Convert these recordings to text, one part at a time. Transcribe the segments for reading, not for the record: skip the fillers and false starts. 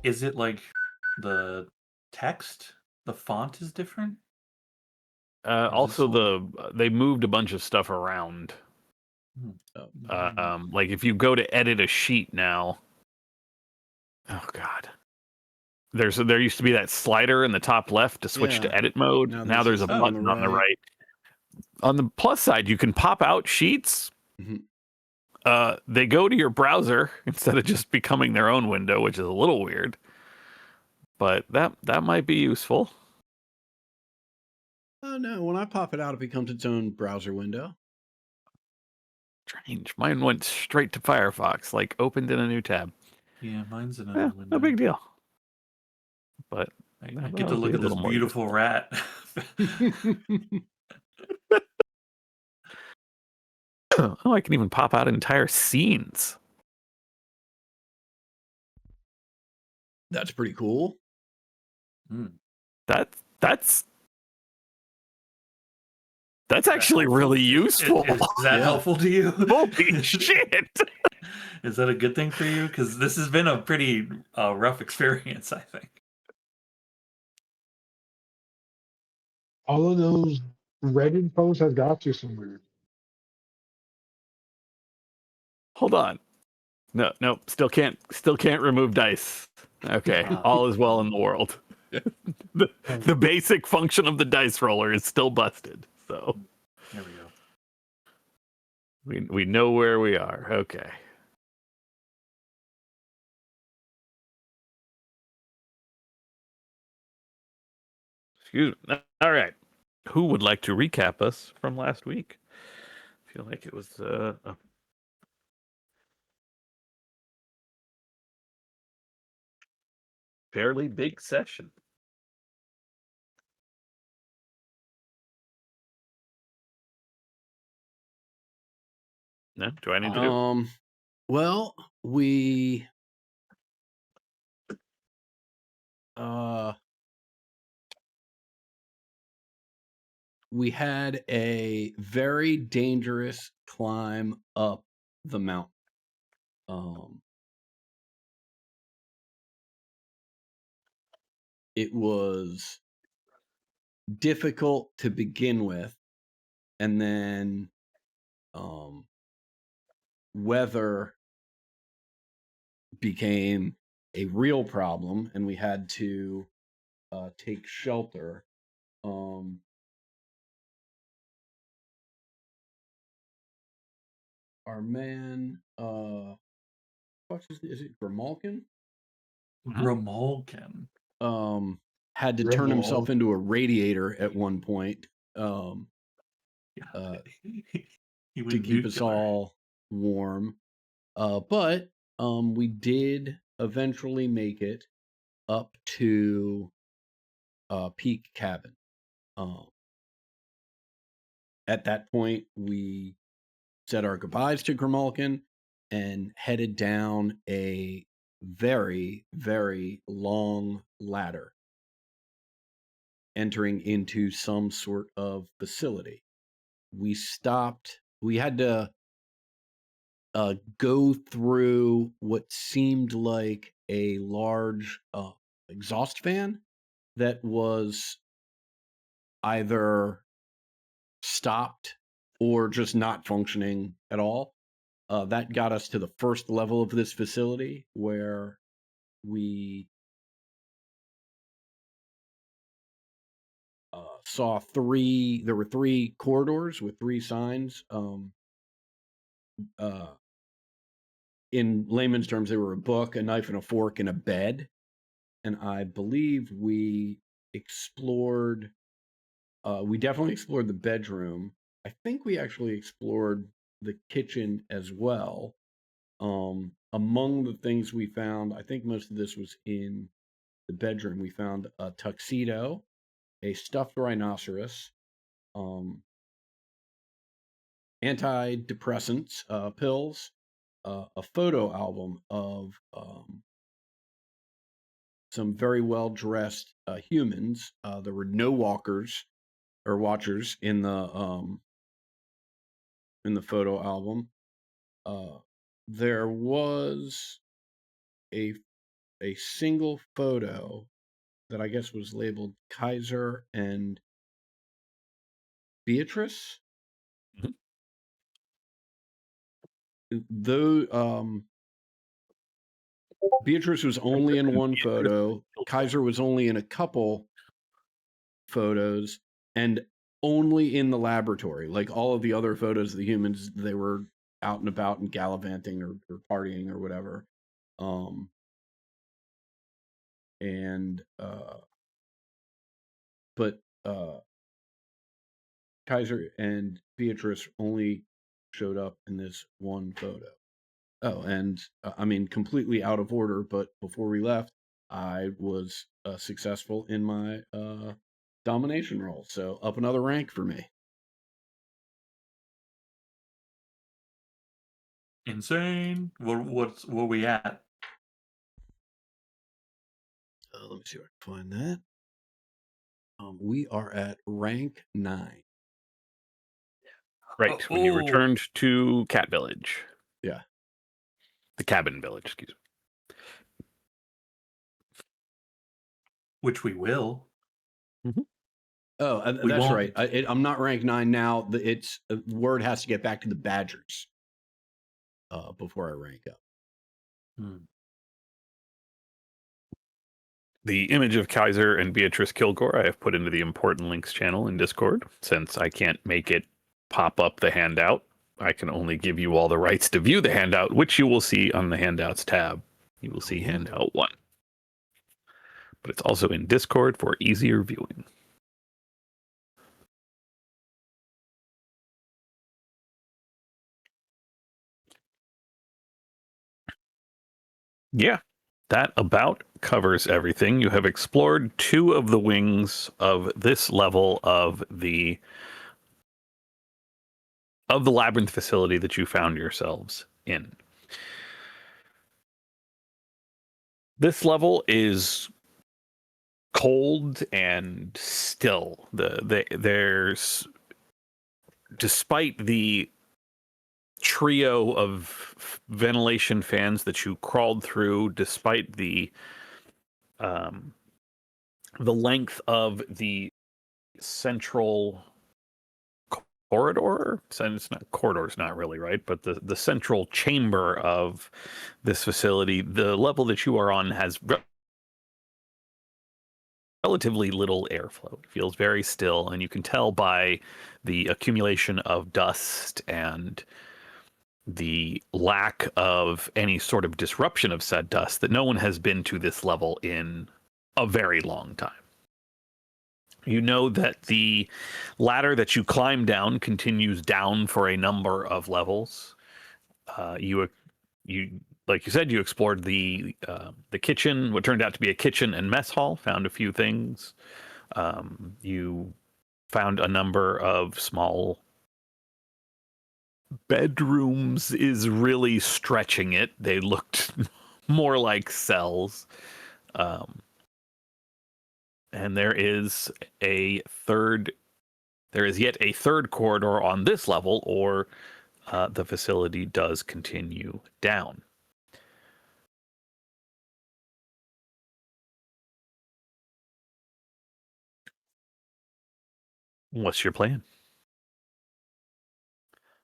Is it like the text? The font is different? Or is this Also, all they moved a bunch of stuff around. hmm, Oh, Like if you go to edit a sheet now, oh god, there used to be that slider in the top left to switch yeah. to edit mode. Now Now there's a there's a thing on the button on the right. right. On the plus side, you can pop out sheets. Mhm. They go to your browser instead of just becoming their own window, which is a little weird. But that might be useful. Oh no, when I pop it out, it becomes its own browser window. Strange. Mine went straight to Firefox, like opened in a new tab. yeah, mine's in a Yeah, new no window. big deal. But I get to that'll be look a at this little more beautiful useful. rat. Oh, I can even pop out entire scenes. That's pretty cool. Hmm. That that's that's Is that actually helpful? really useful. Is that Yeah. helpful to you? Holy shit! Is that a good thing for you? Because this has been a pretty rough experience, I think. All of those Reddit posts has got you somewhere. Hold on. No, no, still can't remove dice. Okay, all is well in the world. The basic function of the dice roller is still busted. So There we go. we know where we are. Okay. Excuse me. All right. Who would like to recap us from last week? I feel like it was a fairly big session. No, do I need to do? Well, uh we had a very dangerous climb up the mountain. Um it was difficult to begin with, and then um weather became a real problem, and we had to take shelter. Um, our man, is it Grimalkin? Grimalkin. Had to turn himself Remote. into a radiator at one point, um, Yeah. uh, He to went keep us nuclear. all warm. But we did eventually make it up to Peak Cabin. Um, at that point, we said our goodbyes to Grimalkin and headed down a very, very long ladder, entering into some sort of facility. We stopped, we had to go through what seemed like a large exhaust fan that was either stopped or just not functioning at all. That got us to the first level of this facility where we saw there were three corridors with three signs. Uh, in layman's terms, they were a book, a knife, and a fork, and a bed. And I believe we definitely explored the bedroom. I think we actually explored the kitchen as well. Among the things we found, I think most of this was in the bedroom. We found a tuxedo, a stuffed rhinoceros, um, antidepressants, pills, a photo album of some very well dressed humans. There were no walkers or watchers in the photo album. There was a a single photo that I guess was labeled Kaiser and Beatrice. Mhm. Though Beatrice was only in one photo, Kaiser was only in a couple photos, and only in the laboratory. Like all of the other photos of the humans, they were out and about and gallivanting or partying or whatever. But Kaiser and Beatrice only showed up in this one photo. Oh, and I mean, completely out of order, but before we left, I was successful in my domination roll. So up another rank for me. Insane. What's where we at? Let me see if I can find that. We are at rank 9. Right, when you Oh. returned to Cat Village. Yeah. The Cabin Village, excuse me. Which we will. Oh, We that's won't. right. I'm not rank 9 now. It's word has to get back to the Badgers before I rank up. The image of Kaiser and Beatrice Kilgore I have put into the important links channel in Discord. Since I can't make it pop up the handout, I can only give you all the rights to view the handout, which you will see on the handouts tab. You will see handout 1. But it's also in Discord for easier viewing. Yeah, that about covers everything. You have explored 2 of the wings of this level of the labyrinth facility that you found yourselves in. This level is cold and still. There's, despite the trio of ventilation fans that you crawled through, despite the length of the central corridor, so it's not corridor's not really right, but the central chamber of this facility, the level that you are on has relatively little airflow. It feels very still, and you can tell by the accumulation of dust and the lack of any sort of disruption of said dust that no one has been to this level in a very long time. You know that the ladder that you climb down continues down for a number of levels. You like you said, you explored the kitchen, what turned out to be a kitchen and mess hall, found a few things. You found a number of small bedrooms is really stretching it. They looked more like cells. And there is yet a third corridor on this level, or the facility does continue down. What's your plan?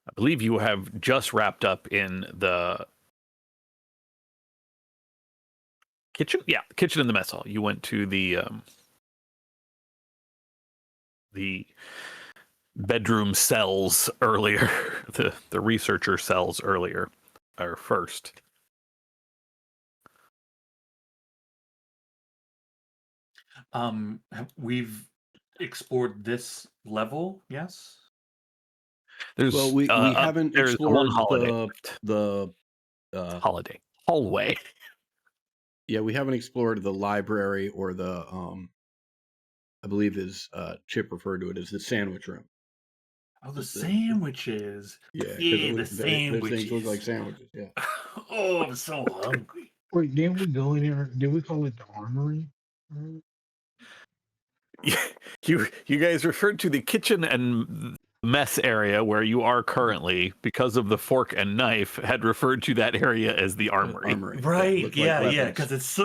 I believe you have just wrapped up in the kitchen. Yeah, the kitchen and the mess hall. You went to the bedroom cells earlier, the researcher cells earlier, or first. We've explored this level, yes? There's we haven't there's explored one holiday the holiday hallway. Yeah, we haven't explored the library or the I believe as Chip referred to it as the sandwich room. Oh, the sandwiches. Yeah, Yeah, the those things look sandwiches. like sandwiches. Yeah. Oh, I'm so hungry. Wait, didn't we go in there? Did we call it the armory? You guys referred to the kitchen and mess area where you are currently, because of the fork and knife, had referred to that area as the armory. That Right. looked like Yeah. Yeah. weapons. Because it's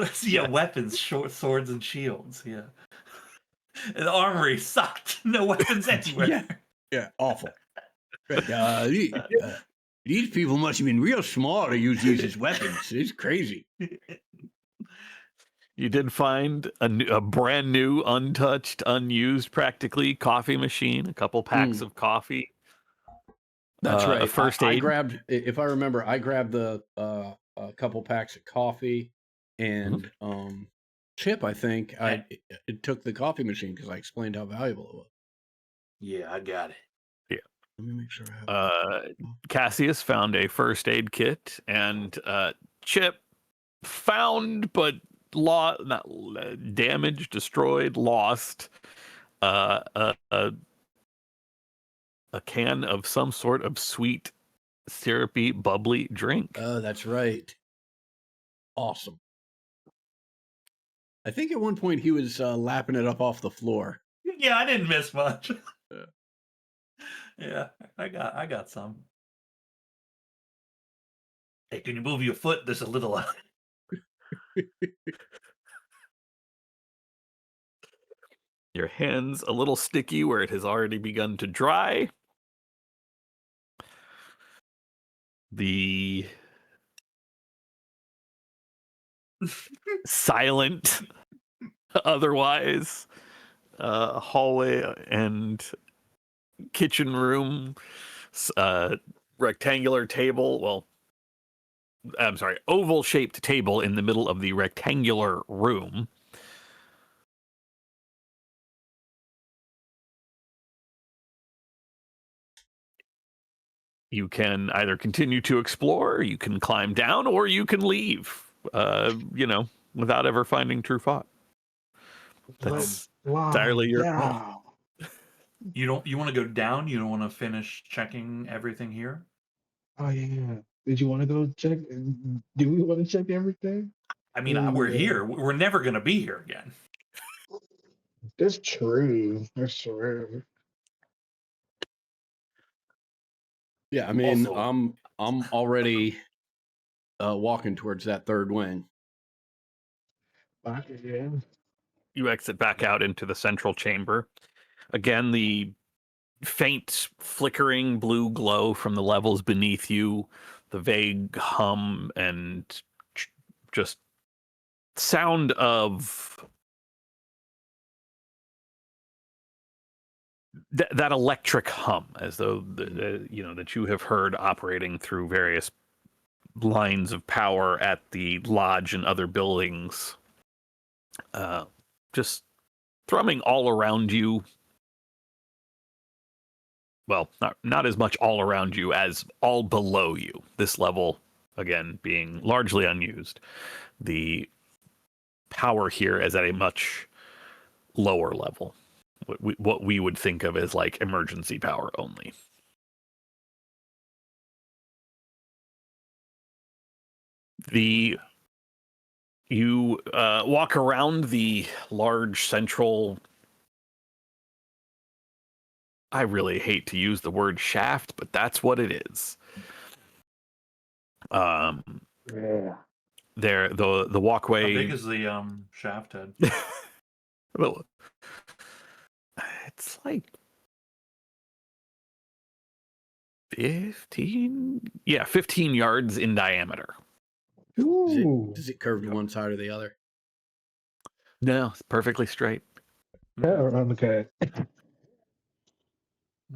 weapons, short swords and shields. Yeah. The armory sucked. No weapons anywhere. Yeah, awful. These people must have been real small to use these as weapons. It's crazy. You did find a brand new, untouched, unused, practically coffee machine, a couple packs of coffee. That's right. A first I aid. grabbed, if I remember, I grabbed a couple packs of coffee and Chip. I think it took the coffee machine because I explained how valuable it was. Yeah, I got it. Let me make sure I have. Cassius found a first aid kit, and Chip found but damaged, destroyed, lost a can of some sort of sweet, syrupy, bubbly drink. Oh, that's right. Awesome. I think at one point he was lapping it up off the floor. Yeah, I didn't miss much. Yeah, I got some. Hey, can you move your foot? There's a little. Your hand's a little sticky where it has already begun to dry. The silent, otherwise, hallway and kitchen room, rectangular table. Well, I'm sorry, oval-shaped table in the middle of the rectangular room. You can either continue to explore, you can climb down, or you can leave, without ever finding True Thought. That's entirely your call. You want to go down? You don't want to finish checking everything here? Oh yeah. Did you want to go check? Do we want to check everything? I mean, we're here. We're never going to be here again. That's true. That's true. Yeah, I mean, Also- I'm already walking towards that third wing. Yeah. You exit back out into the central chamber. Again, the faint flickering blue glow from the levels beneath you, the vague hum and just sound of that electric hum, as though that you have heard operating through various lines of power at the lodge and other buildings, just thrumming all around you. Well, not as much all around you as all below you. This level, again, being largely unused. The power here is at a much lower level. What we would think of as like emergency power only. You walk around the large central. I really hate to use the word shaft, but that's what it is. Yeah. There, the walkway. How big is the shaft head? Well, it's like 15 yards in diameter. Ooh. Does it curve to one side or the other? No, it's perfectly straight. Yeah, okay. The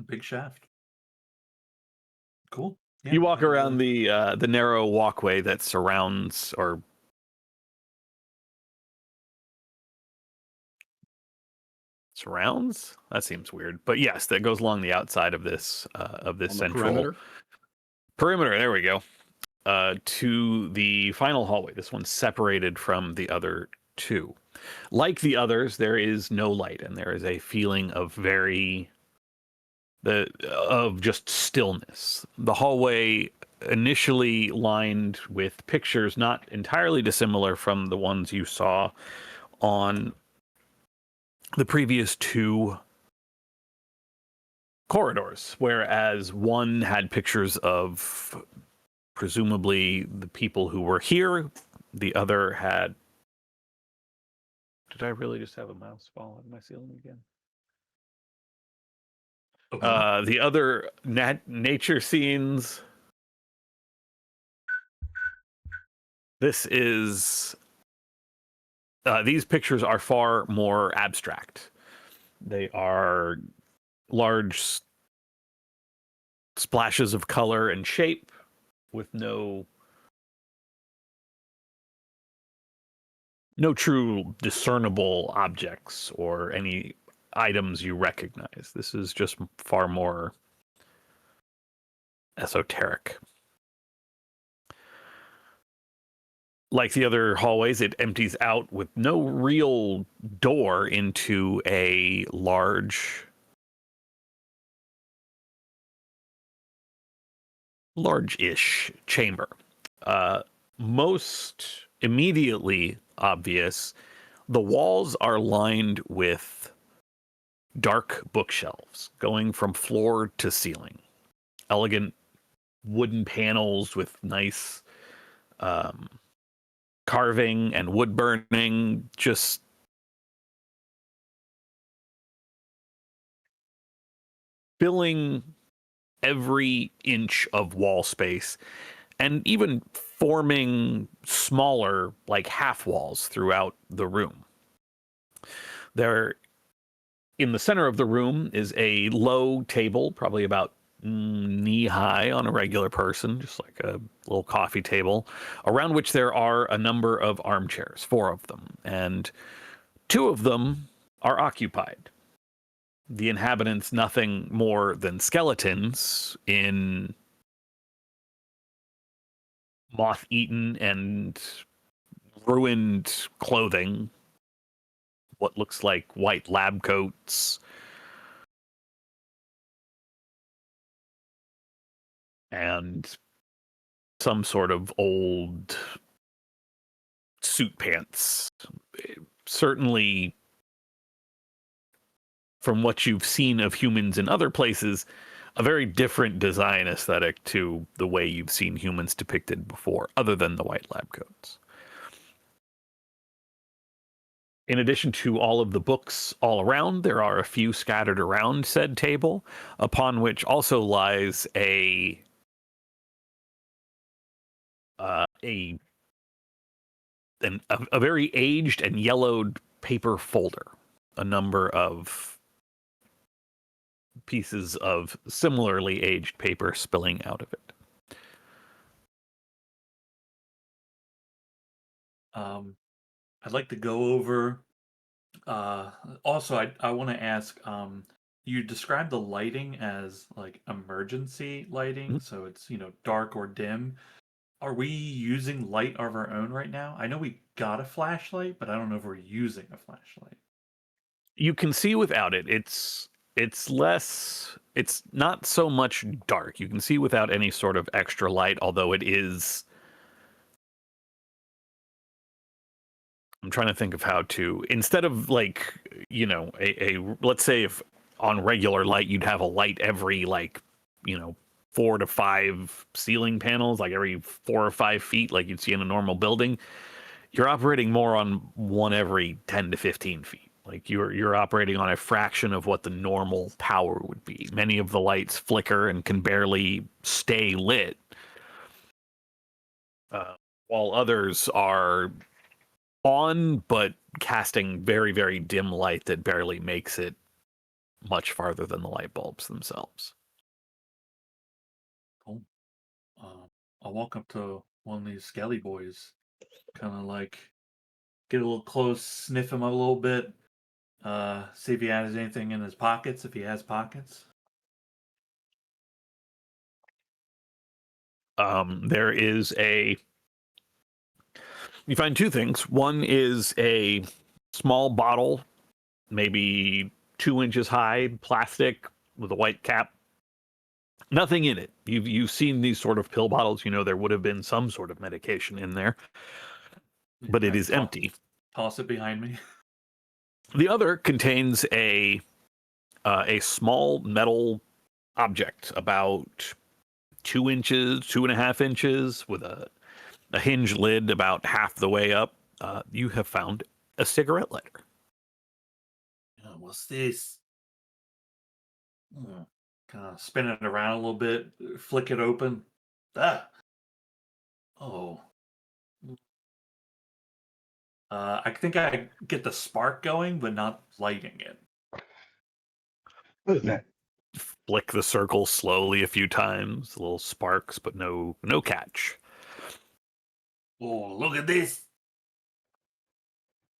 big shaft. Cool. Yeah. You walk around the narrow walkway that surrounds or surrounds. That seems weird, but yes, that goes along the outside of this central perimeter. There we go. To the final hallway. This one's separated from the other two. Like the others, there is no light, and there is a feeling of just stillness. The hallway initially lined with pictures not entirely dissimilar from the ones you saw on the previous two corridors, whereas one had pictures of presumably the people who were here. The other had... Did I really just have a mouse fall on my ceiling again? Okay. The other nature scenes. This is... these pictures are far more abstract. They are large splashes of color and shape with no true discernible objects or any items you recognize. This is just far more esoteric. Like the other hallways, it empties out with no real door into a large-ish chamber. Most immediately obvious, the walls are lined with dark bookshelves going from floor to ceiling. Elegant wooden panels with nice carving and wood burning, just filling every inch of wall space and even forming smaller, like half walls throughout the room. There, in the center of the room, is a low table, probably about knee high on a regular person, just like a little coffee table, around which there are a number of armchairs, 4 of them, and 2 of them are occupied. The inhabitants nothing more than skeletons in moth-eaten and ruined clothing, what looks like white lab coats, and some sort of old suit pants. Certainly, from what you've seen of humans in other places, a very different design aesthetic to the way you've seen humans depicted before, other than the white lab coats. In addition to all of the books all around, there are a few scattered around said table, upon which also lies a very aged and yellowed paper folder, a number of pieces of similarly aged paper spilling out of it. I'd like to go over. Also, I want to ask. You described the lighting as like emergency lighting, so it's dark or dim. Are we using light of our own right now? I know we got a flashlight, but I don't know if we're using a flashlight. You can see without it. It's less. It's not so much dark. You can see without any sort of extra light, although it is. I'm trying to think of how to, instead of like, let's say if on regular light, you'd have a light every 4 to 5 ceiling panels, like every 4 or 5 feet, like you'd see in a normal building. You're operating more on one every 10 to 15 feet. Like you're operating on a fraction of what the normal power would be. Many of the lights flicker and can barely stay lit, while others are on, but casting very, very dim light that barely makes it much farther than the light bulbs themselves. Cool. I'll walk up to one of these skelly boys, kind of like get a little close, sniff him a little bit, see if he has anything in his pockets, if he has pockets. There is you find 2 things. One is a small bottle, maybe 2 inches high, plastic with a white cap. Nothing in it. You've seen these sort of pill bottles. There would have been some sort of medication in there, but it is empty. Toss it behind me. The other contains a small metal object about 2 inches, 2.5 inches, with a hinge lid about half the way up. You have found a cigarette lighter. What's this? Kind of spin it around a little bit, flick it open. Ah. Oh. I think I get the spark going, but not lighting it. What is that? Flick the circle slowly a few times, little sparks, but no catch. Oh, look at this.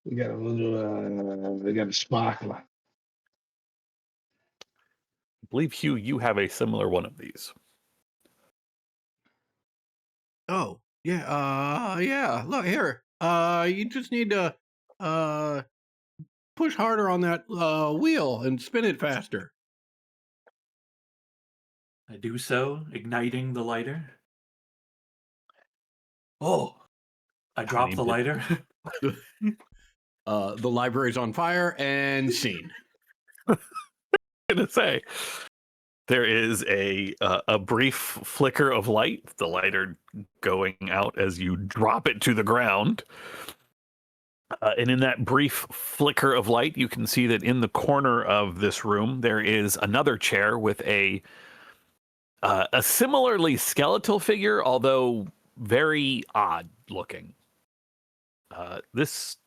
We got a little, we got a sparkler. I believe, Hugh, you have a similar one of these. Oh, yeah. Yeah. Look here. You just need to push harder on that wheel and spin it faster. I do so, igniting the lighter. Oh, I drop mean, the lighter. The library's on fire and scene. Gonna say there is a brief flicker of light, the lighter going out as you drop it to the ground. And in that brief flicker of light, you can see that in the corner of this room there is another chair with a similarly skeletal figure, although very odd looking. This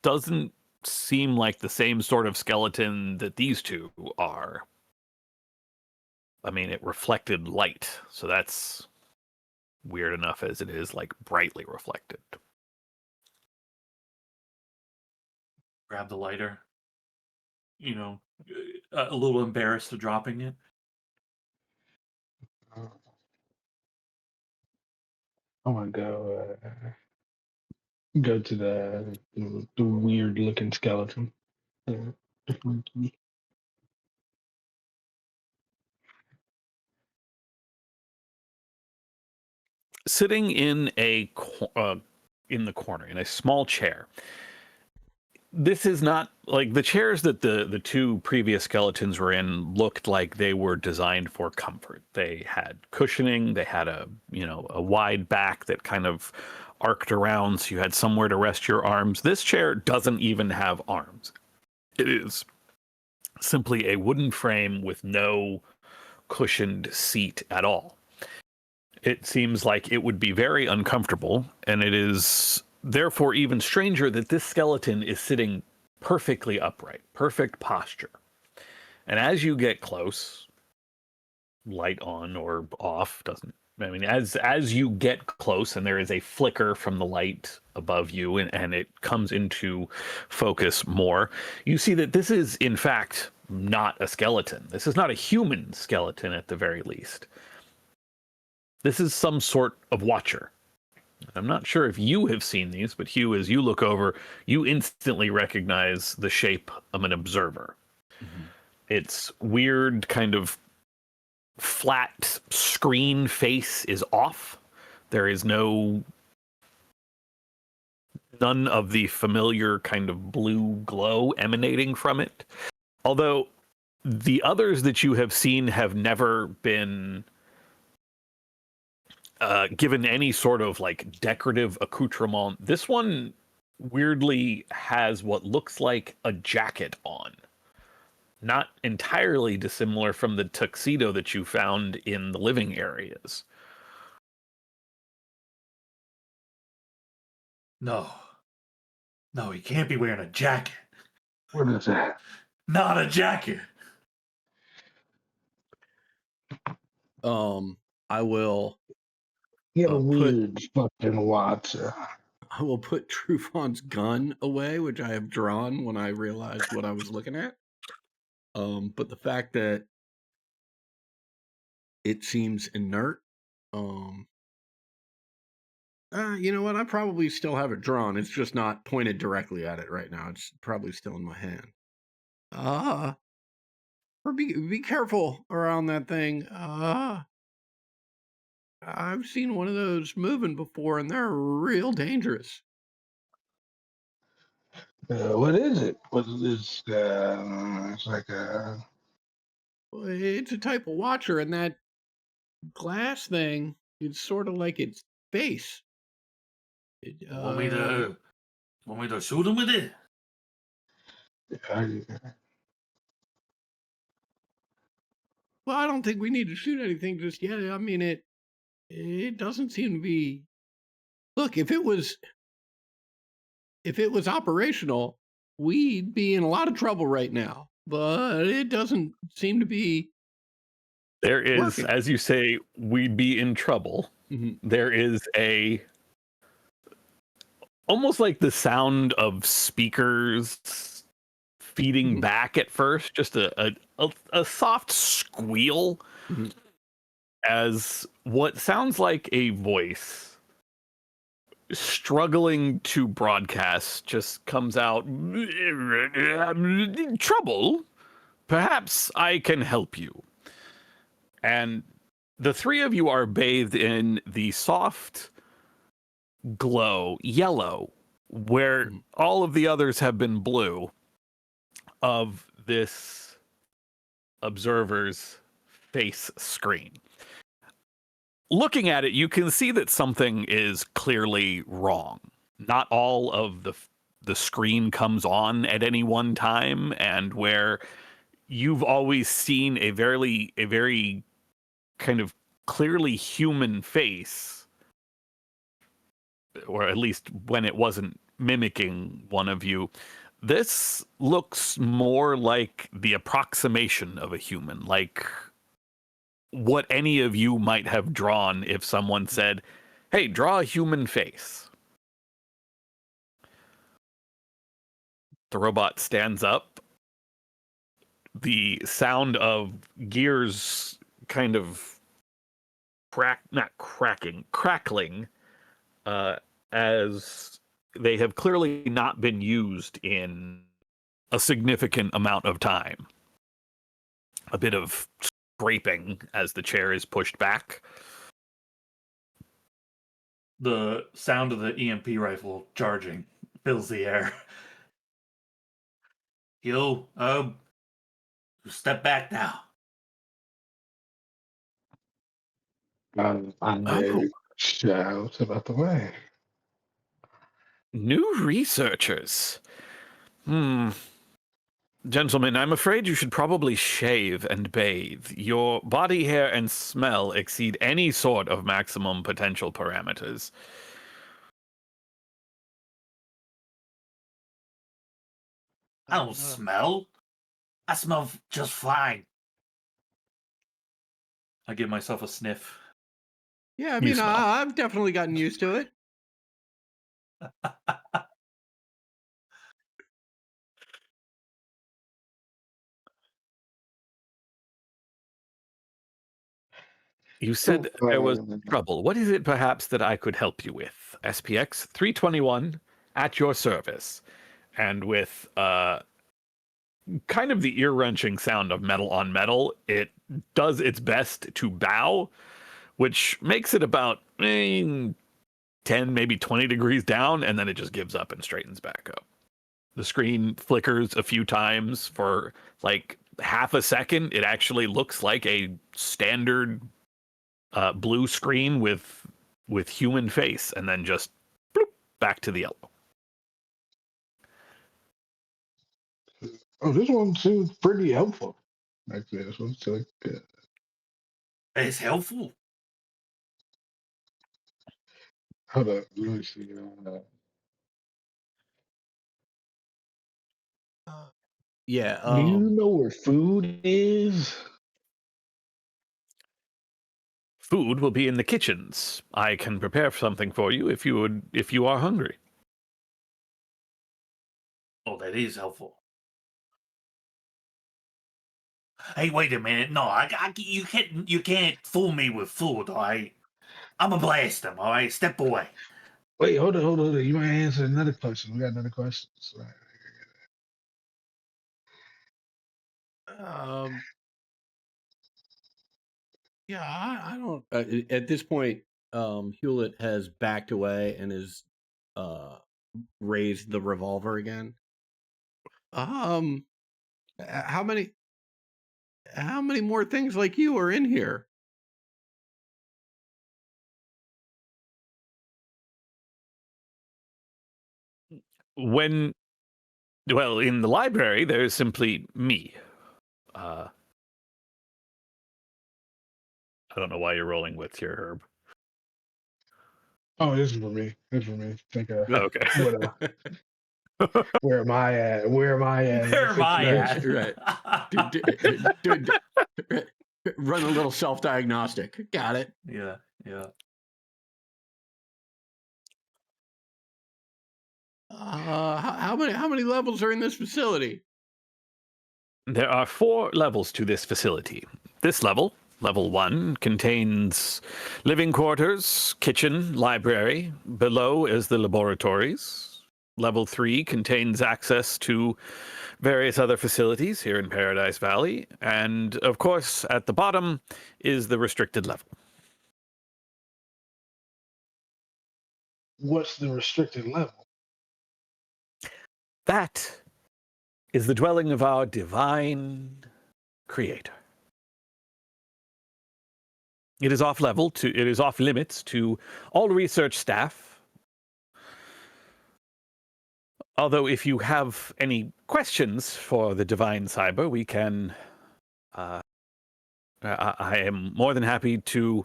doesn't seem like the same sort of skeleton that these two are. I mean, it reflected light, so that's weird enough as it is, like, brightly reflected. Grab the lighter. You know, a little embarrassed to dropping it. I want to go to the weird looking skeleton. Sitting in in the corner, in a small chair. This is not like the chairs that the two previous skeletons were in looked like they were designed for comfort. They had cushioning, they had a wide back that kind of arced around, so you had somewhere to rest your arms. This chair doesn't even have arms. It is simply a wooden frame with no cushioned seat at all. It seems like it would be very uncomfortable, and it is therefore even stranger that this skeleton is sitting perfectly upright, perfect posture. And as you get close, light on or off doesn't, I mean, as you get close and there is a flicker from the light above you and it comes into focus more, you see that this is in fact not a skeleton. This is not a human skeleton at the very least. This is some sort of watcher. I'm not sure if you have seen these, but Hugh, as you look over, you instantly recognize the shape of an observer. Mm-hmm. Its weird kind of flat screen face is off. There is none of the familiar kind of blue glow emanating from it. Although the others that you have seen have never been given any sort of like decorative accoutrement. This one weirdly has what looks like a jacket on. Not entirely dissimilar from the tuxedo that you found in the living areas. No, he can't be wearing a jacket. What is that? Not a jacket. I will. You have a weird fucking watcher. I will put Trufon's gun away, which I have drawn when I realized what I was looking at. But the fact that it seems inert, you know what? I probably still have it drawn. It's just not pointed directly at it right now. It's probably still in my hand. Or be careful around that thing. I've seen one of those moving before, and they're real dangerous. What is it? What is this? It's like a Well, it's a type of watcher, and that glass thing is sort of like its face. It, Want me to shoot him with it? well, I don't think we need to shoot anything just yet. I mean, it doesn't seem to be. Look, if it was operational, we'd be in a lot of trouble right now. But it doesn't seem to be. There is, Working. as you say, we'd be in trouble. Mhm. There is almost like the sound of speakers feeding Mhm. back at first, just a soft squeal Mhm. as what sounds like a voice struggling to broadcast just comes out. Trouble? Perhaps I can help you. And the three of you are bathed in the soft glow, yellow, where all of the others have been blue, of this observer's face screen. Looking at it, you can see that something is clearly wrong. Not all of the screen comes on at any one time, and where you've always seen a very kind of clearly human face, or at least when it wasn't mimicking one of you, this looks more like the approximation of a human, like what any of you might have drawn if someone said, hey, draw a human face. The robot stands up. The sound of gears kind of crackling, as they have clearly not been used in a significant amount of time. A bit of scraping as the chair is pushed back. The sound of the EMP rifle charging fills the air. Yo, step back now. I shout about the way. New researchers. Gentlemen, I'm afraid you should probably shave and bathe. Your body hair and smell exceed any sort of maximum potential parameters. I don't smell. I smell just fine. I give myself a sniff. Yeah, I You mean, smell. I've definitely gotten used to it. You said there was trouble. What is it perhaps that I could help you with? SPX 321 at your service. And with kind of the ear-wrenching sound of metal on metal, it does its best to bow, which makes it about 10, maybe 20 degrees down, and then it just gives up and straightens back up. The screen flickers a few times for like half a second. It actually looks like a standard blue screen with human face, and then just bloop, back to the yellow. Oh, this one seems pretty helpful. Actually, this one's like good. It's helpful. Hold up, let me see. Yeah. Do you know where food is? Food will be in the kitchens. I can prepare something for you if you are hungry. Oh, that is helpful. Hey, wait a minute. No, you can't fool me with food, all right? I'm a blast them, all right? Step away. Wait, hold on. You might answer another question. We got another question. Yeah, I don't. At this point, Hewlett has backed away and has raised the revolver again. How many? how many more things like you are in here? When, well, in the library, there's simply me. I don't know why you're rolling with here, Herb. Oh, this is for me. This is for me. Think Okay. where am I at? Where am I at? in Where this am I situation? at? Run a little self-diagnostic. Got it. Yeah, yeah. How many levels are in this facility? There are 4 levels to this facility. This level, level 1, contains living quarters, kitchen, library. Below is the laboratories. Level 3 contains access to various other facilities here in Paradise Valley. And, of course, at the bottom is the restricted level. What's the restricted level? That is the dwelling of our divine creator. It is off limits to all research staff. Although if you have any questions for the divine cyber, we can I am more than happy to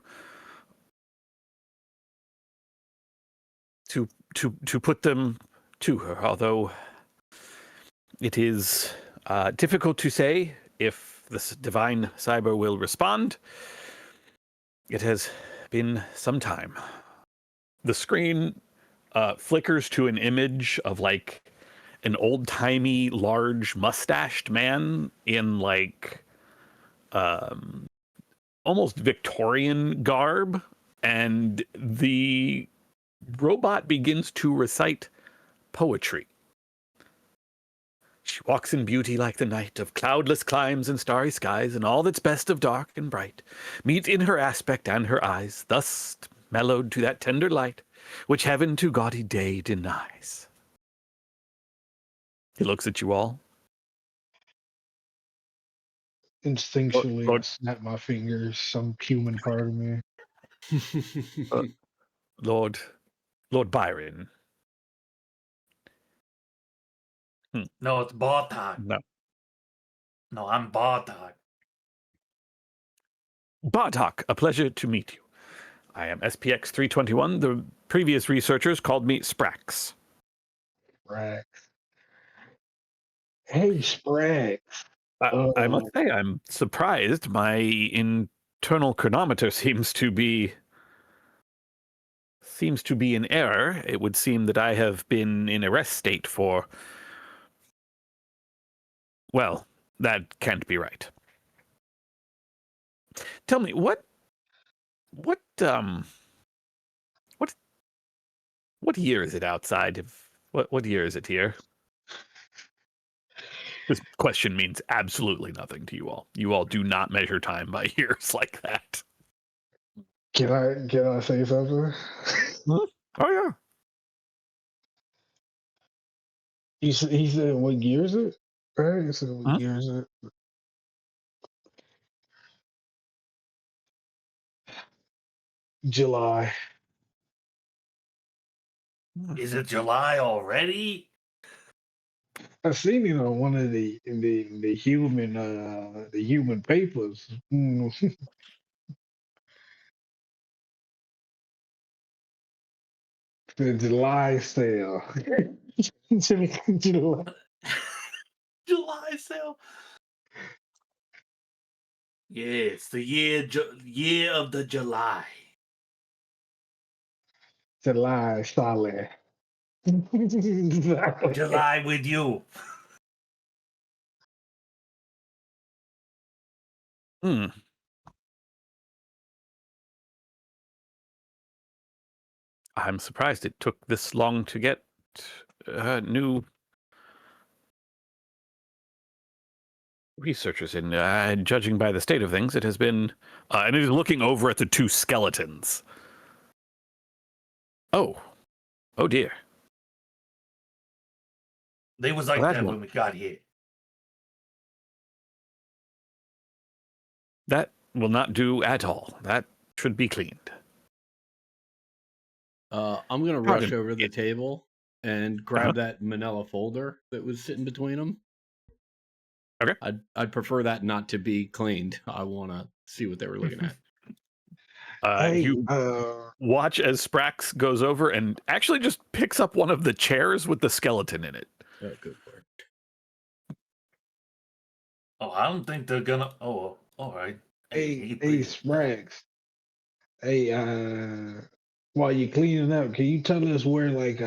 put them to her, although it is difficult to say if the divine cyber will respond. It has been some time. The screen flickers to an image of like an old-timey, large, mustached man in like almost Victorian garb, and the robot begins to recite poetry. She walks in beauty like the night of cloudless climes and starry skies, and all that's best of dark and bright meet in her aspect and her eyes, thus mellowed to that tender light which heaven to gaudy day denies. He looks at you all. Instinctually, I Lord- snap my fingers. Some human part of me. Lord Byron. No, it's Bartok. No. No, I'm Bartok. Bartok, a pleasure to meet you. I am SPX 321. The previous researchers called me Sprax. Sprax. Hey, Sprax. I must say, I'm surprised. My internal chronometer seems to be in error. It would seem that I have been in a rest state for... Well, that can't be right. Tell me, what year is it outside? What year is it here? This question means absolutely nothing to you all. You all do not measure time by years like that. Can I say something? Oh yeah. He said what year is it? Right? He said what Huh? year is it? July. Is it July already? I seen it on one of the human papers. The July sale. July. July sale. Yeah, it's the year of the July. July solid. July with you. Hmm. I'm surprised it took this long to get new researchers in. Judging by the state of things, it has been... and it is looking over at the 2 skeletons. Oh dear. They was like Well, that that's when we got here. That will not do at all. That should be cleaned. I'm gonna Pardon rush me. over to the table and grab that manila folder that was sitting between them. Okay. I'd prefer that not to be cleaned. I want to see what they were looking at. Hey, You watch as Sprax goes over and actually just picks up one of the chairs with the skeleton in it. Good work. Oh, I don't think they're gonna. Oh, all right. hey, please. Sprags. Hey, while you're cleaning up, can you tell us where, like,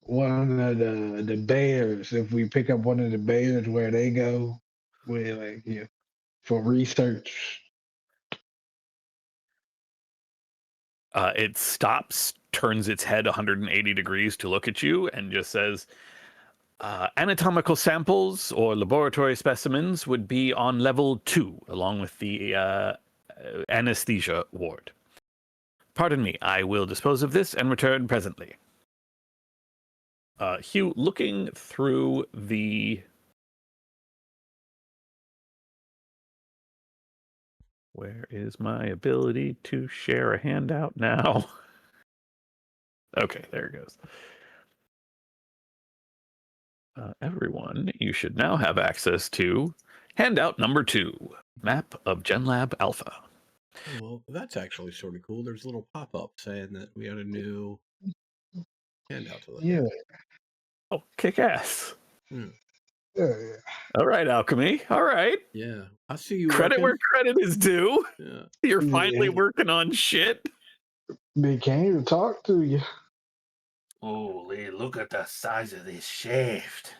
one of the bears, if we pick up one of the bears, where they go, where, like, for research? It stops, turns its head 180 degrees to look at you, and just says, anatomical samples or laboratory specimens would be on level 2, along with the anesthesia ward. Pardon me, I will dispose of this and return presently. Hugh, looking through the... Where is my ability to share a handout now? Okay, there it goes. Everyone, you should now have access to handout number 2, map of GenLab Alpha. Oh, well, that's actually sort of cool. There's a little pop-up saying that we had a new handout to look Yeah, at. Oh, kick ass. yeah. All right, Alchemy. All right. Yeah, I see you. Credit working. where credit is due. Yeah. You're finally Yeah. working on shit. They came to talk to you. Holy, look at the size of this shaft.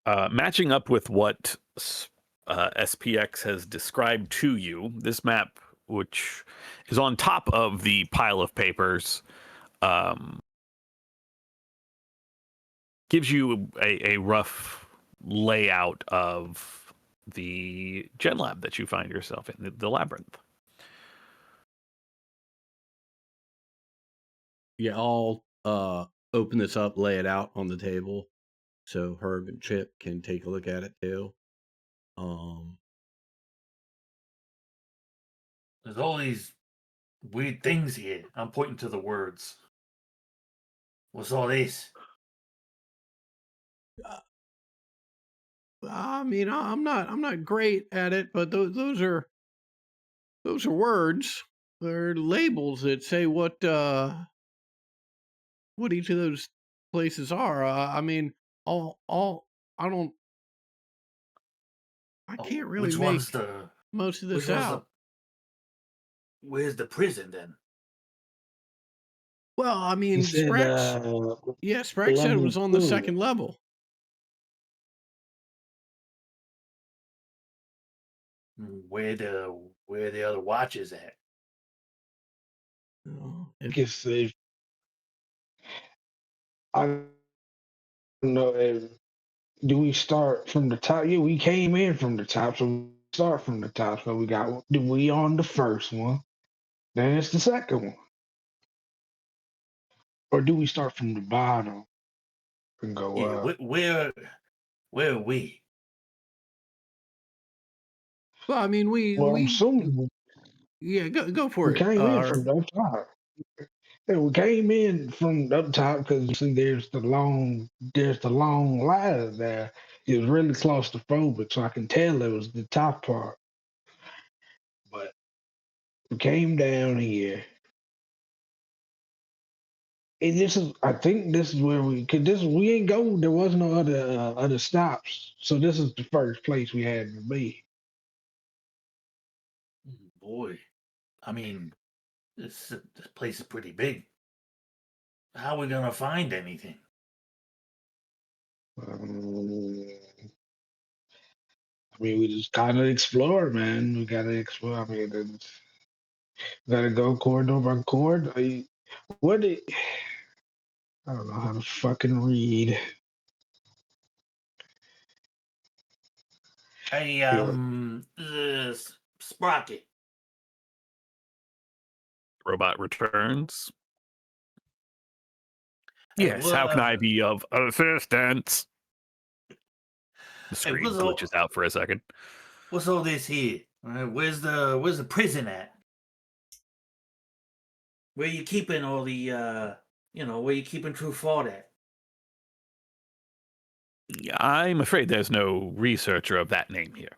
Matching up with what SPX has described to you, this map, which is on top of the pile of papers, gives you a rough layout of the gen lab that you find yourself in, the labyrinth. Yeah, I'll open this up, lay it out on the table, so Herb and Chip can take a look at it too. There's all these weird things here. I'm pointing to the words. What's all this? I mean, I'm not great at it, but those are words. They're labels that say what each of those places are. I mean, I can't really Which make one's the? most of Which this one's out. Where's the prison then? Well, I mean, He said, Sprax said it was on the level 2. second level. Where the other watches at? If- Guess if I don't know if do we start from the top? Yeah, we came in from the top, so we start from the top. So we on the first one, then it's the second one, or do we start from the bottom and go Yeah, up? where are we? well, I mean, Well, I'm assuming go for we it. came in from the top. Yeah, we came in from up top because you see, there's the long ladder there. It was really claustrophobic, so I can tell it was the top part. But we came down here. And I think this is where we ain't go. There was no other stops, so this is the first place we had to be. Boy, I mean, this place is pretty big. How are we gonna find anything? I mean, we just kind of explore, man. We gotta explore. I mean, gotta go corridor by corridor. I don't know how to fucking read. Hey, Sprocket. Robot returns. Hey, Yes, how can I be of assistance? The screen what's all- glitches out for a second. What's all this here? Where's the prison at? Where you keeping all the where you keeping True Fort at? I'm afraid there's no researcher of that name here.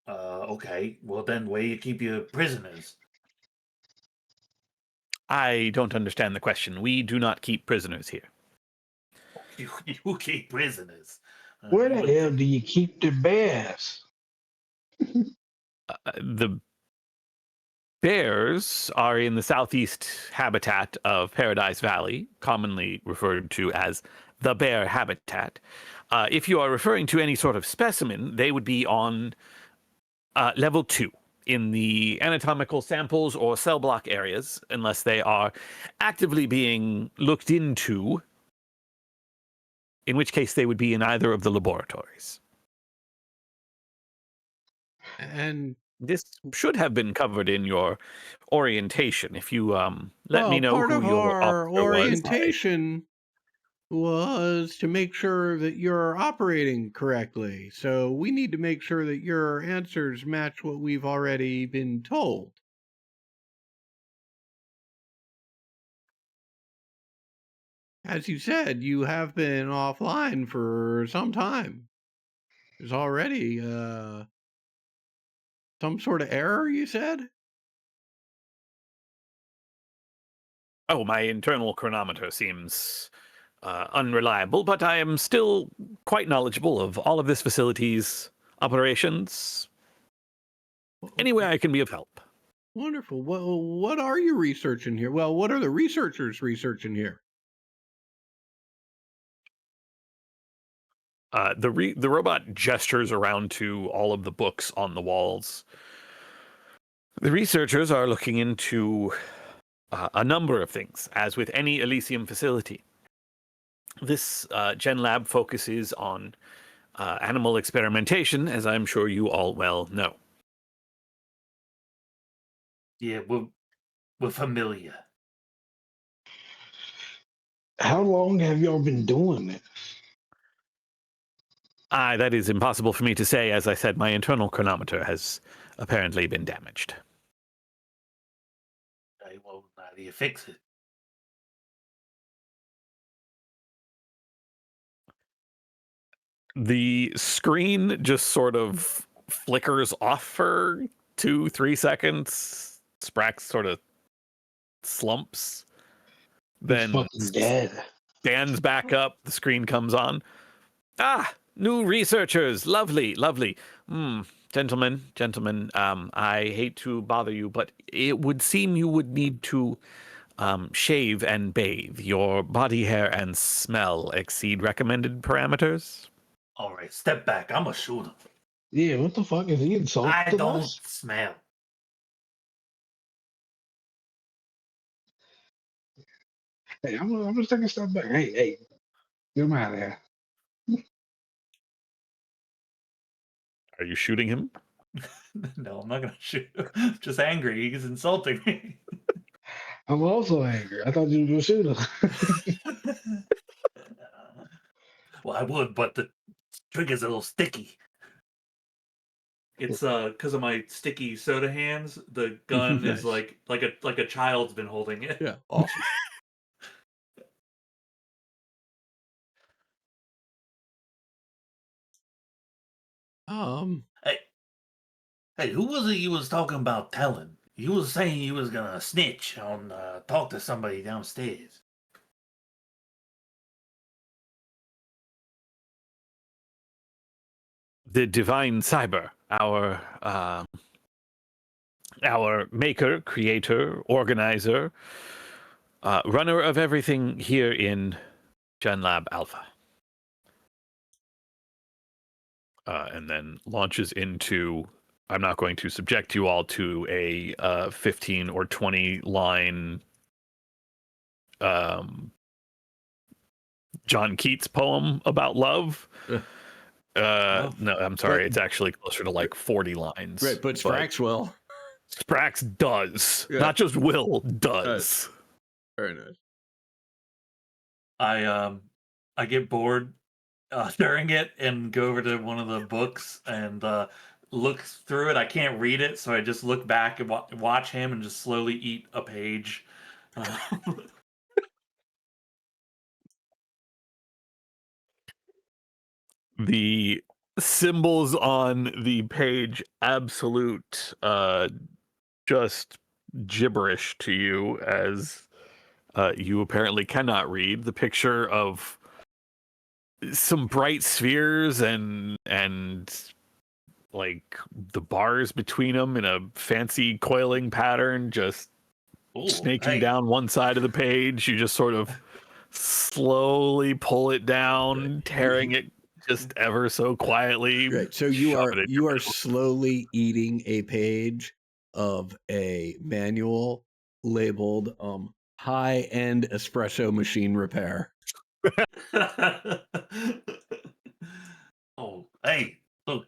Oh, okay. Well, then where you keep your prisoners? I don't understand the question. We do not keep prisoners here. You keep prisoners. Where the hell do you keep the bears? The bears are in the southeast habitat of Paradise Valley, commonly referred to as the bear habitat. If you are referring to any sort of specimen, they would be on level 2 in the anatomical samples or cell block areas, unless they are actively being looked into, in which case they would be in either of the laboratories. And This should have been covered in your orientation. If you let me know part who of your our officer orientation was to make sure that you're operating correctly. So we need to make sure that your answers match what we've already been told. As you said, you have been offline for some time. There's already some sort of error, you said? Oh, my internal chronometer seems unreliable, but I am still quite knowledgeable of all of this facility's operations. Any way I can be of help. Wonderful. Well, what are you researching here? Well, what are the researchers researching here? The robot gestures around to all of the books on the walls. The researchers are looking into a number of things, as with any Elysium facility. This Gen Lab focuses on animal experimentation, as I'm sure you all well know. Yeah, we're familiar. How long have y'all been doing it? That is impossible for me to say. As I said, my internal chronometer has apparently been damaged. Okay, well, how do you fix it? The screen just sort of flickers off for 2-3 seconds. Sprax sort of slumps, then Fucking dead. stands back up. The screen comes on. Ah, new researchers. Lovely, lovely. Gentlemen, I hate to bother you, but it would seem you would need to shave and bathe. Your body hair and smell exceed recommended parameters. All right, step back. I'm a shooter. Yeah, what the fuck is he insulting I don't us? smell. Hey, I'm gonna take a step back. Hey, get him out of here. Are you shooting him? No, I'm not gonna shoot. I'm just angry. He's insulting me. I'm also angry. I thought you were a shooter. Well, I would, but the trigger's a little sticky. It's because of my sticky soda hands. The gun Nice. is like a child's been holding it. Yeah, awesome. Hey, who was it you was talking about telling? You was saying you was gonna snitch on talk to somebody downstairs. The Divine Cyber, our maker, creator, organizer, runner of everything here in Gen Lab Alpha. And then launches into, I'm not going to subject you all to a 15 or 20 line John Keats poem about love. No, I'm sorry. But- it's actually closer to like 40 lines. Right, but Sprax will. Sprax does. Yeah. Not just will, does. Very nice. I get bored during it and go over to one of the books and look through it. I can't read it, so I just look back and watch him and just slowly eat a page. Uh, The symbols on the page absolute just gibberish to you as you apparently cannot read the picture of some bright spheres and like the bars between them in a fancy coiling pattern just ooh, snaking hey, down one side of the page. You just sort of slowly pull it down, tearing it just ever so quietly. Right. So shove it in you your are mouth. slowly eating a page of a manual labeled high-end espresso machine repair. oh, hey, look.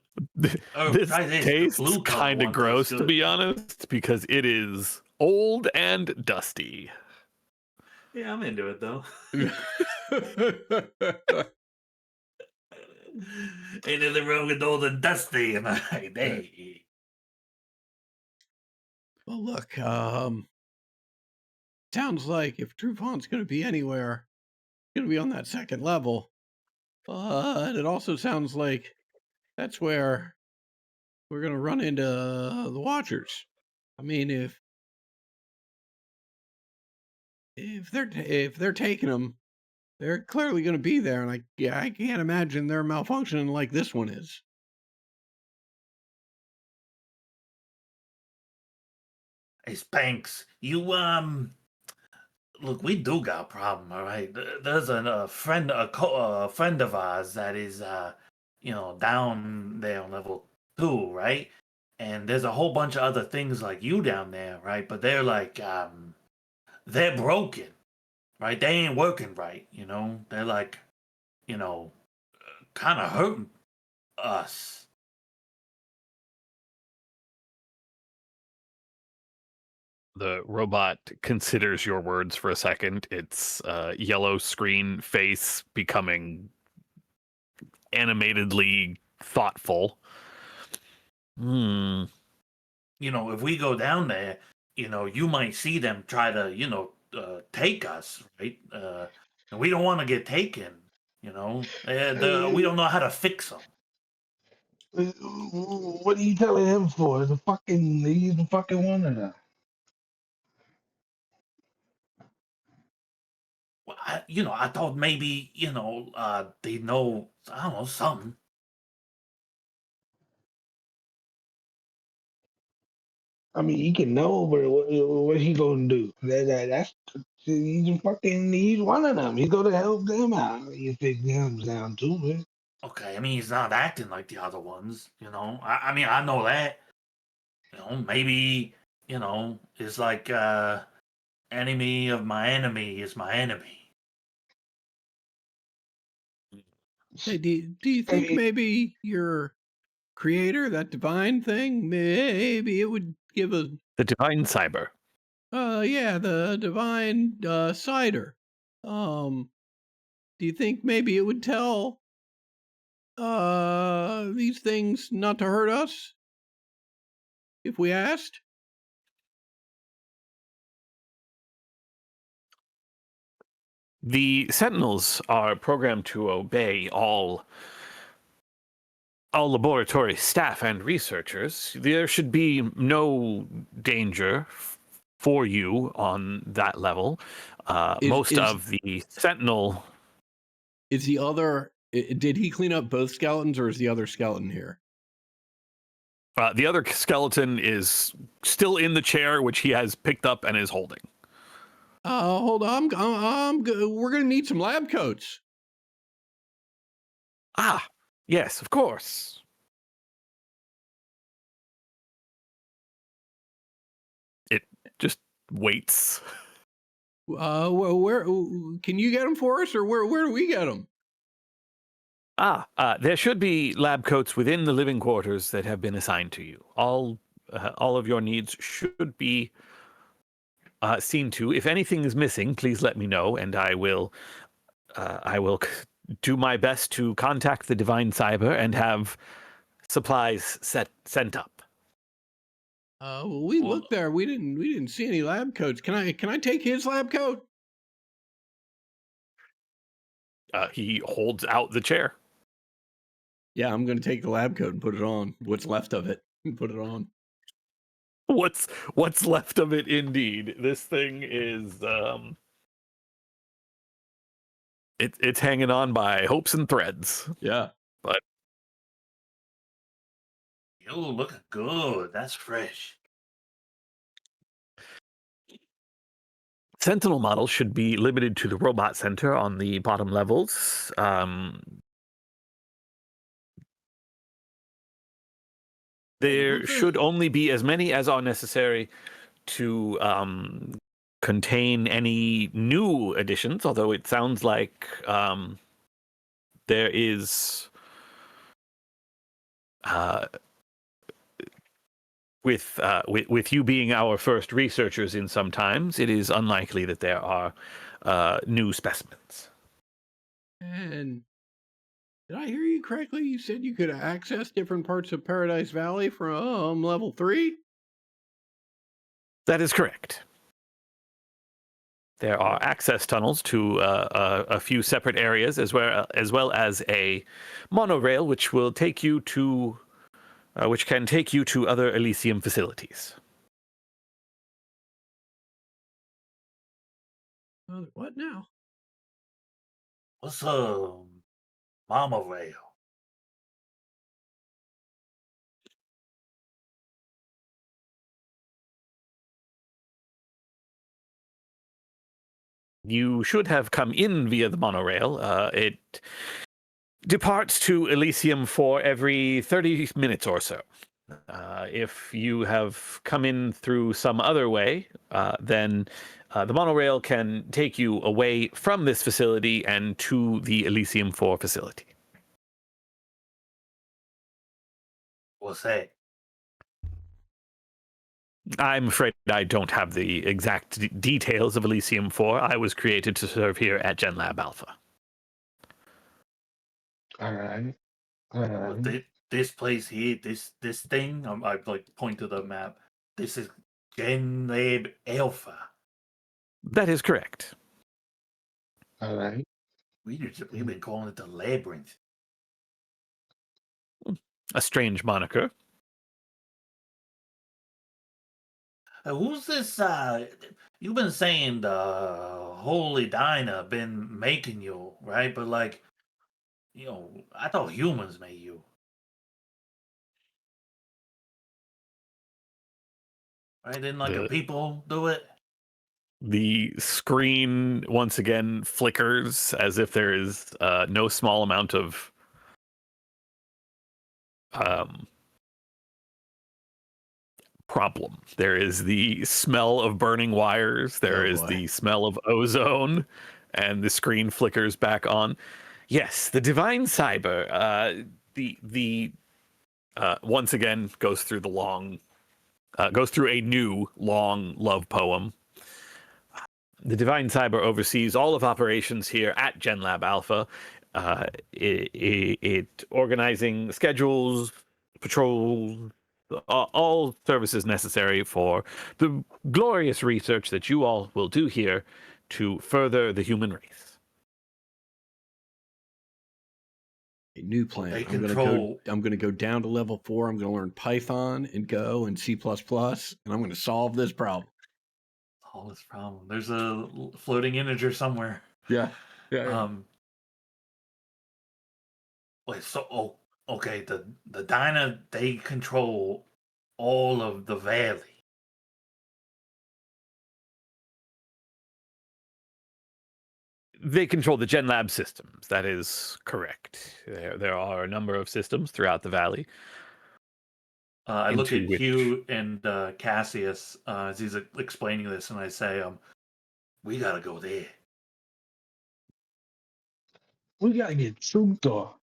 Oh, This try this. The tastes blue color kind of one tastes gross, to good. be honest, because it is old and dusty. Yeah, I'm into it though. Ain't nothing wrong with old and dusty, am I? Hey. Well, look, sounds like if Trufon's going to be anywhere, it's going to be on that second level. But it also sounds like that's where we're going to run into the Watchers. I mean, if they're taking them, they're clearly going to be there, and I can't imagine they're malfunctioning like this one is. Hey, Spanks, you look, we do got a problem, all right. There's a friend, a friend of ours that is, down there on level 2, right? And there's a whole bunch of other things like you down there, right? But they're like, they're broken, right? They ain't working right, you know. They're like, kind of hurting us. The robot considers your words for a second. Its yellow screen face becoming animatedly thoughtful. If we go down there, you might see them try to, take us, right? And we don't want to get taken, we don't know how to fix them. What are you telling him for? He's the fucking one of them. Well, I thought maybe, they know, I don't know, something. I mean, he can know, but what he gonna do? He's one of them. He's gonna help them out. You think him down too, man. Okay, I mean, he's not acting like the other ones, I mean, I know that. Maybe, it's like, enemy of my enemy is my enemy. Hey, do you think maybe your creator, that divine thing, maybe it would give a The divine cyber. yeah, the divine cider. Do you think maybe it would tell these things not to hurt us if we asked? The Sentinels are programmed to obey all laboratory staff and researchers. There should be no danger for you on that level. Most of the Sentinel. Is the other? Did he clean up both skeletons, or is the other skeleton here? The other skeleton is still in the chair, which he has picked up and is holding. Hold on. We're gonna need some lab coats. Ah, yes, of course. It just waits. Where can you get them for us, or where do we get them? There should be lab coats within the living quarters that have been assigned to you. All of your needs should be seen to. If anything is missing, please let me know, and I will I will do my best to contact the Divine Cyber and have supplies sent up. Well, we Well- looked there. We didn't see any lab coats. Can I take his lab coat? He holds out the chair. Yeah, I'm going to take the lab coat and put it on. What's left of it, and put it on. What's left of it, indeed. This thing is it's hanging on by hopes and threads. Yeah. You looking good. That's fresh. Sentinel models should be limited to the robot center on the bottom levels. There should only be as many as are necessary to contain any new additions, although it sounds like there is with you being our first researchers in some times, it is unlikely that there are new specimens. And did I hear you correctly? You said you could access different parts of Paradise Valley from level 3? That is correct. There are access tunnels to a few separate areas, as well as a monorail, which will take you to, which can take you to other Elysium facilities. What now? What's Mama Rail? You should have come in via the monorail. It departs to Elysium for every 30 minutes or so. If you have come in through some other way, then the monorail can take you away from this facility and to the Elysium 4 facility. What's that? I'm afraid I don't have the exact details of Elysium 4. I was created to serve here at GenLab Alpha. All right. This place here, this thing, I like point to the map. This is GenLab Alpha. That is correct. All right. We've been calling it the Labyrinth. A strange moniker. Who's this? You've been saying the Holy Dinah been making you, right? But like, I thought humans made you. Right? Didn't like the people do it? The screen once again flickers as if there is no small amount of problem. There is the smell of burning wires. There is the smell of ozone, and the screen flickers back on. Yes, the Divine Cyber. The once again goes through the long, goes through a new long love poem. The Divine Cyber oversees all of operations here at GenLab Alpha. It organizing schedules, patrols, all services necessary for the glorious research that you all will do here to further the human race. A new plan. They I'm going to go down to level 4. I'm going to learn Python and Go and C++, and I'm going to solve this problem. All this problem. There's a floating integer somewhere. Yeah. Wait, so okay, the Dinah, they control all of the valley. They control the GenLab systems. That is correct. There are a number of systems throughout the valley. I look at Hugh and Cassius as he's explaining this, and I say, we gotta go there. We gotta get True Thought.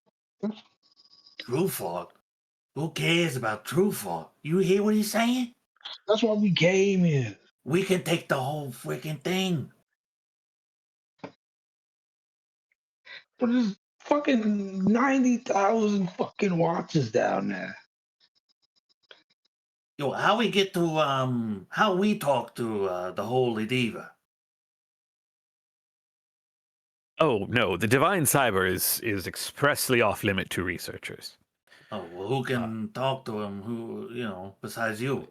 True Thought? Who cares about True Thought? You hear what he's saying? That's why we came here. We can take the whole freaking thing. But there's fucking 90,000 fucking watches down there. Yo, how we get to how we talk to the Holy Diva? Oh no, the divine cyber is expressly off limit to researchers. Oh, well, who can talk to him? Who besides you?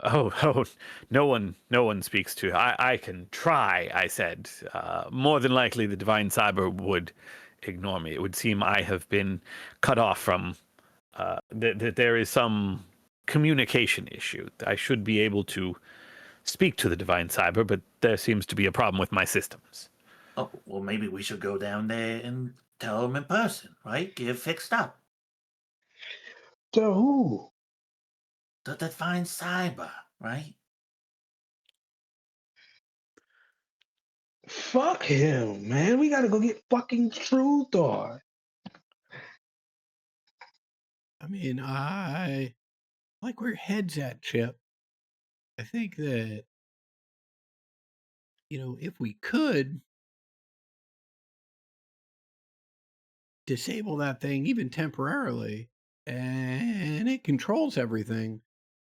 Oh, no one speaks to. I can try. I said. More than likely, the divine cyber would ignore me. It would seem I have been cut off from. That there is some communication issue. I should be able to speak to the divine cyber, but there seems to be a problem with my systems. Oh, well, maybe we should go down there and tell him in person, right? Get it fixed up. To who? The divine cyber, right? Fuck him, man. We gotta go get fucking True Thought. I mean, I like where your head's at, Chip. I think that, if we could disable that thing even temporarily and it controls everything,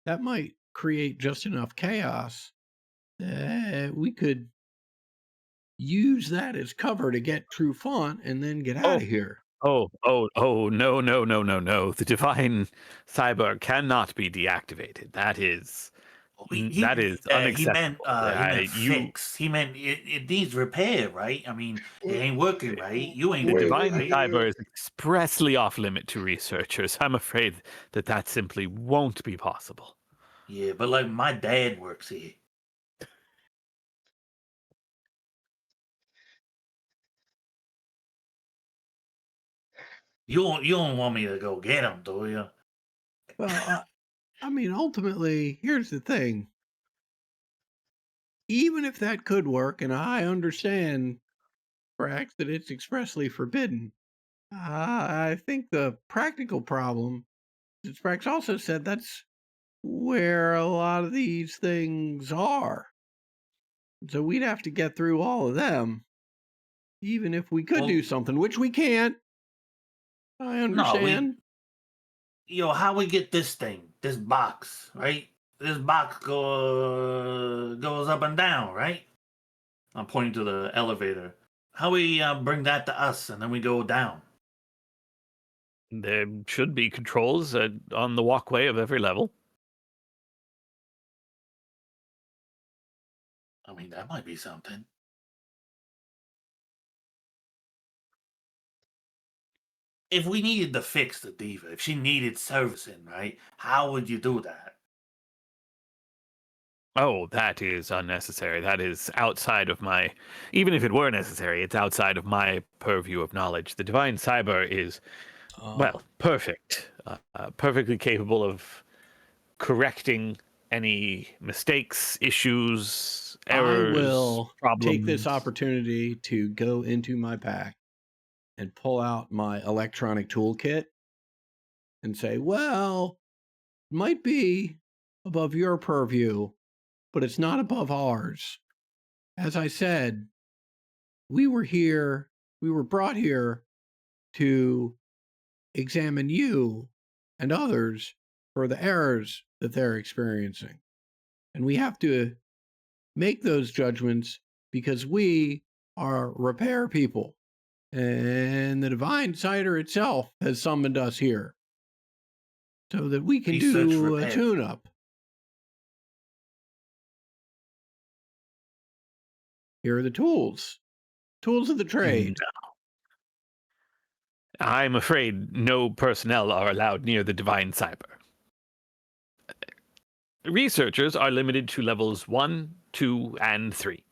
that might create just enough chaos that we could use that as cover to get True Font and then get out of here. Oh, no. The divine cyber cannot be deactivated. That is that is unacceptable. He meant fix. He meant it needs repair, right? I mean, it ain't working right. You ain't The Wait, divine right? cyber is expressly off limit to researchers. I'm afraid that simply won't be possible. Yeah, but like my dad works here. You don't want me to go get him, do you? Well, I mean, ultimately, here's the thing. Even if that could work, and I understand, Brax, that it's expressly forbidden, I think the practical problem, as Brax also said, that's where a lot of these things are. So we'd have to get through all of them, even if we could do something, which we can't. I understand. How we get this thing, this box, right? This box goes up and down, right? I'm pointing to the elevator. How we bring that to us and then we go down? There should be controls on the walkway of every level. I mean, that might be something. If we needed to fix the diva, if she needed servicing, right? How would you do that? Oh, that is unnecessary. That is outside of my. Even if it were necessary, it's outside of my purview of knowledge. The divine cyber is, perfect. Perfectly capable of correcting any mistakes, issues, errors. I will problems. take this opportunity to go into my pack and pull out my electronic toolkit and say, well, it might be above your purview, but it's not above ours. As I said, we were brought here to examine you and others for the errors that they're experiencing. And we have to make those judgments because we are repair people. And the divine cider itself has summoned us here so that we can do a tune-up. Here are the tools of the trade. I'm afraid no personnel are allowed near the divine cyber. Researchers are limited to levels 1, 2, and 3.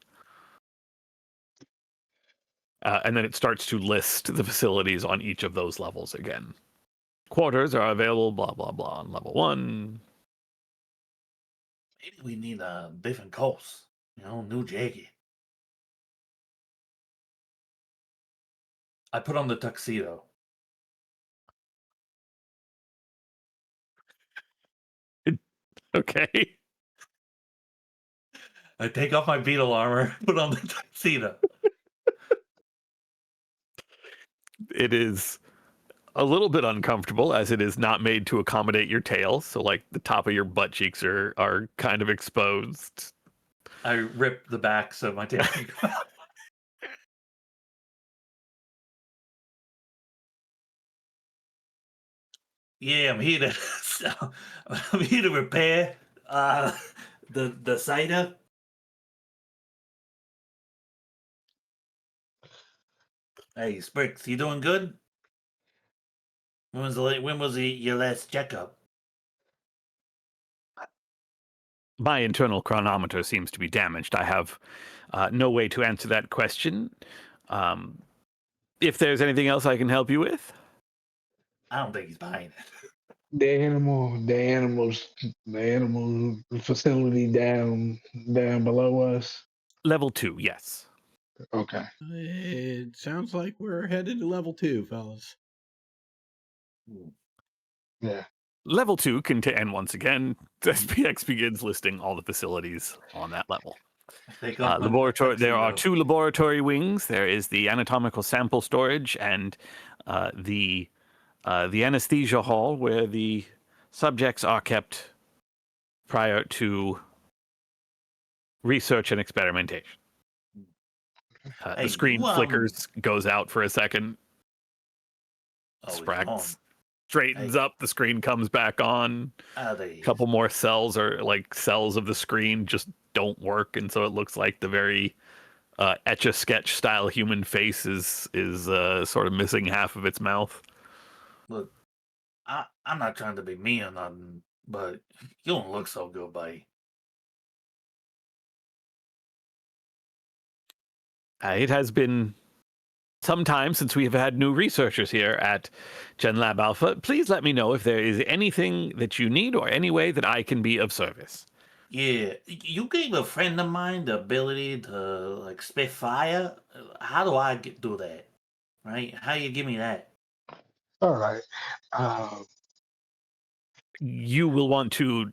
And then it starts to list the facilities on each of those levels again. Quarters are available, blah, blah, blah, on level 1. Maybe we need a different course. New jacket. I put on the tuxedo. Okay. I take off my beetle armor, put on the tuxedo. It is a little bit uncomfortable as it is not made to accommodate your tail. So like the top of your butt cheeks are kind of exposed. I rip the back so my tail can go out. Yeah, I'm here to I'm here to repair the cider. Hey, Sprix, you doing good? When was your last checkup? My internal chronometer seems to be damaged. I have no way to answer that question. If there's anything else I can help you with, I don't think he's buying it. The animal facility down below us. level 2, yes. Okay. It sounds like we're headed to level 2, fellas. Yeah. Level 2 and once again, SPX begins listing all the facilities on that level. Take off my Laboratory. There are tuxedo. 2 laboratory wings. There is the anatomical sample storage and the anesthesia hall, where the subjects are kept prior to research and experimentation. Hey, the screen you, flickers, goes out for a second. Oh, he's Sprax on. straightens Hey. up. The screen comes back on. Ah, there he A is. couple more cells of the screen just don't work, and so it looks like the very Etch-a-Sketch style human face is sort of missing half of its mouth. Look, I'm not trying to be mean or nothing, but you don't look so good, buddy. It has been some time since we have had new researchers here at Gen Lab Alpha. Please let me know if there is anything that you need or any way that I can be of service. Yeah, you gave a friend of mine the ability to like spit fire. How do I do that? Right? How you give me that? All right. You will want to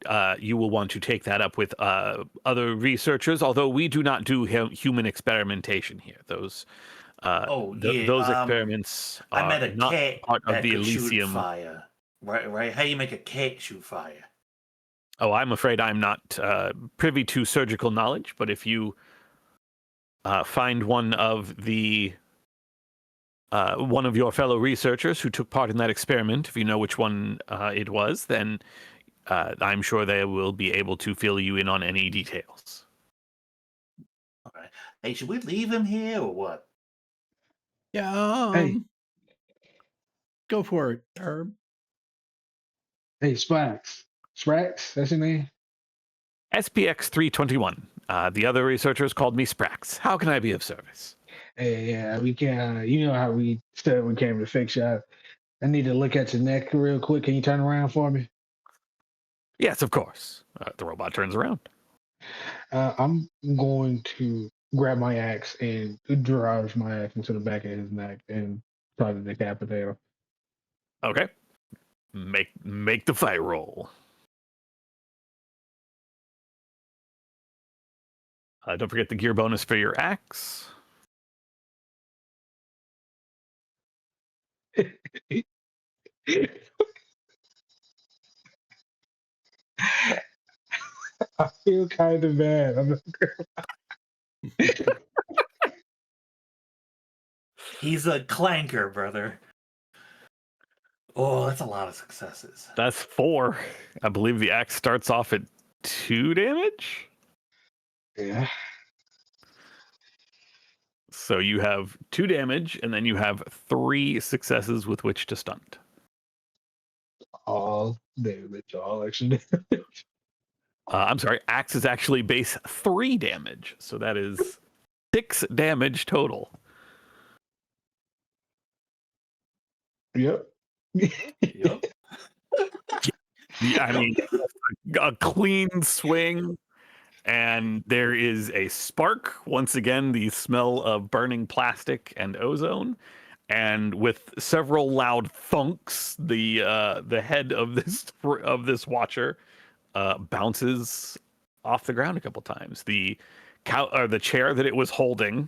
take that up with other researchers. Although we do not do human experimentation here. Those those experiments I are met a not cat part of that the could shoot Elysium. fire. Right. How you make a cat shoot fire? Oh, I'm afraid I'm not privy to surgical knowledge. But if you find one of your fellow researchers who took part in that experiment, if you know which one it was, then I'm sure they will be able to fill you in on any details. All right. Hey, should we leave him here or what? Yeah, Hey. Go for it, Herb. Hey, Sprax, that's your name? SPX 321. The other researchers called me Sprax. How can I be of service? Hey, yeah, we can. You know how we said we came to fix you. I need to look at your neck real quick. Can you turn around for me? Yes, of course. The robot turns around. I'm going to grab my axe and drive my axe into the back of his neck and try to decapitate him. Okay. Make the fight roll. Don't forget the gear bonus for your axe. I feel kind of bad. He's a clanker, brother. Oh, that's a lot of successes. That's 4. I believe the axe starts off at 2 damage. Yeah. So you have 2 damage, and then you have 3 successes with which to stunt. All damage, all extra damage. I'm sorry, axe is actually base 3 damage, so that is 6 damage total. Yep. Yep. Yeah, I mean, a clean swing, and there is a spark. Once again, the smell of burning plastic and ozone, and with several loud thunks, the head of this watcher bounces off the ground a couple times. The chair that it was holding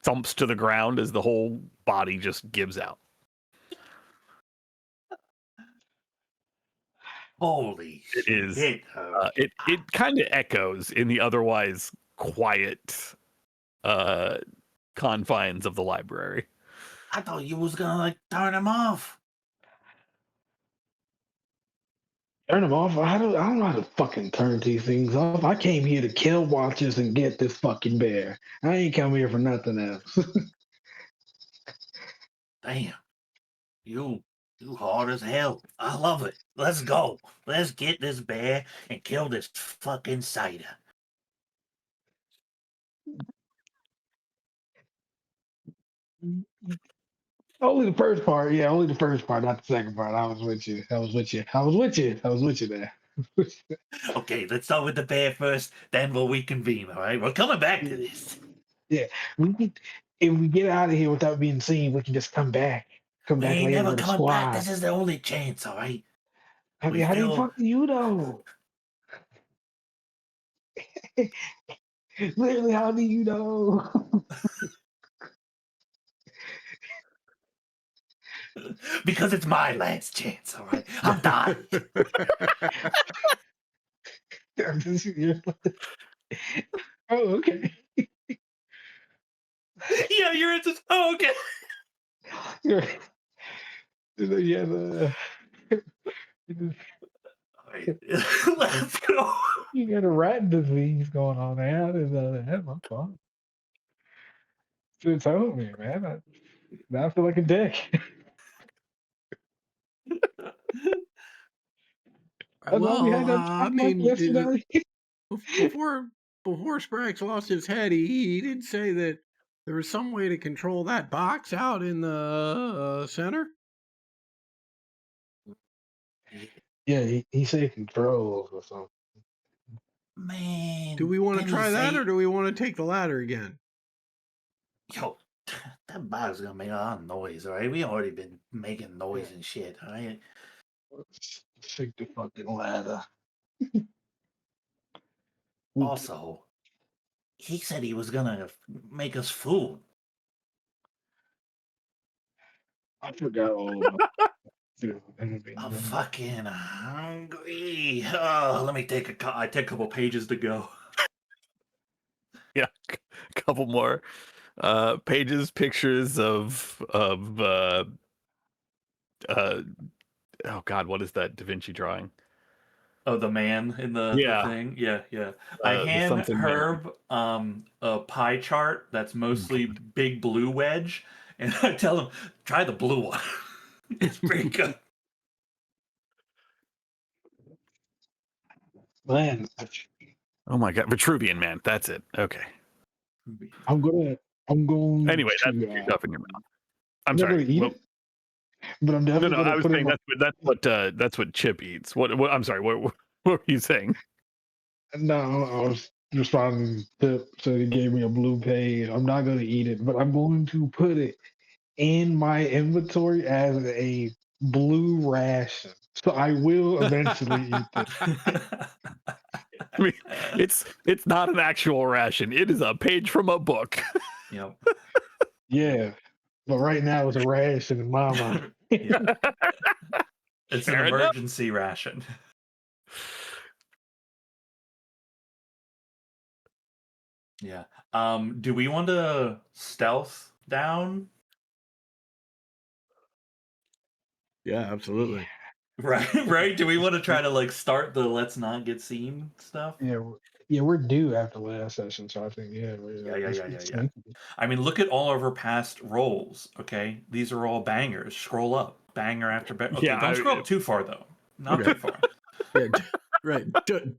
thumps to the ground as the whole body just gives out. Holy It is, shit. It kind of echoes in the otherwise quiet confines of the library. I thought you was gonna like turn him off. Turn them off. I don't know how to fucking turn these things off. I came here to kill watchers and get this fucking bear. I ain't come here for nothing else. Damn. You hard as hell. I love it. Let's go. Let's get this bear and kill this fucking cider. Only the first part, yeah, only the first part, not the second part. I was with you. I was with you. I was with you. I was with you there. Okay, let's start with the bear first, then we'll reconvene, all right? We're coming back to this. We can, if we get out of here without being seen, we can just come back. Come We back ain't later never with a coming back. squad. This is the only chance, all right? I we mean, how do you feel- fuck you though? Literally, how do you know? Because it's my last chance, all right? I'm done. Oh, okay. Yeah, you're into. Oh, okay. You're- yeah, All right, let's go. you got a rat disease going on there. That's my fault. It's told me, man. Now I feel like a dick. That's why we had that I talk mean, yesterday. before Sprax lost his head, he did say that there was some way to control that box out in the center. Yeah, he said controls or something. Man. Do we want to didn't he try that, say- or do we want to take the ladder again? Yo, that bog's gonna make a lot of noise, all right? We already been making noise and shit, all right? Let's shake the fucking ladder. Also, he said he was gonna make us food. I forgot all about I'm fucking hungry. Oh, let me take I take a couple pages to go. Yeah, a couple more pages, pictures of oh god, what is that Da Vinci drawing? Oh, the man in the Yeah. thing. Yeah, yeah. I The hand something man. Herb a pie chart that's mostly big blue wedge, and I tell him try the blue one. It's pretty good. Man, Oh my god, Vitruvian Man. That's it. Okay. I'm going Anyway, to, that's what you're stuffing your mouth. I'm I'm not sorry. gonna eat Well, it, but I'm no, definitely no. gonna I was put it saying in my, that's what Chip eats. What? I'm sorry. What were you saying? no, I was responding to, so he gave me a blue page. I'm not gonna eat it, but I'm going to put it in my inventory as a blue ration. So I will eventually eat this. I mean, it's not an actual ration. It is a page from a book. Yep. Yeah, but right now it's a ration in my mind. Yeah. It's Fair an enough. emergency ration. Yeah. Do we want to stealth down? Yeah, absolutely. Right, right. Do we want to try to like start the let's not get seen stuff? We're due after last session, so I think Yeah. I mean, look at all of our past rolls. Okay, these are all bangers. Scroll up, banger after banger. Okay, Yeah, don't scroll up too far though. Not Okay. too far. Yeah, right.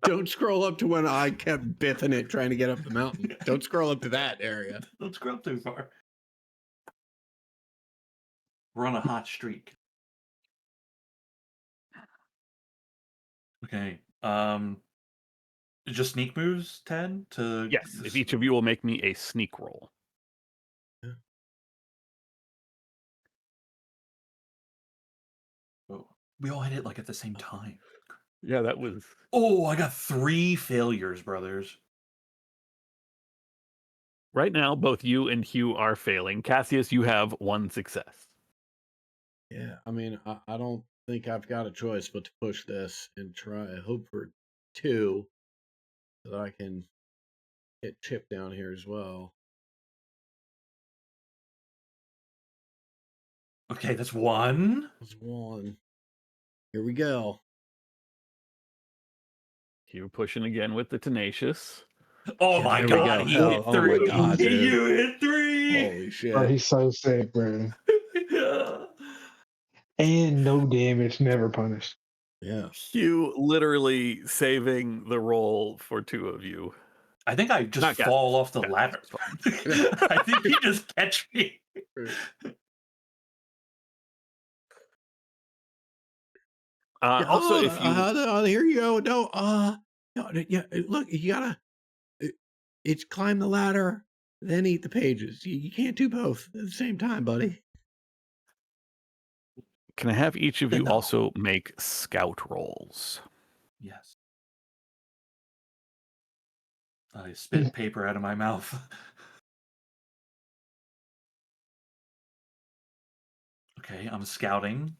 Don't scroll up to when I kept biffing it trying to get up the mountain. Don't scroll up to that area. Don't scroll up too far. We're on a hot streak. Okay. Just sneak moves, Ted. To Yes, if each of you will make me a sneak roll. Oh, we all hit it like at the same time. Yeah, that was. Oh, I got 3 failures, brothers. right now, both you and Hugh are failing. Cassius, you have one success. Yeah, I mean, I don't think I've got a choice but to push this and try hope for 2 so that I can get Chip down here as well. Okay, that's 1. That's 1. Here we go. Hugh pushing again with the tenacious. Oh Yeah, my there we god, go. he Oh, hit oh my 3. God, dude. You hit 3. Holy shit. Bro, he's so sick, bro. And no damage, never punished. Yeah. Hugh literally saving the roll for 2 of you. I think I just Not fall off the Cassius, ladder. it's fine. I think you just catch me. Also, if you here you go. No, yeah. Look, you gotta. It's climb the ladder, then eat the pages. You can't do both at the same time, buddy. can I have each of you No. also make scout rolls? Yes. I spit paper out of my mouth. Okay, I'm scouting.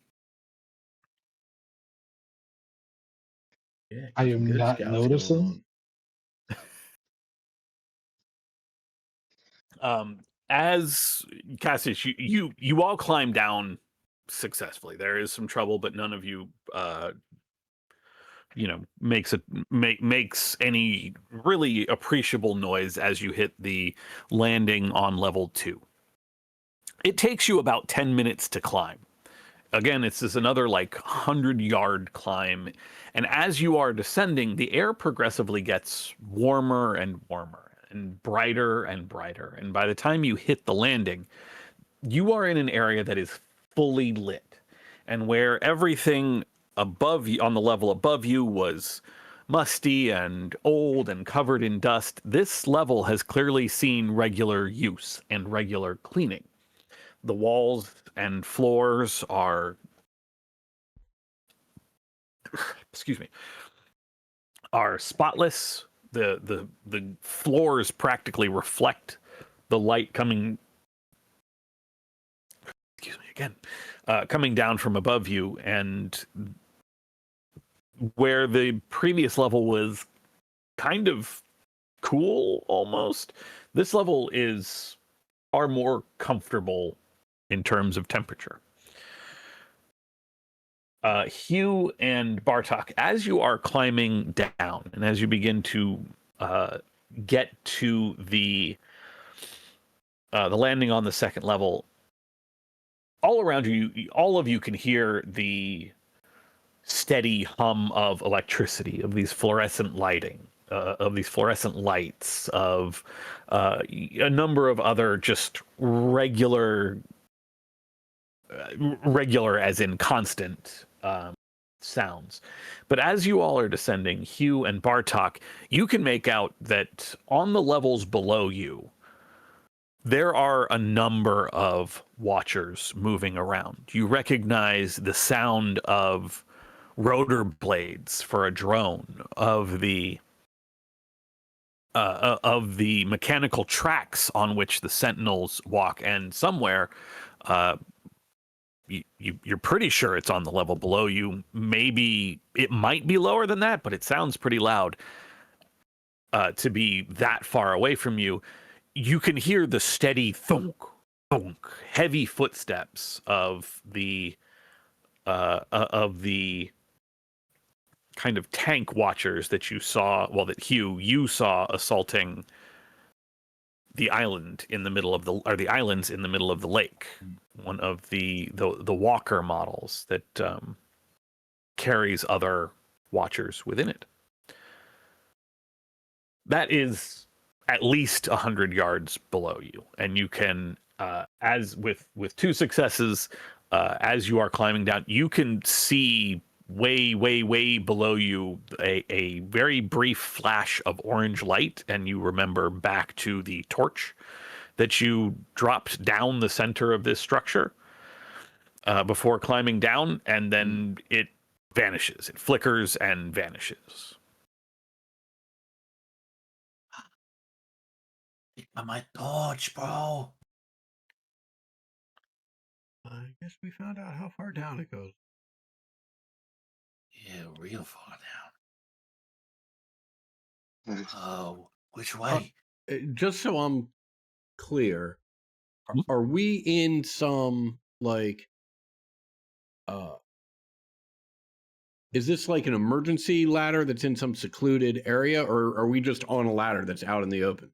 Yeah, I got some am good not scouts noticing. As Cassius, you all climb down successfully. There is some trouble, but none of you makes any really appreciable noise as you hit the landing on level 2. It takes you about 10 minutes to climb. Again, it's this another like 100-yard climb, and as you are descending, the air progressively gets warmer and warmer and brighter and brighter, and by the time you hit the landing, you are in an area that is fully lit, and where everything above you on the level above you was musty and old and covered in dust, this level has clearly seen regular use and regular cleaning. The walls and floors are are spotless. The floors practically reflect the light coming coming down from above you, and where the previous level was kind of cool almost, this level is far more comfortable in terms of temperature. Hugh and Bartok, as you are climbing down and as you begin to get to the landing on the second level, all around you, all of you can hear the steady hum of electricity, of these fluorescent lighting, of these fluorescent lights, of a number of other just regular as in constant sounds. But as you all are descending, Hugh and Bartok, you can make out that on the levels below you, there are a number of watchers moving around. You recognize the sound of rotor blades for a drone, of the mechanical tracks on which the sentinels walk, and somewhere you're pretty sure it's on the level below you. Maybe it might be lower than that, but it sounds pretty loud to be that far away from you. You can hear the steady thunk, thunk, heavy footsteps of the kind of tank watchers that you saw, that Hugh, you saw assaulting the island in the middle of the islands in the middle of the lake. One of the walker models that carries other watchers within it. That is at least 100 yards below you, and you can, as with 2 successes, as you are climbing down, you can see way below you a very brief flash of orange light, and you remember back to the torch that you dropped down the center of this structure before climbing down, and then it vanishes. It flickers and vanishes. my torch, bro. I guess we found out how far down it goes. Yeah, real far down. Oh, which way? Just so I'm clear, Mhm. are we in some like is this like an emergency ladder that's in some secluded area, or are we just on a ladder that's out in the open?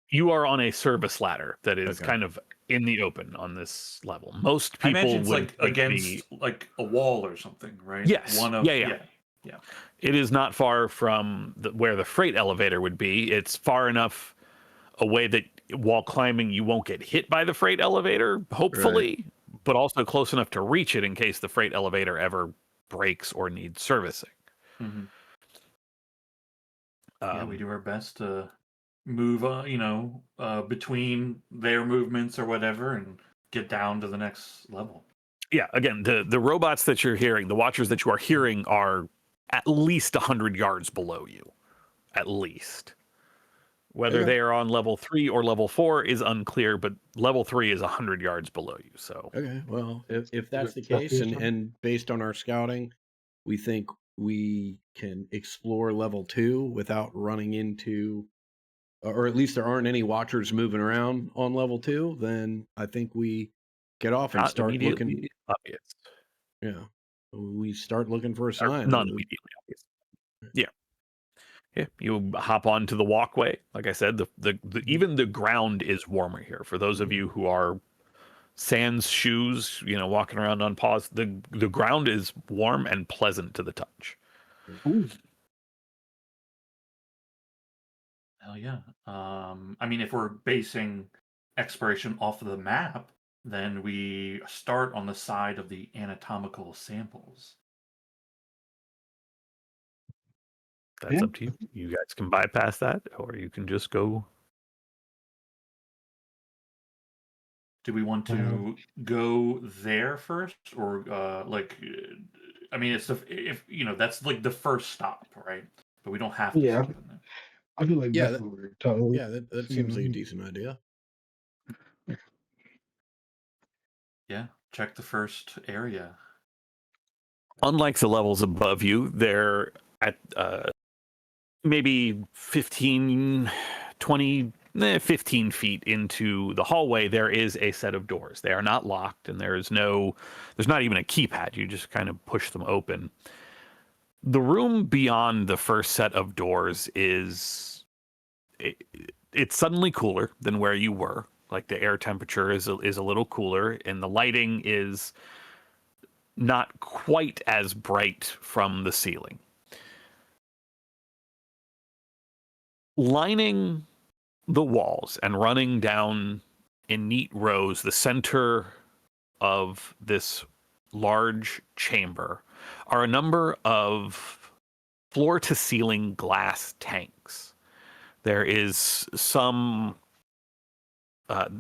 You are on a service ladder that is Okay. kind of in the open on this level. Most I imagine people it's would like think against like a wall or something, right? Yes. One of Yeah. It is not far from where the freight elevator would be. It's far enough away that while climbing, you won't get hit by the freight elevator, hopefully, but also close enough to reach it in case the freight elevator ever breaks or needs servicing. Mhm. Yeah, we Um, do our best to move, between their movements or whatever, and get down to the next level. yeah, again, the robots that you're hearing, the watchers that you are hearing, are at least 100 yards below you, at least. Whether Okay. they are on level 3 or level 4 is unclear, but level 3 is 100 yards below you. So Okay, well, if that's the That's case, awesome. and based on our scouting, we think we can explore level 2 without running into, or at least there aren't any watchers moving around on level 2, then I think we get off and not start looking. immediately obvious, Yeah, we start looking for a or sign. non immediately obvious. Yeah. Yeah, you hop onto the walkway. Like I said, the even the ground is warmer here. For those of you who are sans shoes, walking around on paws, the ground is warm and pleasant to the touch. Ooh, Hell yeah. I mean, if we're basing exploration off of the map, then we start on the side of the anatomical samples. That's yeah. up to you. You guys can bypass that, or you can just go. Do we want to go there first, or I mean, it's if that's like the first stop, right? But we don't have to Yeah, stop in there. I feel like Yeah, that's what we're told. Yeah, that seems like a decent idea. Yeah, check the first area. Unlike the levels above you, they're at maybe 15, 20, 15 feet into the hallway. There is a set of doors. They are not locked, and there's not even a keypad. You just kind of push them open. The room beyond the first set of doors it's suddenly cooler than where you were. Like the air temperature is a little cooler, and the lighting is not quite as bright from the ceiling. Lining the walls and running down in neat rows the center of this large chamber are a number of floor to ceiling glass tanks. There is some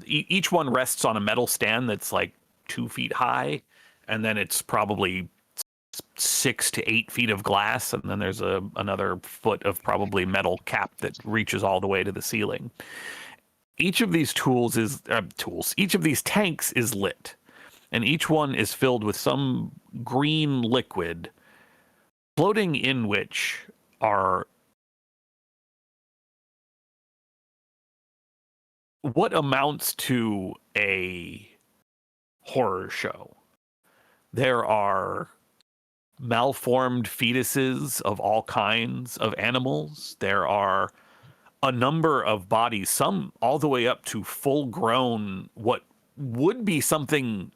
each one rests on a metal stand that's like 2 feet high, and then it's probably 6 to 8 feet of glass, and then there's another foot of probably metal cap that reaches all the way to the ceiling. Each of these each of these tanks is lit, and each one is filled with some green liquid, floating in which are what amounts to a horror show. There are malformed fetuses of all kinds of animals. There are a number of bodies, some all the way up to full grown, what would be something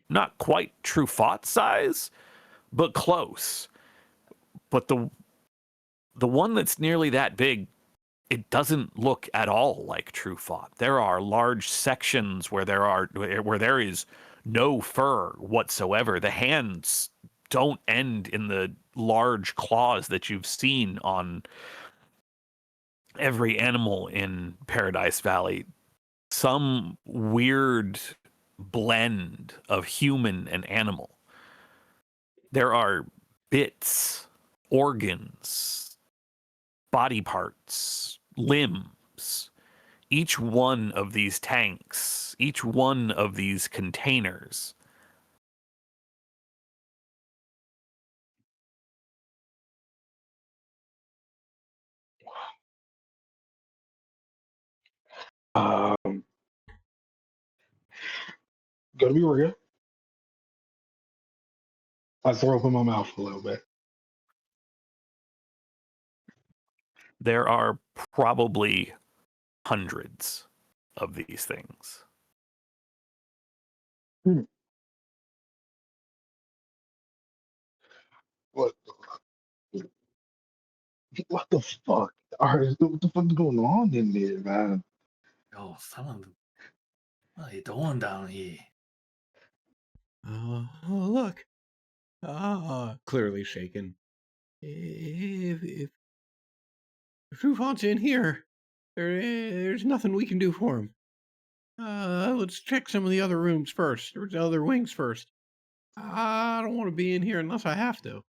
not quite Truffaut size, but close. But the one that's nearly that big, it doesn't look at all like Truffaut. There are large sections where there is no fur whatsoever. The hands don't end in the large claws that you've seen on every animal in Paradise Valley. Some weird blend of human and animal. There are bits, organs, body parts, limbs, each one of these tanks, each one of these containers Um, gonna be real. I throw up in my mouth a little bit. there are probably hundreds of these things. What? What the fuck? All right, what the fuck is going on in there, man? Yo, someone, what are you doing down here? Oh, look. Clearly shaken. If Trufont's in here, there's nothing we can do for him. Let's check some of the other rooms first, or the other wings first. I don't want to be in here unless I have to.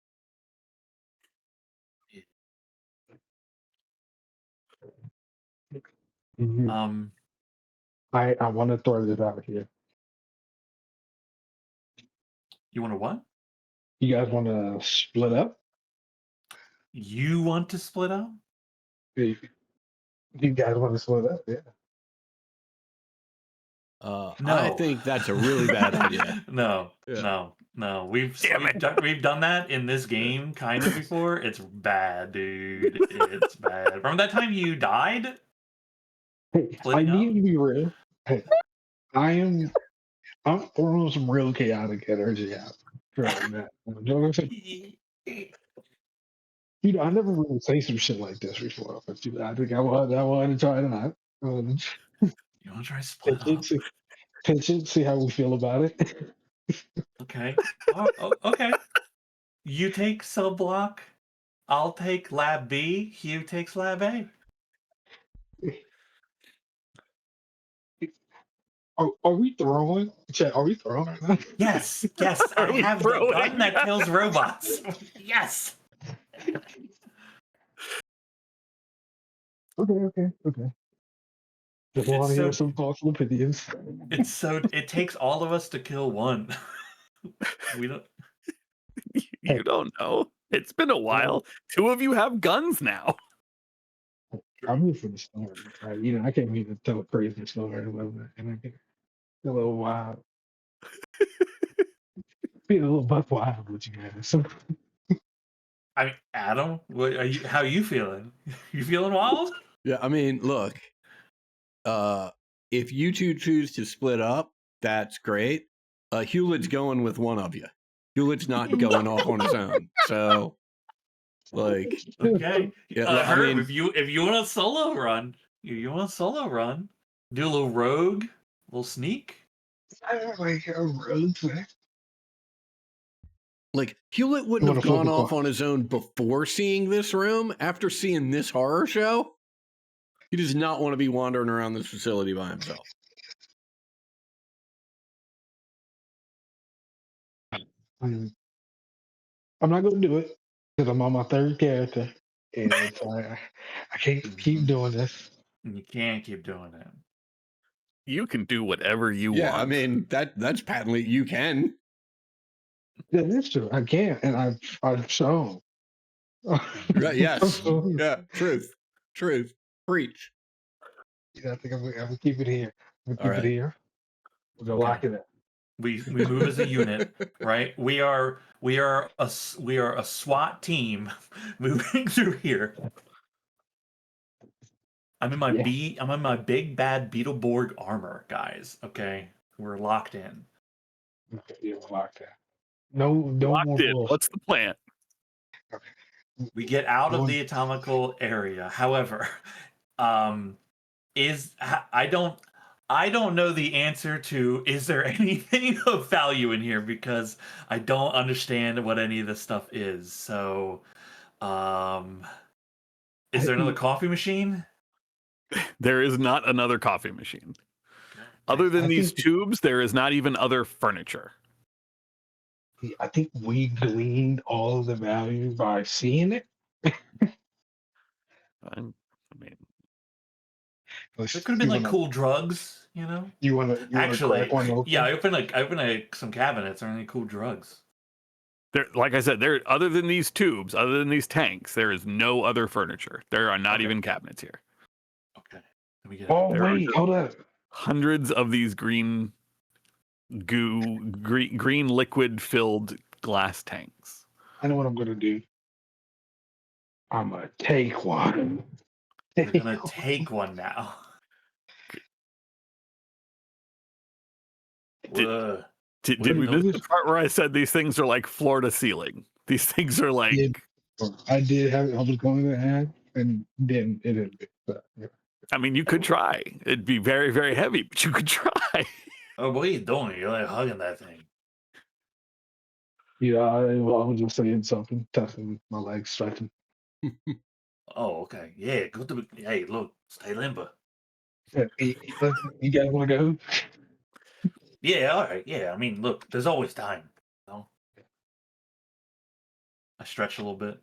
Um, I want to throw this out here. you want to what? You guys want to split up? You want to split up? If you guys want to split up, yeah. No. I think that's a really bad idea. No, Yeah. no. We've Damn it. we've done that in this game kind of before. It's bad, dude. It's bad. From that time you died? Hey, I Splitting up? need to be real. Hey, I'm throwing some real chaotic energy out right now. You know what I'm saying? You know, I never really say some shit like this before, but I think I want to try it out. You want to try split up? Pitch it, see how we feel about it. Okay. Okay. You take cell block. I'll take lab B. Hugh takes lab A. Are we throwing? Chat, are we throwing? Yes, yes. Are I we have the throwing? gun that kills robots. Yes. Okay. Just want to hear some thoughtful opinions. It takes all of us to kill one. We don't. You don't know. It's been a while. Two of you have guns now. I'm here for the story. Right? You know, I can't even tell a crazy story a little bit, and I get a little wild. Being a little buck wild with you guys. So, I mean, Adam, what are you? How are you feeling? You feeling wild? Yeah, I mean, look. If you two choose to split up, that's great. Hewlett's going with one of you. Hewlett's not going off on his own. So, like, Okay. Yeah, I Herb, mean- if you want a solo run, you want a solo run, do a little rogue, a little sneak. I don't like a road thing. like Hewlett wouldn't wanna have gone flip a off coin. on his own before seeing this room. After seeing this horror show, he does not want to be wandering around this facility by himself. I'm not going to do it because I'm on my third character, and so I can't keep doing this. And you can't keep doing it. You can do whatever you Yeah, want. I mean that's patently you can. That is true. I can't, and I've shown. Right, yes. I've shown. Yeah, truth. Preach. Yeah, I think I'm gonna keep it here. I'm gonna All keep right. it here. We're gonna Okay. lock it up. We move as a unit, right? We are a SWAT team moving through here. I'm in my Yeah. I'm in my big bad Beetleborg armor, guys. Okay, we're locked in. Okay, yeah, we're locked in. No more Locked in. bullshit. What's the plan? We get out of One- the atomical area. However, I don't know the answer to is there anything of value in here because I don't understand what any of this stuff is. So, is there another coffee machine? There is not another coffee machine. Other than I these think- tubes, there is not even other furniture. I think we gleaned all of the value by seeing it. I mean, There could have been like cool drugs, you know. You wanna Actually, crack one open? yeah, I opened like some cabinets. Are any cool drugs? There, like I said, there other than these tubes, other than these tanks, there is no other furniture. There are not Okay. even cabinets here. Okay, let me get. Oh There are wait, hold up. hundreds of these green green liquid filled glass tanks. I know what I'm gonna do. I'm gonna take one. We're gonna take one now. Did- Whoa. Did we Wait, miss the part where I said these things are like floor to ceiling? These things are like Yeah. I did have. I was going to add, and then it didn't. But, yeah. I mean, you could try. It'd be very, very heavy, but you could try. Oh, what are you doing? You're like hugging that thing. Yeah, I was just saying something, touching my legs, stretching. Oh, okay. Yeah, go to. Hey, look, stay limber. Yeah, you guys want to go? Yeah, all right. Yeah, I mean, look, there's always time. You know? I stretch a little bit.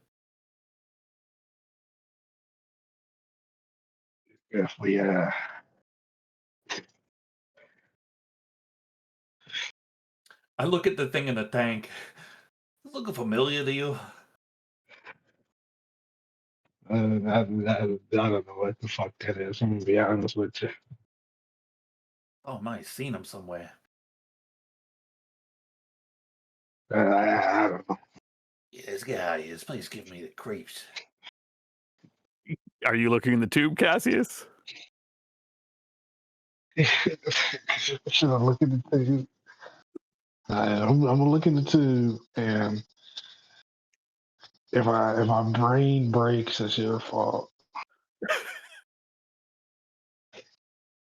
Yeah, I look at the thing in the tank. Looking familiar to you? I don't know what the fuck that is. I'm gonna be honest with you. Oh, my, seen him somewhere. I don't know. Yeah, let's get out of here. This place gives me the creeps. Are you looking in the tube, Cassius? Should I look at the tube? I'm gonna look in the tube, and if my brain breaks, it's your fault.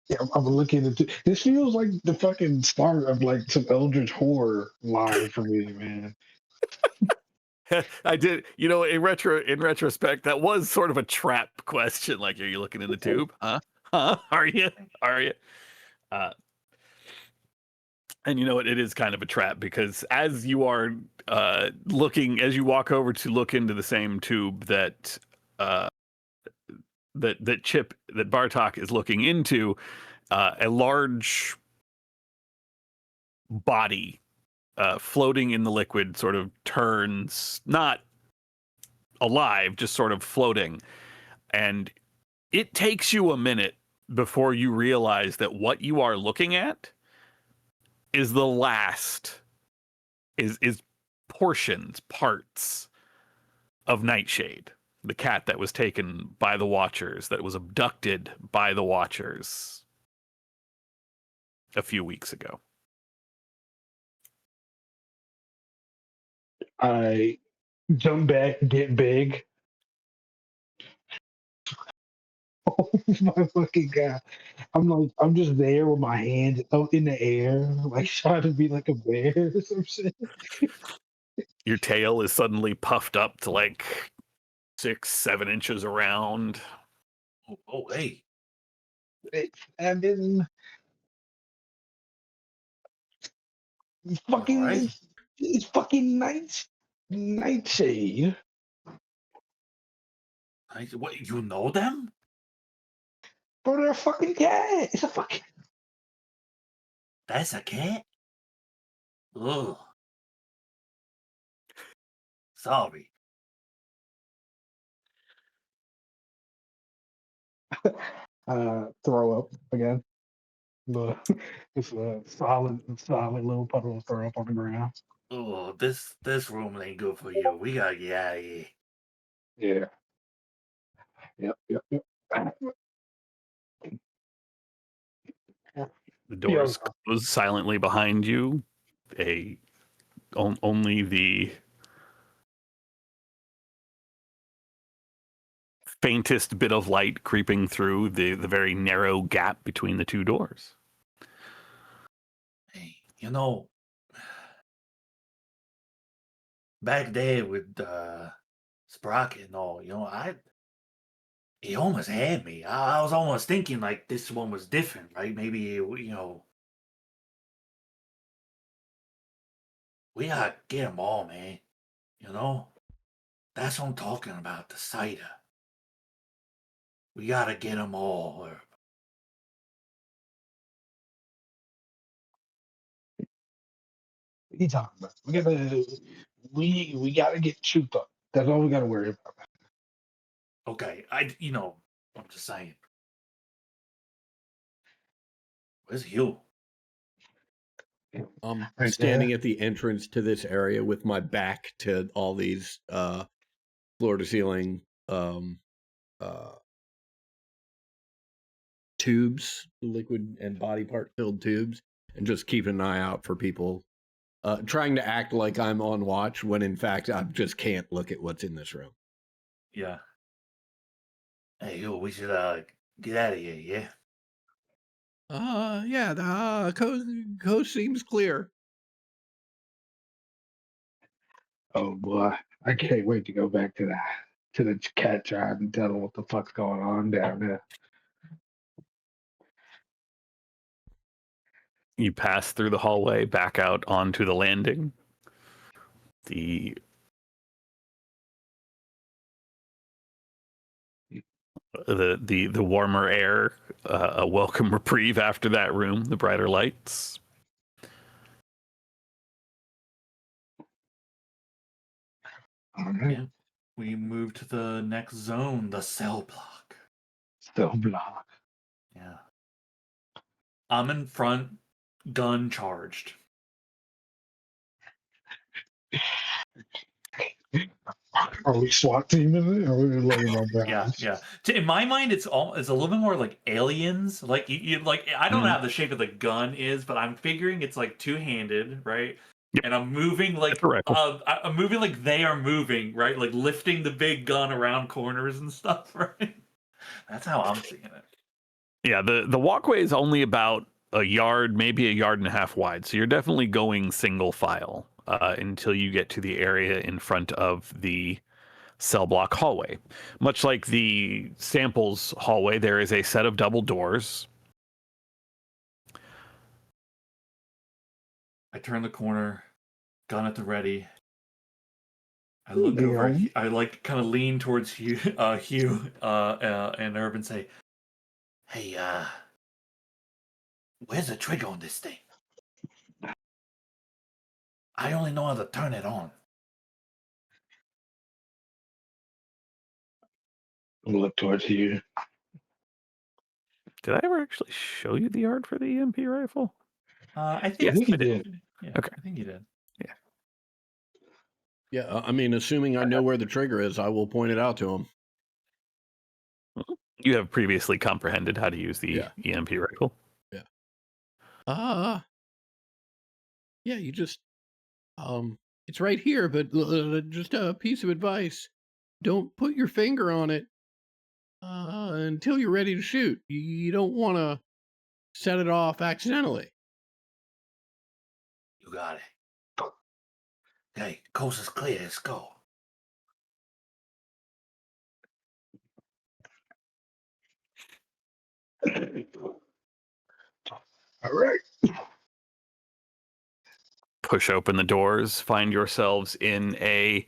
Yeah, I'm looking into. This feels like the fucking start of like some Eldritch horror line for me, man. I did. You know, in retrospect, that was sort of a trap question. Like, are you looking in the tube? Huh? Are you? Are you? And you know what? It is kind of a trap because as you are looking, as you walk over to look into the same tube that that Bartok is looking into, a large body floating in the liquid sort of turns, not alive, just sort of floating. And it takes you a minute before you realize that what you are looking at is the last, is parts of Nightshade, the cat that was taken by the Watchers, that was abducted by the Watchers a few weeks ago. I jump back, get big. Oh my fucking god! I'm just there with my hand up in the air, like trying to be like a bear or some shit. Your tail is suddenly puffed up to like 6-7 inches around. Oh, hey. And then fucking Alright. it's fucking Nightshade. What, you know them? Bro, they're a fucking cat. It's a fucking. That's a cat? Ugh. Sorry. Throw up again. But it's a solid little puddle of throw up on the ground. Oh, this room ain't good for you. We gotta get out of here. Yeah. Yep. The doors close silently behind you. Only the faintest bit of light creeping through the very narrow gap between the two doors. Hey, you know, back there with Sprocket and all, you know, he almost had me. I was almost thinking like this one was different, right? Maybe you know, we gotta get them all, man. You know, that's what I'm talking about. The cider. We gotta get them all. Or What are you talking about? We gotta get shoot up. That's all we gotta worry about. Okay, I'm just saying. Where's Hugh? I'm Right standing there. at the entrance to this area with my back to all these floor to ceiling uh, tubes, liquid and body part filled tubes, and just keeping an eye out for people trying to act like I'm on watch when in fact I just can't look at what's in this room. Yeah. Hey, Hugh, we should get out of here, yeah? Yeah, the coast seems clear. Oh boy, I can't wait to go back to the cat tribe and tell them what the fuck's going on down there. You pass through the hallway back out onto the landing. The warmer air, a welcome reprieve after that room, the brighter lights. All right, Yeah. We move to the next zone, the cell block. still block. Yeah. I'm in front, gun charged. Are we SWAT teaming it? Or are we laying on Yeah, grounds? yeah. In my mind, it's a little bit more like aliens. Like you like I don't know how the shape of the gun is, but I'm figuring it's like two-handed, right? Yep. And I'm moving like It's a rifle. I'm moving like they are moving, right? Like lifting the big gun around corners and stuff, right? That's how I'm seeing it. Yeah, the walkway is only about a yard, maybe a yard and a half wide. So you're definitely going single file until you get to the area in front of the cell block hallway. Much like the samples hallway, there is a set of double doors. I turn the corner, gun at the ready. I look over. Damn. I like kind of lean towards Hugh, and Herb and say, Hey, where's the trigger on this thing? I only know how to turn it on. We'll look towards you. Did I ever actually show you the yard for the EMP rifle? I think I think I you did. Yeah, Okay. I think you did. Yeah, I mean, assuming I know where the trigger is, I will point it out to him. You have previously comprehended how to use the Yeah. EMP rifle. Yeah, you just it's right here, but just a piece of advice: don't put your finger on it until you're ready to shoot. You don't want to set it off accidentally. You got it. Okay, coast is clear. Let's go. All right. Push open the doors, find yourselves in a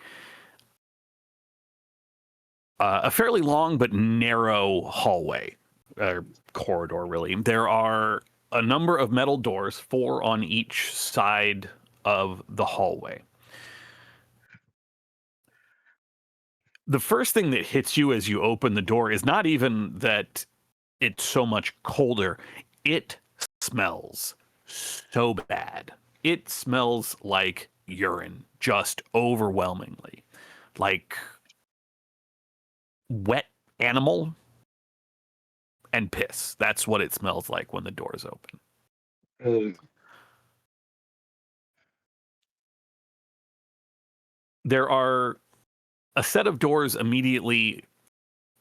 fairly long but narrow hallway, corridor, really. There are a number of metal doors, 4 on each side of the hallway. The first thing that hits you as you open the door is not even that it's so much colder. It smells so bad. It smells like urine, just overwhelmingly. Like wet animal and piss. That's what it smells like when the doors open. There are a set of doors immediately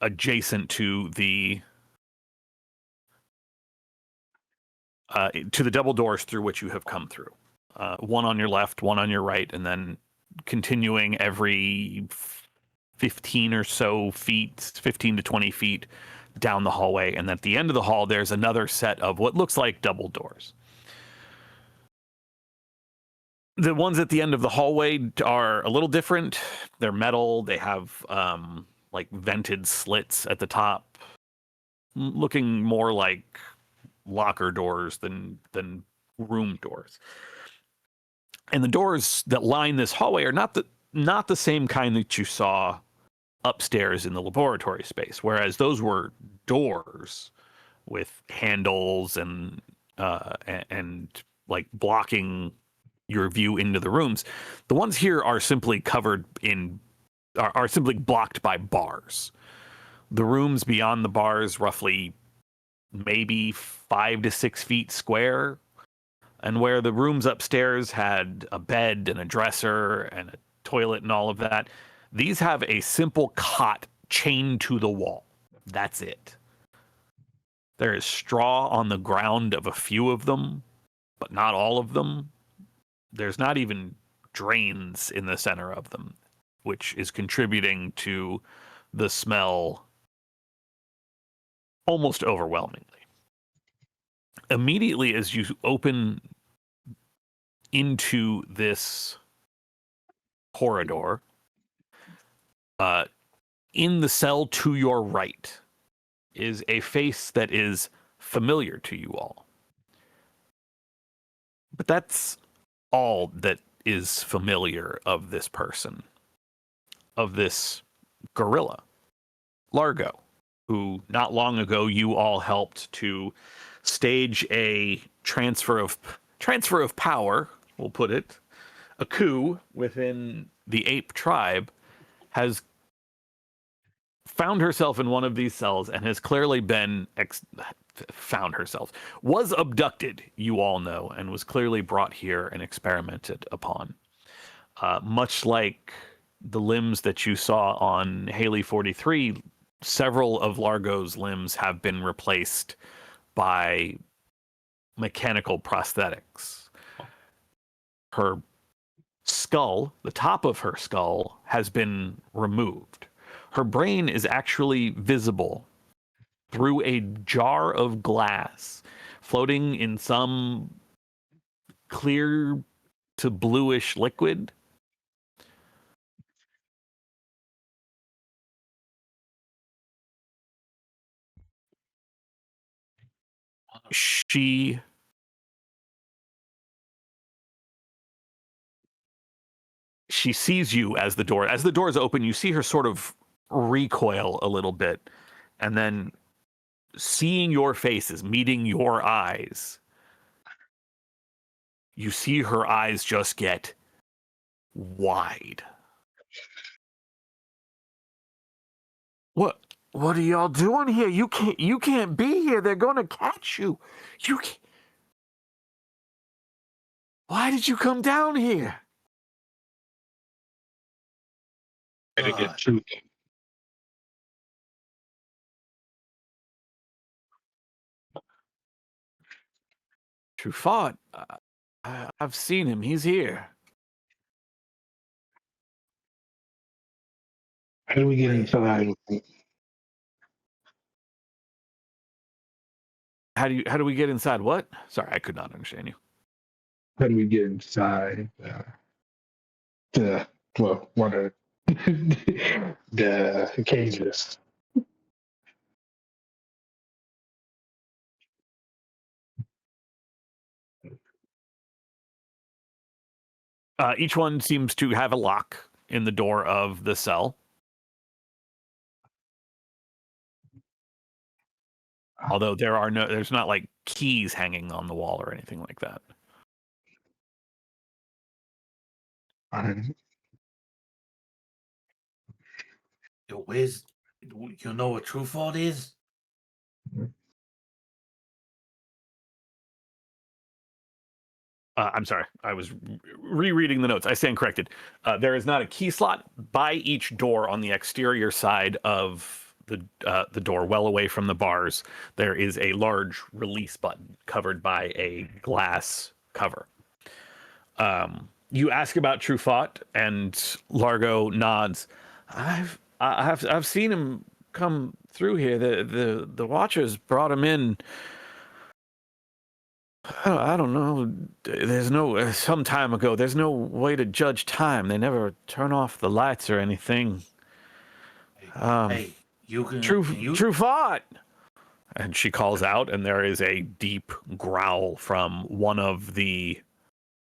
adjacent to the double doors through which you have come through. One on your left, one on your right, and then continuing every 15 or so feet, 15 to 20 feet down the hallway. And at the end of the hall, there's another set of what looks like double doors. The ones at the end of the hallway are a little different. They're metal. They have like vented slits at the top, looking more like locker doors than room doors. And the doors that line this hallway are not the same kind that you saw upstairs in the laboratory space, whereas those were doors with handles and like blocking your view into the rooms. The ones here are simply are simply blocked by bars. The rooms beyond the bars, roughly maybe 5 to 6 feet square, and where the rooms upstairs had a bed and a dresser and a toilet and all of that, these have a simple cot chained to the wall. That's it. There is straw on the ground of a few of them, but not all of them. There's not even drains in the center of them, which is contributing to the smell almost overwhelmingly. Immediately as you open into this corridor, in the cell to your right is a face that is familiar to you all. But that's all that is familiar of this person, of this gorilla, Largo, who not long ago you all helped to stage a transfer of power, we'll put it, a coup within the ape tribe, has found herself in one of these cells and has clearly been was abducted, you all know, and was clearly brought here and experimented upon. Much like the limbs that you saw on Haley 43, several of Largo's limbs have been replaced by mechanical prosthetics. Her skull, the top of her skull, has been removed. Her brain is actually visible through a jar of glass floating in some clear to bluish liquid. She sees you as the doors open. You see her sort of recoil a little bit, and then seeing your faces, meeting your eyes, you see her eyes just get wide. What are y'all doing here? You can't be here. They're gonna catch you. You can't. Why did you come down here? Better get truth. Truffaut, I've seen him. He's here. How do we get inside? How do we get inside? What? Sorry, I could not understand you. How do we get inside? One of the cages. Each one seems to have a lock in the door of the cell. Although there's not like keys hanging on the wall or anything like that. Yo, you know what Truffaut is? I'm sorry, I was rereading the notes. I stand corrected. There is not a key slot by each door on the exterior side of the door, well away from the bars. There is a large release button covered by a glass cover. You ask about Truffaut, and Largo nods. I've seen him come through here. The Watchers brought him in. I don't know. There's some time ago. There's no way to judge time. They never turn off the lights or anything. Hey, you can. Truffaut! And she calls out, and there is a deep growl from one of the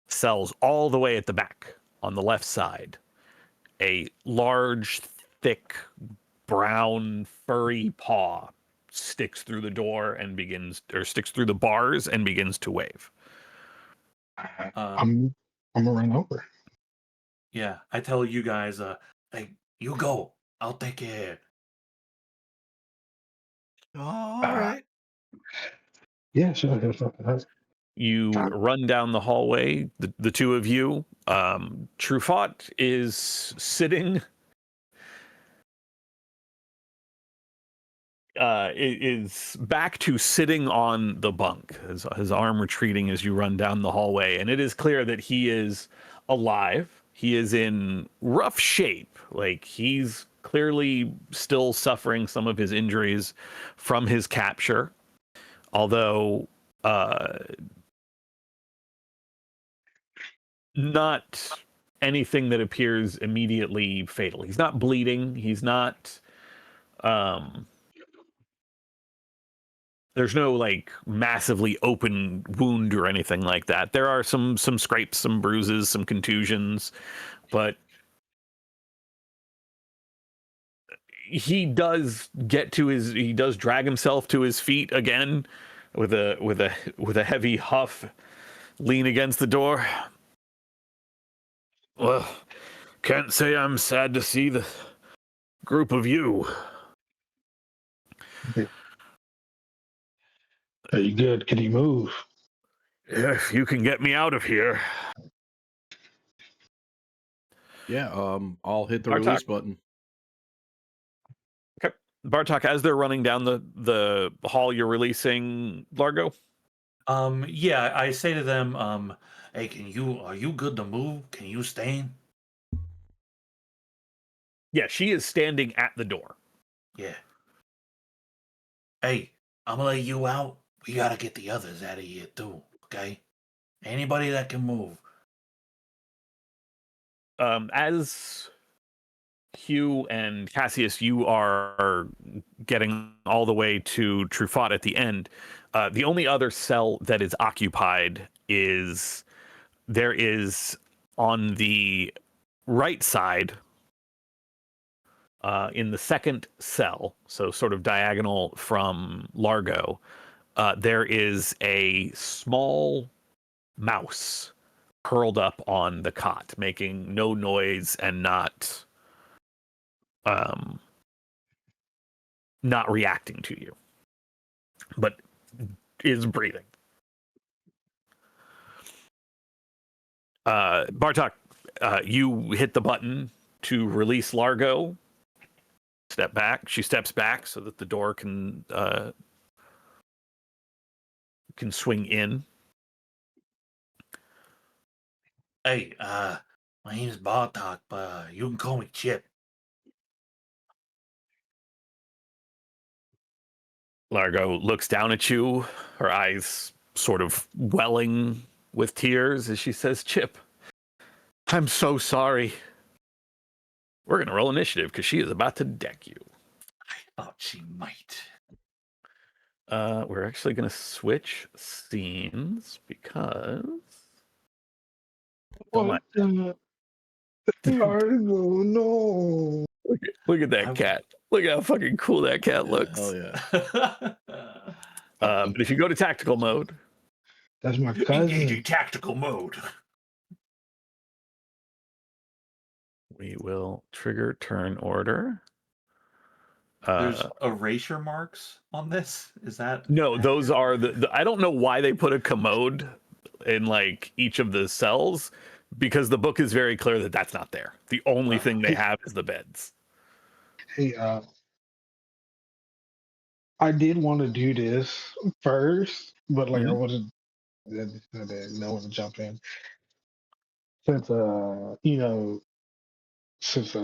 cells all the way at the back on the left side. A large, thick, brown, furry paw sticks through the door and sticks through the bars and begins to wave. I'm gonna run over. Yeah, I tell you guys, Hey, you go. I'll take care. All Ah. right. Yeah, sure. You run down the hallway, the two of you. Truffaut is sitting. Is back to sitting on the bunk, his arm retreating as you run down the hallway, and it is clear that he is alive. He is in rough shape. Like, he's clearly still suffering some of his injuries from his capture, although not anything that appears immediately fatal. He's not bleeding. He's not. There's no like massively open wound or anything like that. There are some scrapes, some bruises, some contusions, but he does drag himself to his feet again with a heavy huff, lean against the door. Well, can't say I'm sad to see the group of you. Are you good? Can you move? If you can get me out of here. Yeah, I'll hit the Bartok. release button. Bartok, as they're running down the hall, you're releasing Largo? Yeah, I say to them, hey, are you good to move? Can you stand? Yeah, she is standing at the door. Yeah. Hey, I'm gonna let you out. We gotta get the others out of here too, okay? Anybody that can move. As Hugh and Cassius, you are getting all the way to Truffaut at the end. The only other cell that is occupied is on the right side, in the second cell, so sort of diagonal from Largo, there is a small mouse curled up on the cot, making no noise and not reacting to you, but is breathing. Bartok, you hit the button to release Largo. Step back. She steps back so that the door can swing in. Hey, my name's Bartok, but you can call me Chip. Largo looks down at you, her eyes sort of welling with tears as she says, Chip, I'm so sorry. We're going to roll initiative because she is about to deck you. I thought she might. We're actually going to switch scenes because... What the? Largo, no. Look at that cat. Look how fucking cool that cat looks. Hell yeah. But if you go to tactical mode... That's my Engaging cousin. tactical mode. We will trigger turn order. there's erasure marks on this. Is that No, those are the I don't know why they put a commode in like each of the cells, because the book is very clear that that's not there. The only thing they have is the beds. Hey, I did want to do this first, but like I wasn't. I didn't know when to jump in. Since since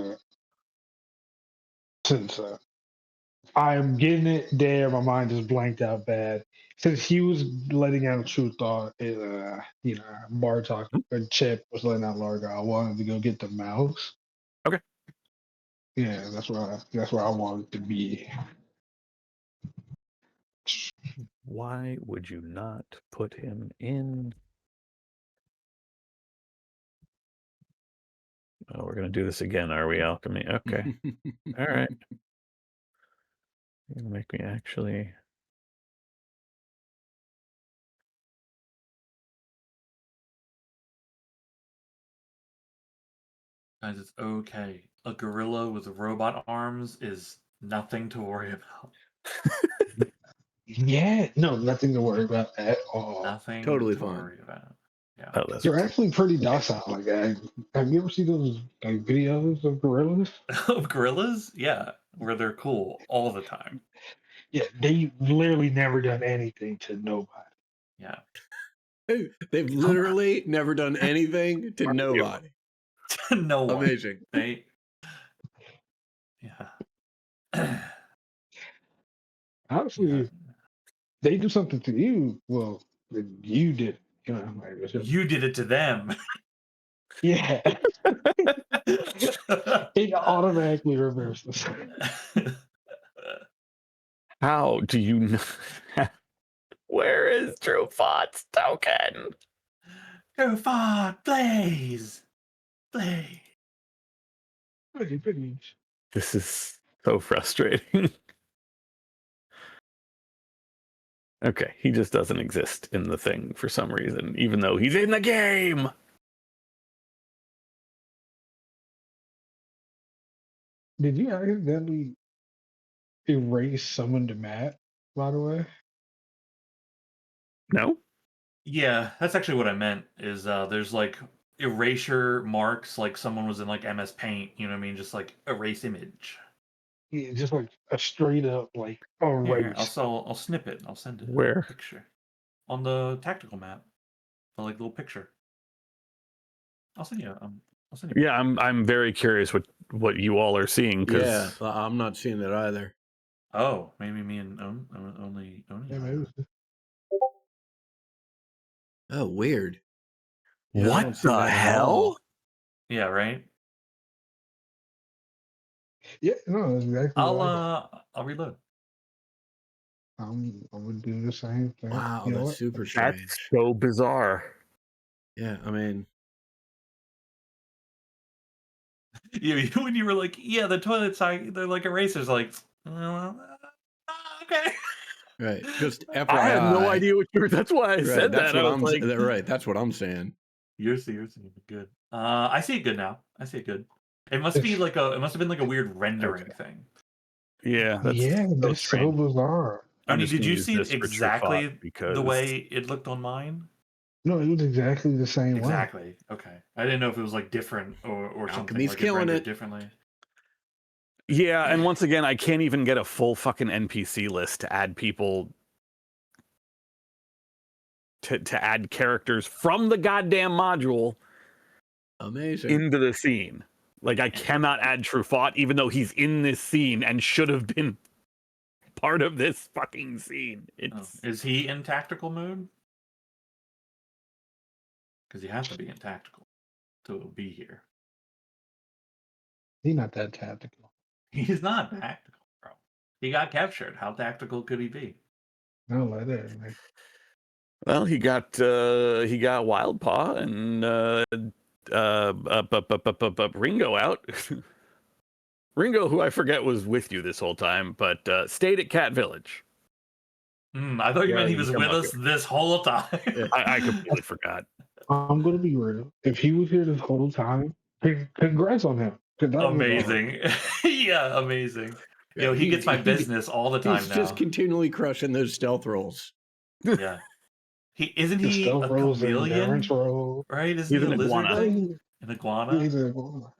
I'm getting it there, my mind just blanked out bad. Since he was letting out true thought, Bartok and Chip was letting out Largo. I wanted to go get the mouse. Okay. Yeah, that's where I wanted to be. Why would you not put him in Oh, we're gonna do this again, are we, Alchemy? Okay. All right. You're gonna make me actually. Guys, it's okay. A gorilla with robot arms is nothing to worry about. Yeah, no, nothing to worry about at all. Nothing Totally to fine. worry about. Yeah. Oh, that's They're actually pretty docile. Like, have you ever seen those like videos of gorillas? Of gorillas? Yeah, where they're cool all the time. Yeah, they literally never done anything to nobody. Yeah. They've literally never done anything to nobody. No one. Amazing. They. Yeah. Honestly, Yeah. if they do something to you, well, then you did. You know, like, You did it to them. yeah, it automatically reverses. How do you know? Where is True Thought's token? Go far, Blaze! Blaze! Pretty. This is so frustrating. Okay, he just doesn't exist in the thing for some reason, even though he's in the game. Did you accidentally erase someone to Matt, by the way? No? Yeah, that's actually what I meant. Is there's like erasure marks, like someone was in like MS Paint. You know what I mean? Just like erase image. Yeah, just like a straight up like Here, erase. I'll snip it. I'll send it. Where? Picture on the tactical map. The like little picture. I'll send you. I'll send you. Yeah, I'm very curious what you all are seeing because Yeah, I'm not seeing that either. Oh, maybe me and only. Yeah, maybe. Oh, weird. Yeah, I what don't see the that at hell? all. Yeah, right. Yeah, no, that's exactly what I got. I'll reload. I'm gonna do the same thing. Wow, You know that's what? super That's strange. so bizarre. Yeah, I mean, Yeah, when you were like, yeah, the toilet side, they're like erasers. Like, okay. right. Just FYI. I had no idea what you were. That's why I Right, said that's that. what I was like, right. That's what I'm saying. You're seeing it good. I see it good now. I see it good. It must be like it must have been like a weird rendering thing. yeah, that's Yeah, so that's so strange. bizarre. I'm Oni, just did gonna you use see this it for True Thought exactly because the way it looked on mine? No, it was exactly the same way. Exactly. Okay. I didn't know if it was like different or something. Alchemy's Like killing rendered it. differently. Yeah, and once again, I can't even get a full fucking NPC list to add people to add characters from the goddamn module Amazing. into the scene. Like I cannot add True Thought, even though he's in this scene and should have been part of this fucking scene. Oh, It's is he in tactical mode? Because he has to be in tactical to be here. He's not that tactical. He's not tactical, bro. He got captured. How tactical could he be? No, like that. Like, well, he got Wild Paw and Ringo out. Ringo, who I forget was with you this whole time, but stayed at Cat Village. I thought you meant he was come with up us this whole time. I completely forgot. I'm gonna be real. If he was here this whole time, congrats on him. 'Cause that was Amazing. Yeah, amazing. Yeah, Yo, he gets my business all the time He's now. just continually crushing those stealth rolls. Yeah. Isn't the he stealth a rolls, the chameleon? endurance roll. Right? Isn't He's he a an lizard iguana. thing? An iguana? He's a iguana.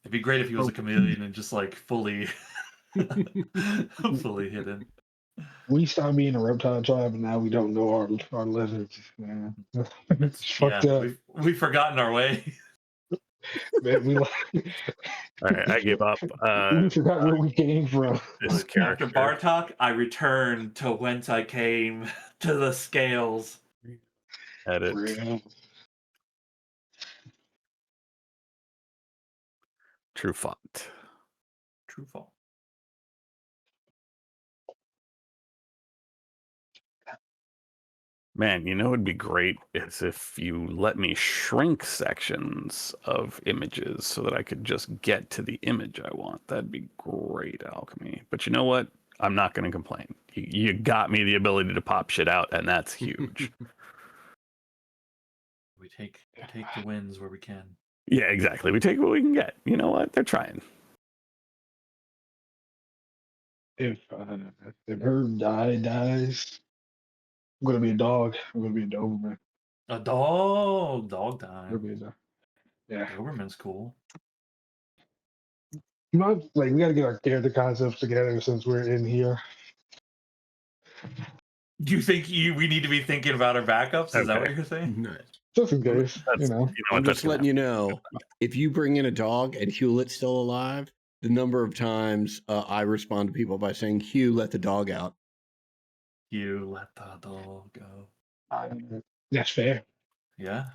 It'd be great if he was a chameleon and just like fully fully hidden. We stopped being a reptile tribe, and now we don't know our lizards. Man, it's fucked up. We've forgotten our way. Man, we All right, I give up. we forgot where we came from. This After character. Bartok, I return to whence I came, to the scales. Edit. Real. True Font. True fall. Man, you know what'd be great is if you let me shrink sections of images so that I could just get to the image I want. That'd be great, Alchemy. But you know what? I'm not going to complain. You got me the ability to pop shit out, and that's huge. We take the wins where we can. Yeah, exactly. We take what we can get. You know what? They're trying. If Herb dies, I'm gonna be a dog. I'm gonna be a Doberman. A dog I'm time. gonna be a dog. Yeah. Doberman's cool. You know, like we got to get our character concepts together since we're in here. Do you think we need to be thinking about our backups? Is that what Okay. you're saying? Nice. Just in case, That's, you know. what, I'm that's just letting you know, if you bring in a dog and Hewlett's still alive, the number of times I respond to people by saying, Hugh, let the dog out. You let the dog go. That's fair. Yeah.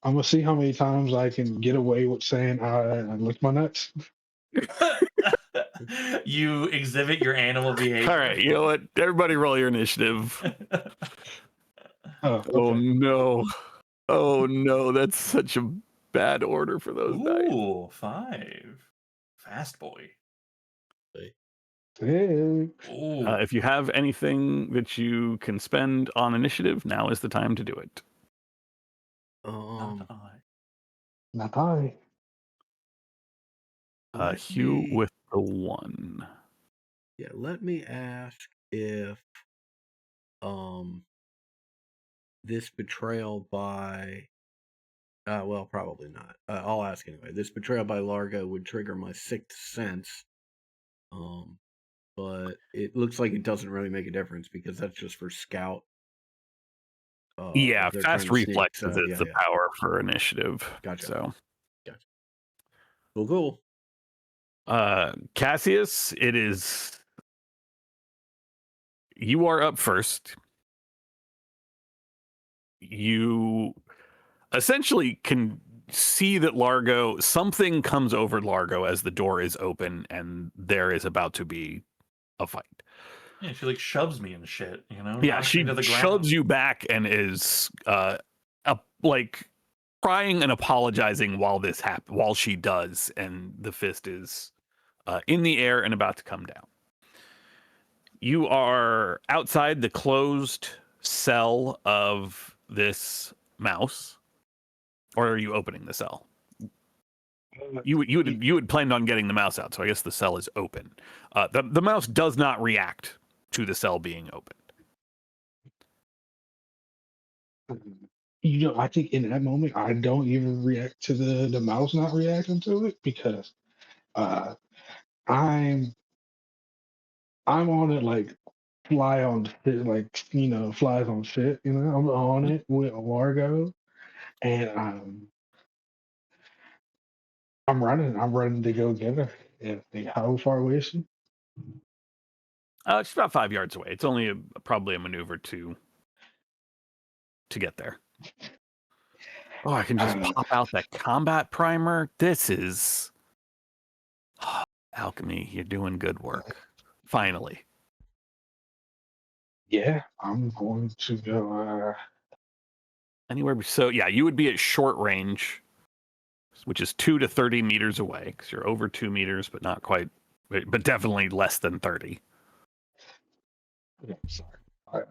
I'm gonna see how many times I can get away with saying I lick my nuts. You exhibit your animal behavior. All right, you know what? Everybody roll your initiative. Oh, Oh okay. no. Oh no, that's such a bad order for those dice. Ooh, 5. Fast boy. Six. Ooh. If you have anything that you can spend on initiative, now is the time to do it. Not I. Not I. Let Hugh me- with the 1. Yeah, let me ask if this betrayal by well, probably not. I'll ask anyway. This betrayal by Largo would trigger my 6th sense. But it looks like it doesn't really make a difference because that's just for scout. Yeah, if they're fast trying to sneak, reflexes so, is the power for initiative. Gotcha. So, Cool. Cassius, it is you are up first. You essentially can see that something comes over Largo as the door is open and there is about to be a fight. Yeah, she like shoves me and shit, you know? Yeah, Knocks she me to the ground. shoves you back and is like crying and apologizing while she does, and the fist is in the air and about to come down. You are outside the closed cell of this mouse, or are you opening the cell? You had planned on getting the mouse out, so I guess the cell is open. The mouse does not react to the cell being opened. You know, I think in that moment I don't even react to the mouse not reacting to it because I'm on it like fly on fit, like flies on fit. You know, I'm on it with Largo, and I'm running. I'm running to go get her. And how far away is she? It's about 5 yards away. It's only probably a maneuver to get there. Oh, I can just pop out that combat primer. This is Alchemy. You're doing good work. Finally. Yeah, I'm going to go. You would be at short range, which is 2 to 30 meters away because you're over 2 meters, but not quite, but definitely less than 30. Yeah, sorry.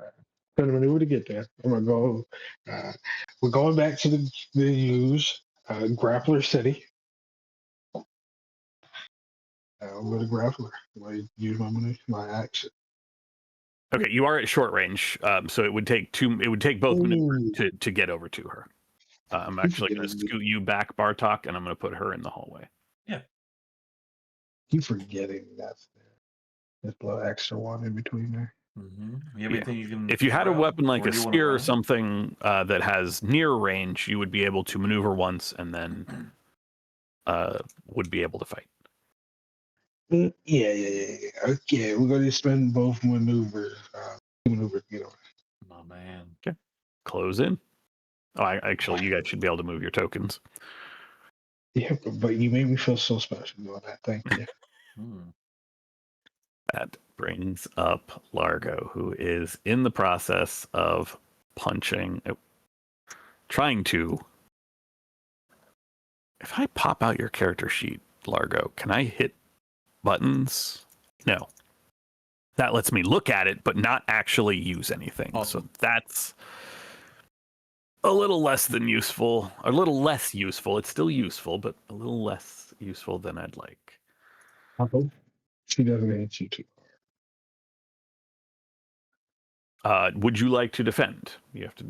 Gonna maneuver to get there. I'm gonna go. We're going back to the use Grappler City. I'm gonna grappler. I use my action. Okay, you are at short range, so it would take both maneuvers to get over to her. I'm actually going to scoot you back, Bartok, and I'm going to put her in the hallway. Keep forgetting that's there. There's a little extra one in between there. Mm-hmm. Everything you can. If you had a throw, weapon like or a do you wanna spear or run? something that has near range, you would be able to maneuver once and then would be able to fight. Yeah. Okay, we're gonna spend both maneuvers. Maneuver to get over. Oh man. Close in. Oh, actually, you guys should be able to move your tokens. Yeah, but you made me feel so special doing that. Thank you. That brings up Largo, who is in the process of punching, trying to. If I pop out your character sheet, Largo, can I hit buttons? No. That lets me look at it, but not actually use anything. Awesome. So that's a little less than useful. A little less useful. It's still useful, but a little less useful than I'd like. I hope she doesn't hit you too. Would you like to defend? You have to.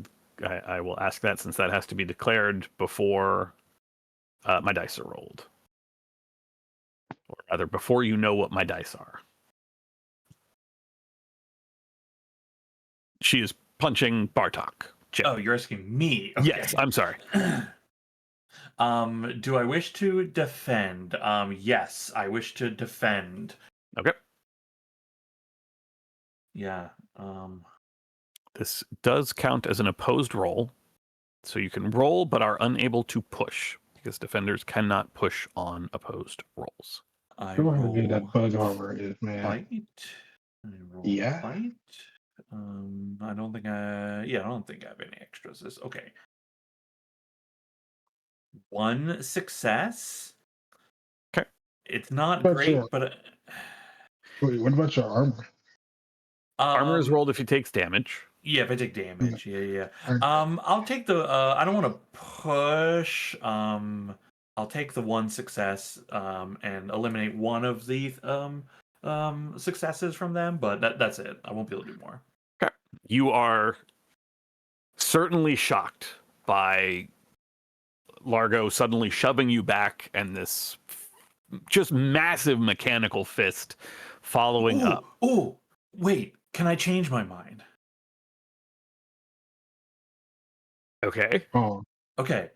I will ask that since that has to be declared before my dice are rolled, or rather, before you know what my dice are. She is punching Bartok. Chip. Oh, you're asking me. Okay. Yes, I'm sorry. Do I wish to defend? Yes, I wish to defend. Okay. Yeah. This does count as an opposed roll, so you can roll but are unable to push because defenders cannot push on opposed rolls. I Go ahead roll and get that bug armor is, man. fight. I roll Yeah. fight. I don't think I. Yeah, I don't think I have any extras. This okay. One success. Okay. It's not But, great, yeah. but Wait, what about your armor? Armor is rolled if he takes damage. Yeah, if I take damage. Yeah. Alright. I'll take the. I don't want to push. I'll take the one success. And eliminate one of the successes from them. But that's it. I won't be able to do more. You are certainly shocked by Largo suddenly shoving you back and this just massive mechanical fist following up. Oh, wait. Can I change my mind? Okay. Oh, Okay.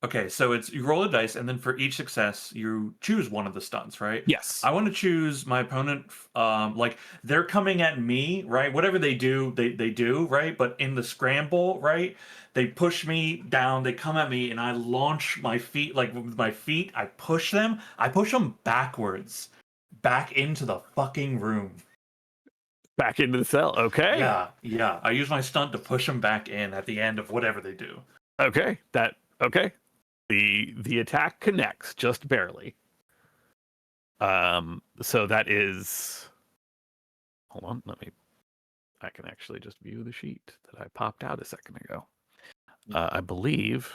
Okay, so it's you roll a dice, and then for each success, you choose one of the stunts, right? Yes. I want to choose my opponent. Like they're coming at me, right? Whatever they do, they do, right? But in the scramble, right? They push me down. They come at me, and I launch my feet. Like with my feet, I push them. I push them backwards, back into the fucking room. Back into the cell. Okay. Yeah. I use my stunt to push them back in at the end of whatever they do. Okay. Okay. The attack connects just barely. So that is. Hold on, I can actually just view the sheet that I popped out a second ago. I believe.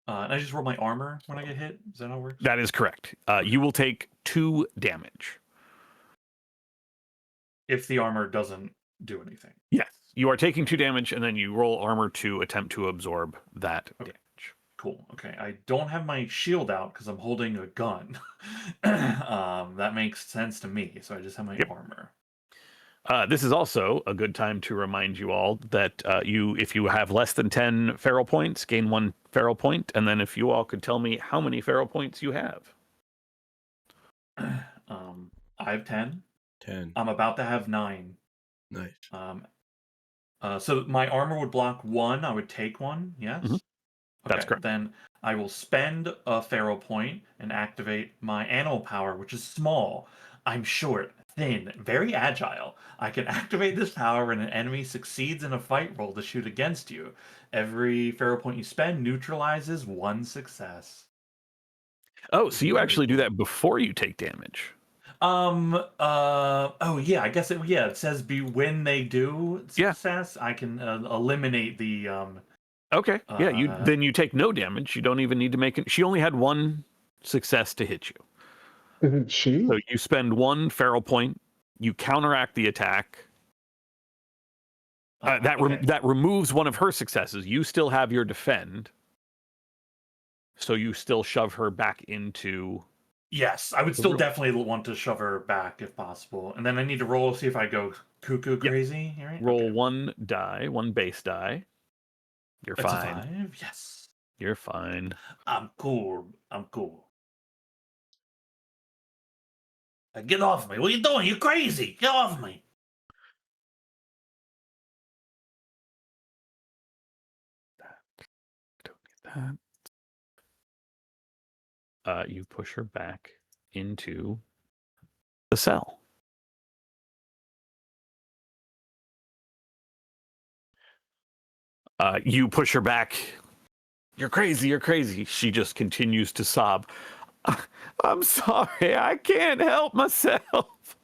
And I just roll my armor when I get hit. Is that how it works? That is correct. You will take 2 damage. If the armor doesn't do anything. Yes. You are taking 2 damage, and then you roll armor to attempt to absorb that Okay. damage. Cool. Okay. I don't have my shield out because I'm holding a gun. That makes sense to me. So I just have my armor. This is also a good time to remind you all that if you have less than 10 feral points, gain 1 feral point, and then if you all could tell me how many feral points you have. I have 10. 10. I'm about to have 9. Nice. So my armor would block 1. I would take 1. Yes. Mhm. That's correct. Then I will spend a feral point and activate my animal power, which is small. I'm short, thin, very agile. I can activate this power when an enemy succeeds in a fight roll to shoot against you. Every feral point you spend neutralizes 1 success. Oh, so you actually do that before you take damage. Oh yeah, I guess it says when they do Yeah. success, I can eliminate the Okay. Yeah, you take no damage. You don't even need to make it. She only had 1 success to hit you. isn't she? So you spend 1 feral point, you counteract the attack. That removes one of her successes. You still have your defend. So you still shove her back into. Yes, I would still definitely want to shove her back if possible. And then I need to roll, see if I go cuckoo crazy. Right? Roll Okay. 1 base die. You're That's fine. a 5. Yes. You're fine. I'm cool. Get off me. What are you doing? You're crazy. Get off me. that. You push her back into the cell. You push her back. You're crazy, you're crazy. She just continues to sob. I'm sorry, I can't help myself.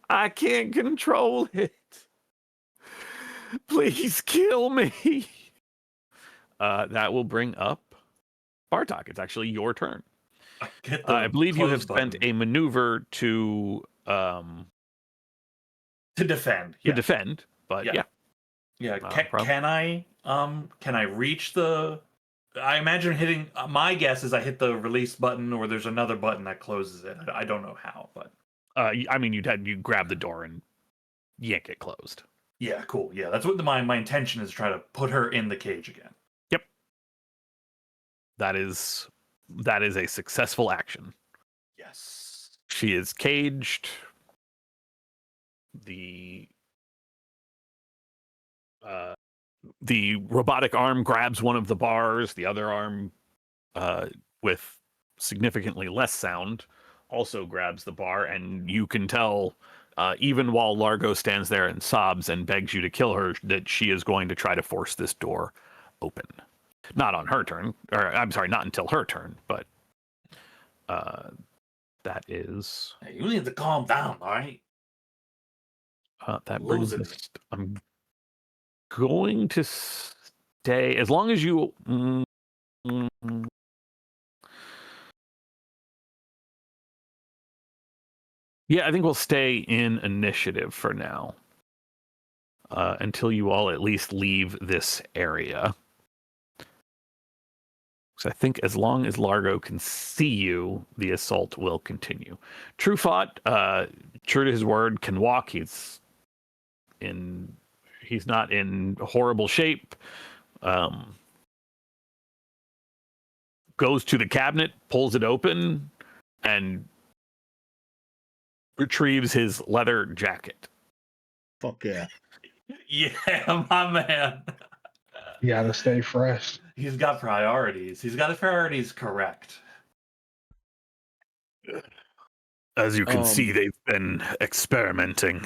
I can't control it. Please kill me. That will bring up Bartok. It's actually your turn. Get the I believe you have close spent button a maneuver to defend. Yeah. defend, but Yeah. Yeah. problem. Can I reach the? I imagine hitting. My guess is I hit the release button, or there's another button that closes it. I don't know how, but I mean, you grab the door and yank it closed. yeah, cool. Yeah, that's what my intention is. Try to put her in the cage again. Yep. That is a successful action. Yes. She is caged. The robotic arm grabs one of the bars. The other arm, with significantly less sound, also grabs the bar, and you can tell, even while Largo stands there and sobs and begs you to kill her, that she is going to try to force this door open. Not on her turn, or I'm sorry, not until her turn, but that is. Hey, you need to calm down, all right? That brings Losing us. I'm going to stay as long as you. Yeah, I think we'll stay in initiative for now, until you all at least leave this area. So I think as long as Largo can see you, the assault will continue. True Fought, true to his word, can walk. He's not in horrible shape. Goes to the cabinet, pulls it open, and retrieves his leather jacket. Fuck yeah. Yeah, my man. You gotta stay fresh. He's got priorities. He's got the priorities correct. As you can see, they've been experimenting.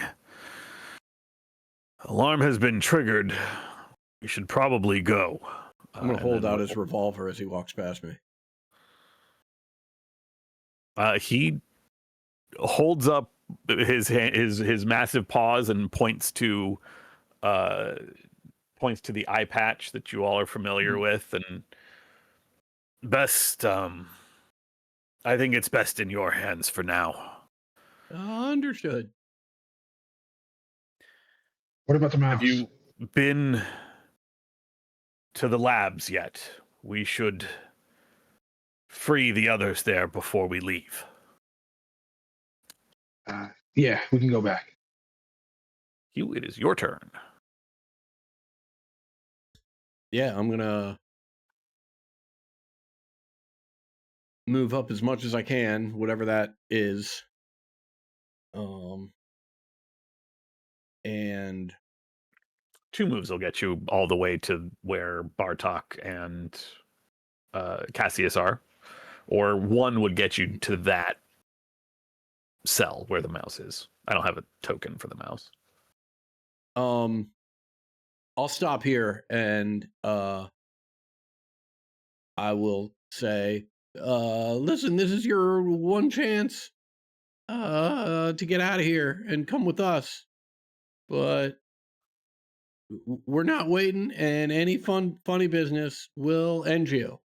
Alarm has been triggered. We should probably go. I'm gonna hold out his revolver as he walks past me. He holds up his massive paws and points to the eye patch that you all are familiar with, and I think it's best in your hands for now. Understood. What about the mouse? Have you been to the labs yet? We should free the others there before we leave. Yeah, we can go back. Hugh, it is your turn. Yeah, I'm gonna move up as much as I can, whatever that is. And 2 moves will get you all the way to where Bartok and Cassius are, or 1 would get you to that cell where the mouse is. I don't have a token for the mouse. I'll stop here and I will say, listen, this is your one chance to get out of here and come with us. But we're not waiting, and any funny business will end you.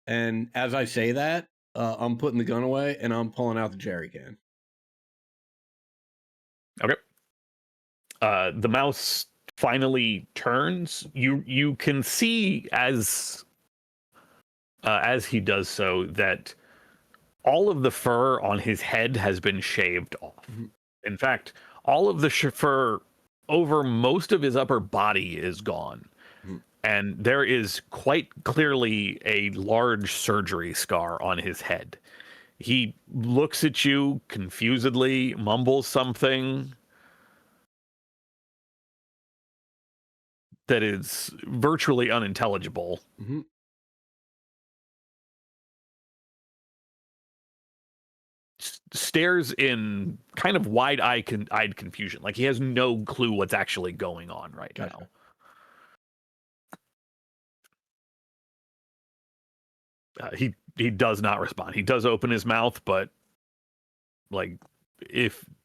And as I say that, I'm putting the gun away and I'm pulling out the jerry can. Okay. The mouse finally turns. You can see as he does so that all of the fur on his head has been shaved off. Mm-hmm. In fact, all of the fur over most of his upper body is gone. Mm-hmm. And there is quite clearly a large surgery scar on his head. He looks at you confusedly, mumbles something that is virtually unintelligible. Mm-hmm. stares in kind of wide-eyed confusion. Like he has no clue what's actually going on right Gotcha. now. He does not respond. He does open his mouth, but like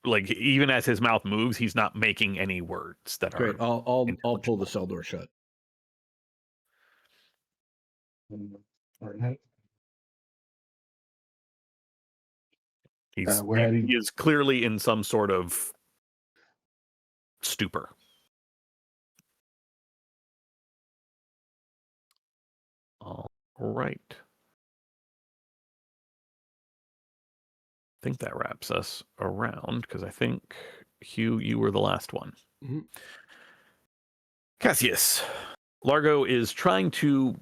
even as his mouth moves, he's not making any words that Great. are I'll pull the intelligible. cell door shut. All right. He is clearly in some sort of stupor. All right. I think that wraps us around because I think, Hugh, you were the last one. Mhm. Cassius, Largo is trying to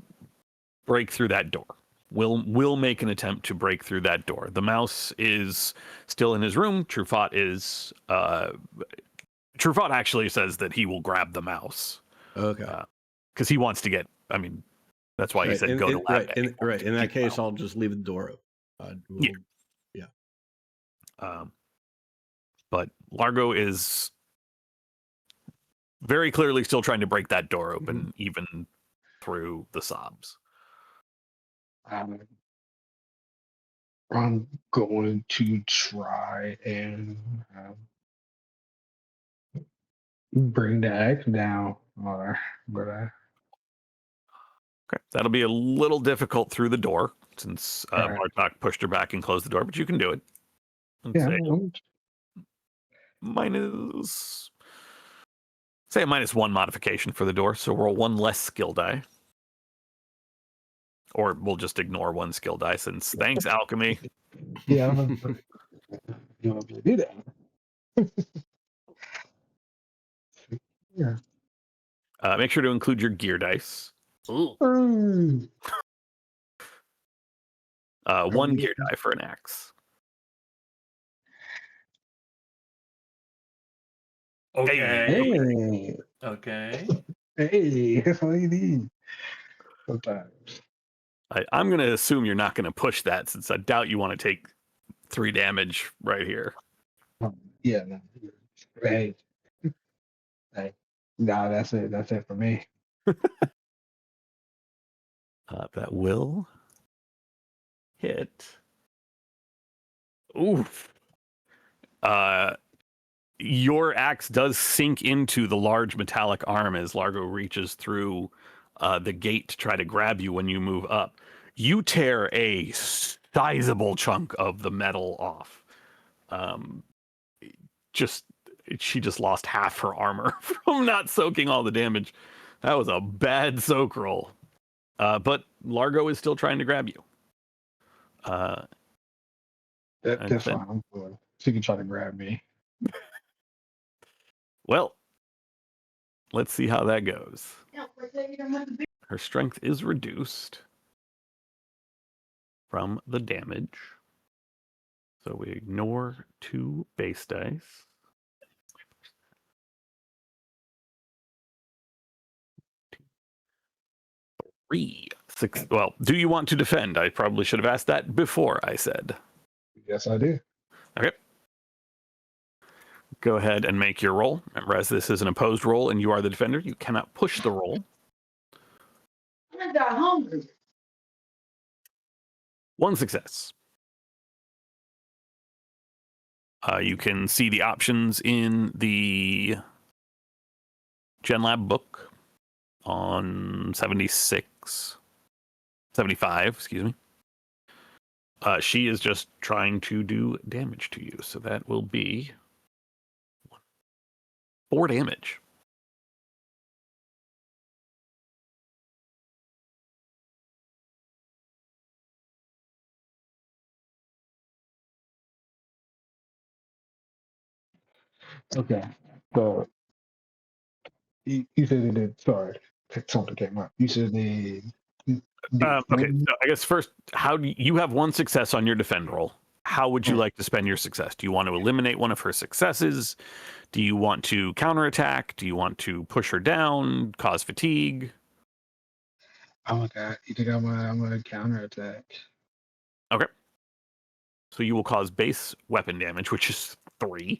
break through that door. Will make an attempt to break through that door. The mouse is still in his room. Truffaut actually says that he will grab the mouse. Okay. Because he wants to get. I mean, that's why he said go to lab. Right. In that case, I'll just leave the door open. Yeah. But Largo is very clearly still trying to break that door open, even through the sobs. I'm going to try and bring the axe down, but Okay, that'll be a little difficult through the door since Bartok pushed her back and closed the door, but you can do it. yeah, Say a -1 modification for the door, so roll 1 less skill die. Or we'll just ignore 1 skill die since thanks, alchemy. yeah, I'm gonna do that. Yeah. Make sure to include your gear dice. Mm. 1 gear die for an axe. Okay. Hey, Okay. hey, that's all you need. Sometimes. I'm going to assume you're not going to push that since I doubt you want to take 3 damage right here. Yeah, no. Hey, hey, no, that's it. That's it for me. That will hit. Oof. Your axe does sink into the large metallic arm as Largo reaches through the gate to try to grab you when you move up. You tear a sizable chunk of the metal off. She just lost half her armor from not soaking all the damage. That was a bad soak roll. But Largo is still trying to grab you. That's fine. I'm good. She can try to grab me. Well, let's see how that goes. Her strength is reduced from the damage. So we ignore 2 base dice. Well, do you want to defend? I probably should have asked that before I said. Yes, I do. Okay. Go ahead and make your roll. Remember, as this is an opposed roll and you are the defender, you cannot push the roll. I got hungry. 1 success. You can see the options in the GenLab book on 75, excuse me. She is just trying to do damage to you, so that will be 4 damage. Okay. So you said it did. Sorry, something came up. You said they. Okay, so I guess first, how do you have 1 success on your defend roll? How would you like to spend your success? Do you want to eliminate one of her successes? Do you want to counterattack? Do you want to push her down, cause fatigue? Oh my god! You think I'm a counterattack? Okay. So you will cause base weapon damage, which is 3,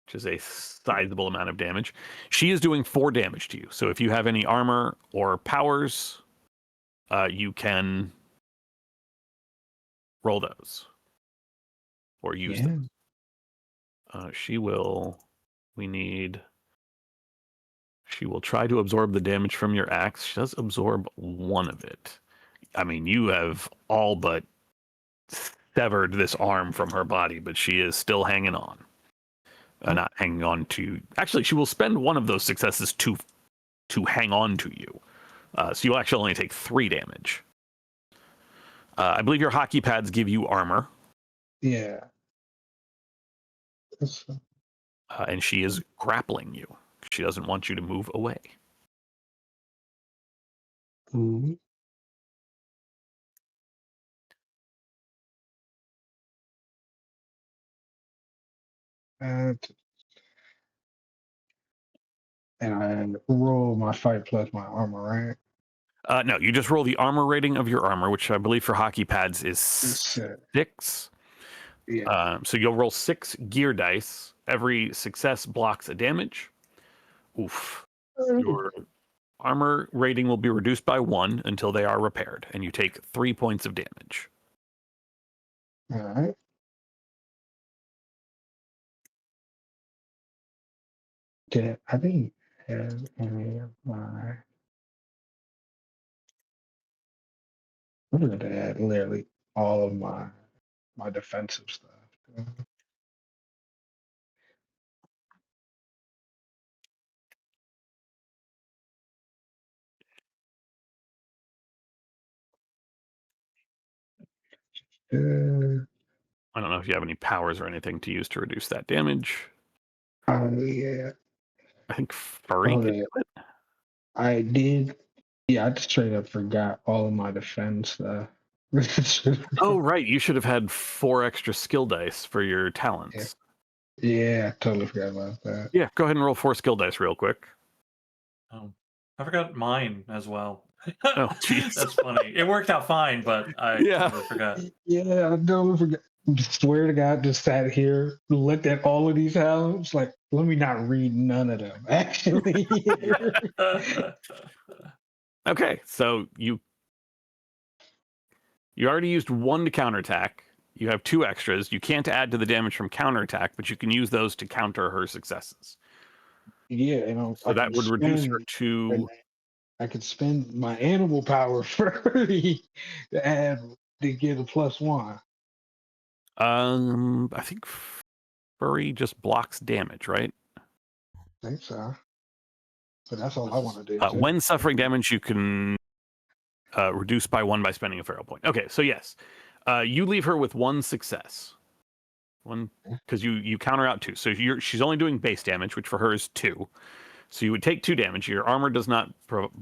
which is a sizable amount of damage. She is doing 4 damage to you. So if you have any armor or powers, you can roll those or use Yeah. them. She will try to absorb the damage from your axe. She does absorb 1 of it. I mean, you have all but severed this arm from her body, but she is still hanging on. Not hanging on to. Actually, she will spend 1 of those successes to hang on to you. So you'll actually only take 3 damage. I believe your hockey pads give you armor. Yeah. And she is grappling you. She doesn't want you to move away. Mhm. And I roll my fight plus my armor, right? No, you just roll the armor rating of your armor, which I believe for hockey pads is Shit. 6. Yeah. So you'll roll 6 gear dice. Every success blocks a damage. Oof. Your armor rating will be reduced by 1 until they are repaired, and you take 3 points of damage. All right. I didn't have any of my. I'm going to add literally all of my defensive stuff. I don't know if you have any powers or anything to use to reduce that damage. Yeah. I think Furry Oh, can yeah. do it. I did. Yeah, I just straight up forgot all of my defense stuff. Oh, right. You should have had 4 extra skill dice for your talents. Yeah, I totally forgot about that. Yeah, go ahead and roll 4 skill dice real quick. I forgot mine as well. Oh, jeez. That's funny. It worked out fine, but I Yeah. totally forgot. Yeah, I totally forgot. Swear to God, just sat here, looked at all of these houses, like, let me not read none of them. Actually, Okay, so you already used 1 to counterattack. You have 2 extras. You can't add to the damage from counterattack, but you can use those to counter her successes. yeah, So that would reduce her to. I could spend my animal power to add to get a +1. I think Furry just blocks damage, right? I think so. But that's all I want to do. too. When suffering damage, you can reduce by 1 by spending a feral point. Okay, so yes, you leave her with 1 success. 1 because you counter out 2. So she's only doing base damage, which for her is 2. So you would take 2 damage. Your armor does not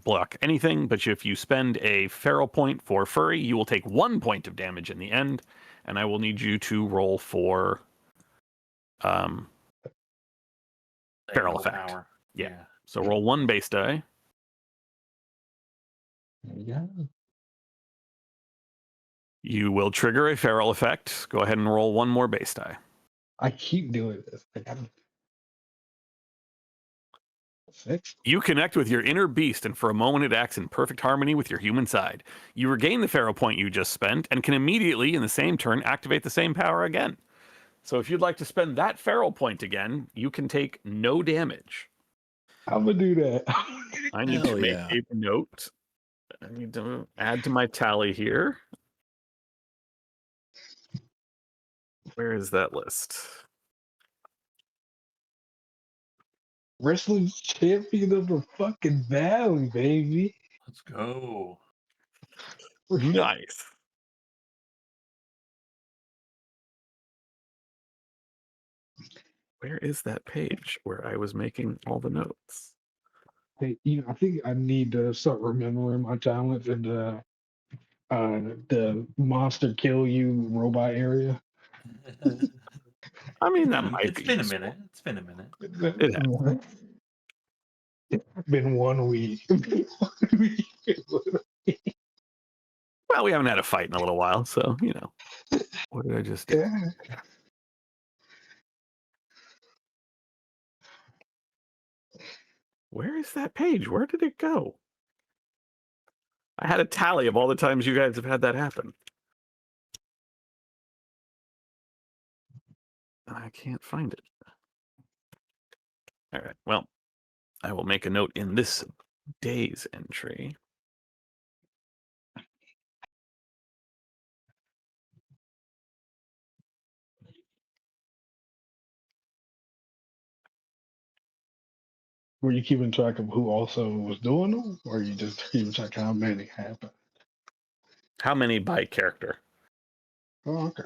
block anything, but if you spend a feral point for Furry, you will take 1 point of damage in the end, and I will need you to roll for feral Animal effect. power. Yeah. So roll 1 base die. There you go. You will trigger a feral effect. Go ahead and roll 1 more base die. I keep doing this. Like, I don't. 6. You connect with your inner beast, and for a moment it acts in perfect harmony with your human side. You regain the feral point you just spent, and can immediately, in the same turn, activate the same power again. So if you'd like to spend that feral point again, you can take no damage. I'm gonna do that. I need Hell to make yeah. a note. I need to add to my tally here. Where is that list? Wrestling champion of the fucking valley, baby. Let's go. Nice. Where is that page where I was making all the notes? Hey, I think I need to start remembering my talents in the monster kill you robot area. I mean, that might It's be been a useful. minute. It's been a minute. It's been 1 week. Well, we haven't had a fight in a little while, so, What did I just do? Yeah. Where is that page? Where did it go? I had a tally of all the times you guys have had that happen. I can't find it. All right. Well, I will make a note in this day's entry. Were you keeping track of who also was doing them, or you just keeping track of how many happened? How many by character? Oh, okay.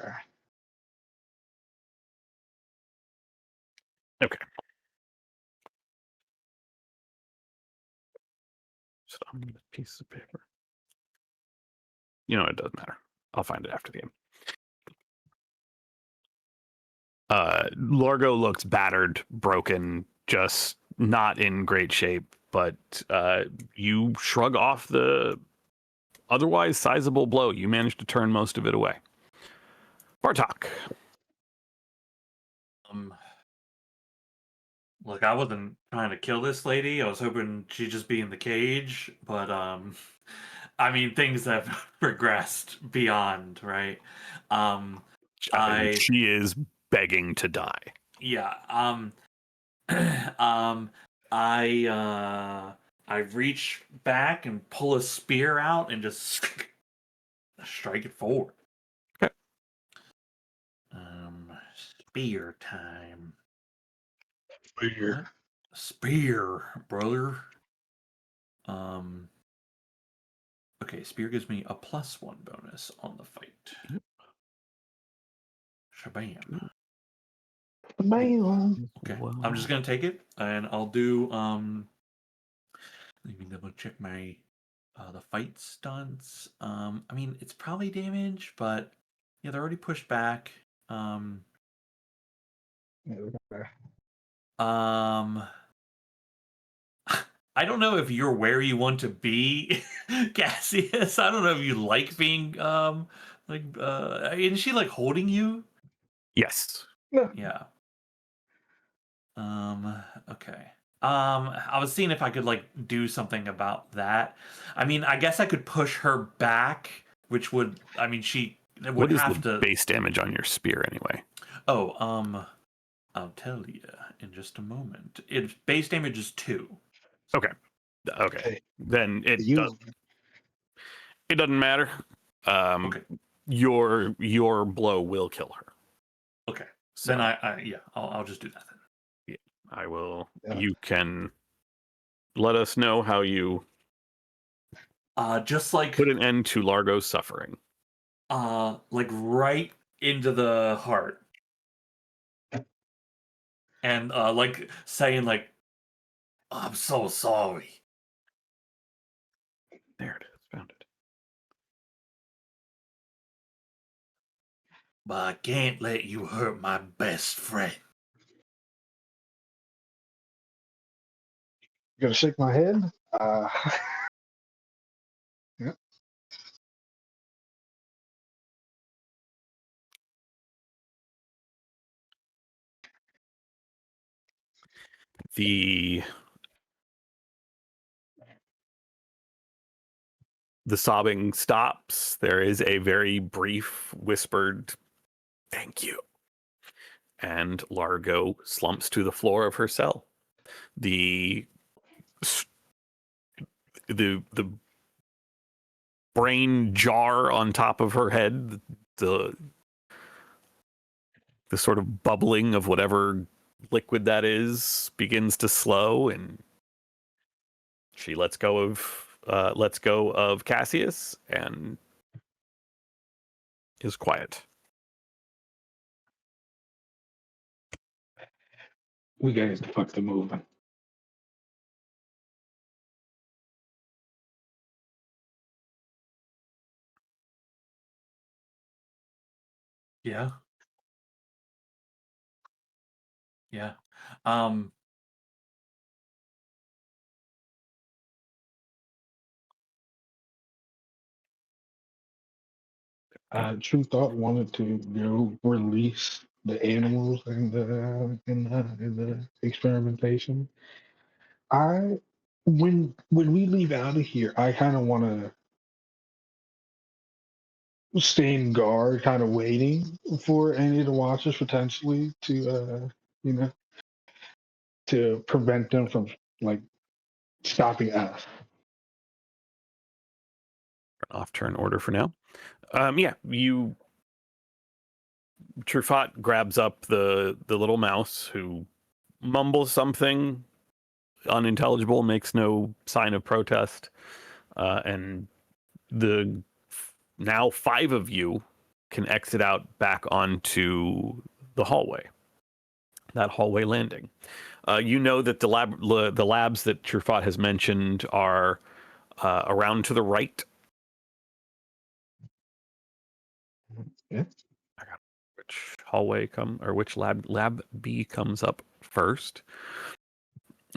Okay. So on this piece of paper. You know, it doesn't matter. I'll find it after the game. Largo looks battered, broken, just not in great shape, but you shrug off the otherwise sizable blow. You managed to turn most of it away. Bartok. Look, I wasn't trying to kill this lady. I was hoping she'd just be in the cage, but I mean, things have progressed beyond, right? She is begging to die. Yeah. I reach back and pull a spear out and just strike it forward. Okay. Spear time. Spear. Spear, brother. Okay, spear gives me a +1 bonus on the fight. Yep. Shabam. Bam. Okay, I'm just gonna take it, and I'll do let me double check my the fight stunts. I mean it's probably damage, but yeah, they're already pushed back. Okay. I don't know if you're where you want to be, Cassius. I don't know if you like being isn't she like holding you? Yes. Yeah. Okay. I was seeing if I could like do something about that. I mean, I guess I could push her back, which would I mean she would What is have the to base damage on your spear anyway? Oh, I'll tell you in just a moment. Its base damage is 2. Okay. Hey, Then it you doesn't matter. Okay. Your blow will kill her. Okay. So Then I'll just do that then. I will. Yeah. You can let us know how you Just like put an end to Largo's suffering. like right into the heart. And like saying like I'm so sorry. There it is. Found it. But I can't let you hurt my best friend. gonna shake my head. Yeah. The sobbing stops. There is a very brief whispered thank you. And Largo slumps to the floor of her cell. The brain jar on top of her head, the sort of bubbling of whatever liquid that is begins to slow, and she lets go of Cassius and is quiet. We gotta get the fuck to moving. Yeah. Yeah. Um True Thought wanted to release the animals in the experimentation. I when we leave out of here, I kind of want to stand guard, kind of waiting for any of the watchers potentially to you know to prevent them from like stopping us. Off turn order for now. Truffaut grabs up the little mouse who mumbles something unintelligible, makes no sign of protest, and the now 5 of you can exit out back onto the hallway. That hallway landing. You know that the labs that Truffaut has mentioned are around to the right. Yeah. Which lab B comes up first.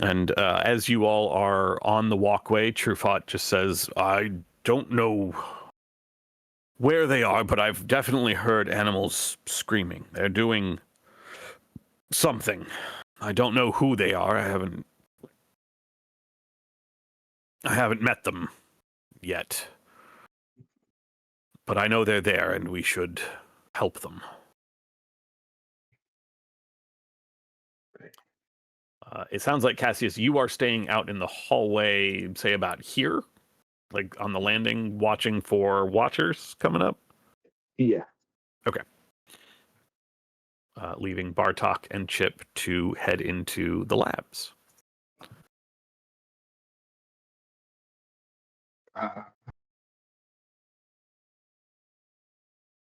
And as you all are on the walkway, Truffaut just says, I don't know where they are, but I've definitely heard animals screaming. They're doing something. I don't know who they are. I haven't met them yet. But I know they're there and we should help them. It sounds like, Cassius, you are staying out in the hallway, say about here, like on the landing, watching for watchers coming up. Yeah. Okay. Leaving Bartok and Chip to head into the labs. Uh,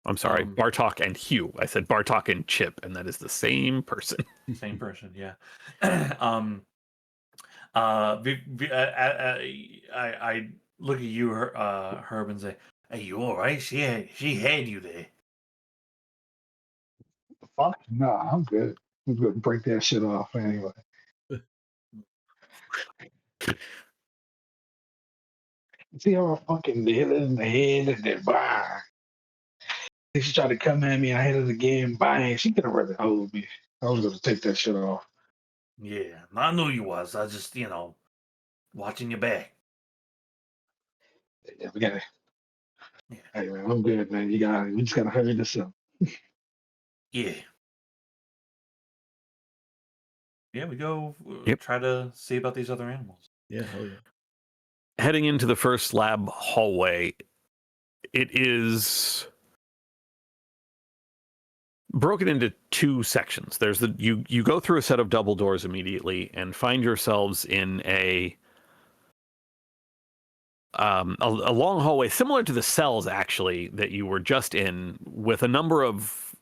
I'm sorry, Um, Bartok and Hugh. I said Bartok and Chip, and that is the same person. Same person, yeah. I look at you, Herb, and say, "Hey, you all right? She had you there." fuck no, I'm good. I'm gonna break that shit off anyway. See how I fucking hit it in the head and then bang. She tried to come at me. I hit it again. Bang. She could have rather hold me. I was gonna take that shit off. Yeah, I knew you was. I just, watching your back. Yeah, we gotta. Yeah. Hey man, I'm good, man. We just gotta hurry this up. Yeah. Yeah, we go Yep. try to see about these other animals. Yeah, hell yeah. Heading into the first lab hallway, it is broken into 2 sections. There's you go through a set of double doors immediately and find yourselves in a long hallway similar to the cells actually that you were just in, with a number of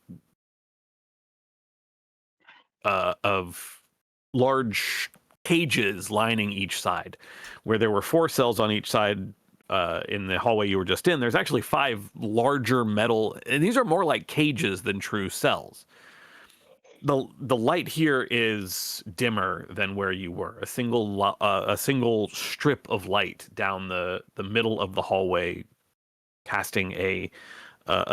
large cages lining each side. Where there were 4 cells on each side in the hallway you were just in, there's actually 5 larger metal, and these are more like cages than true cells. The light here is dimmer than where you were. A single strip of light down the middle of the hallway, casting a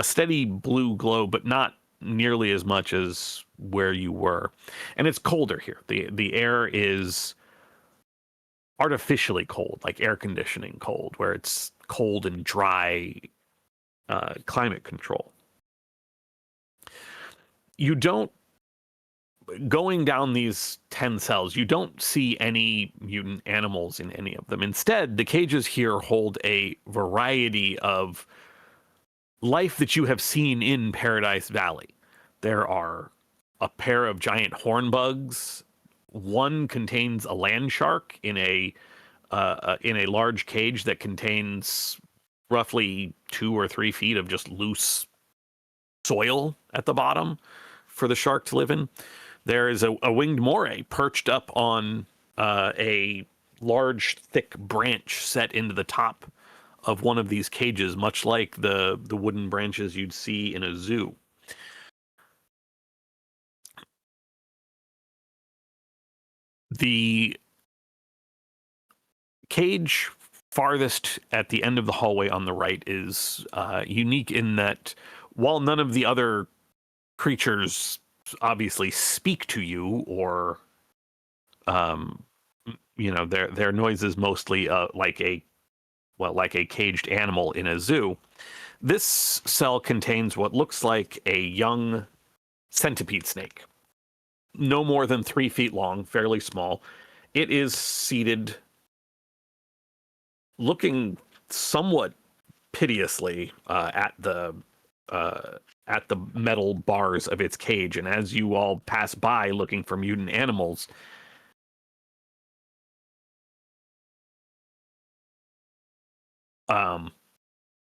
steady blue glow, but not nearly as much as where you were. And it's colder here. The air is artificially cold, like air conditioning cold, where it's cold and dry climate control. Going down these 10 cells, you don't see any mutant animals in any of them. Instead, the cages here hold a variety of life that you have seen in Paradise Valley. There are a pair of giant horn bugs. One contains a land shark in a large cage that contains roughly 2 or 3 feet of just loose soil at the bottom for the shark to live in. There is a winged moray perched up on a large, thick branch set into the top of one of these cages, much like the wooden branches you'd see in a zoo. The cage farthest at the end of the hallway on the right is unique in that while none of the other creatures obviously speak to you or their noise is mostly like a caged animal in a zoo. This cell contains what looks like a young centipede snake, no more than 3 feet long, fairly small. It is seated, looking somewhat piteously at the metal bars of its cage. And as you all pass by looking for mutant animals,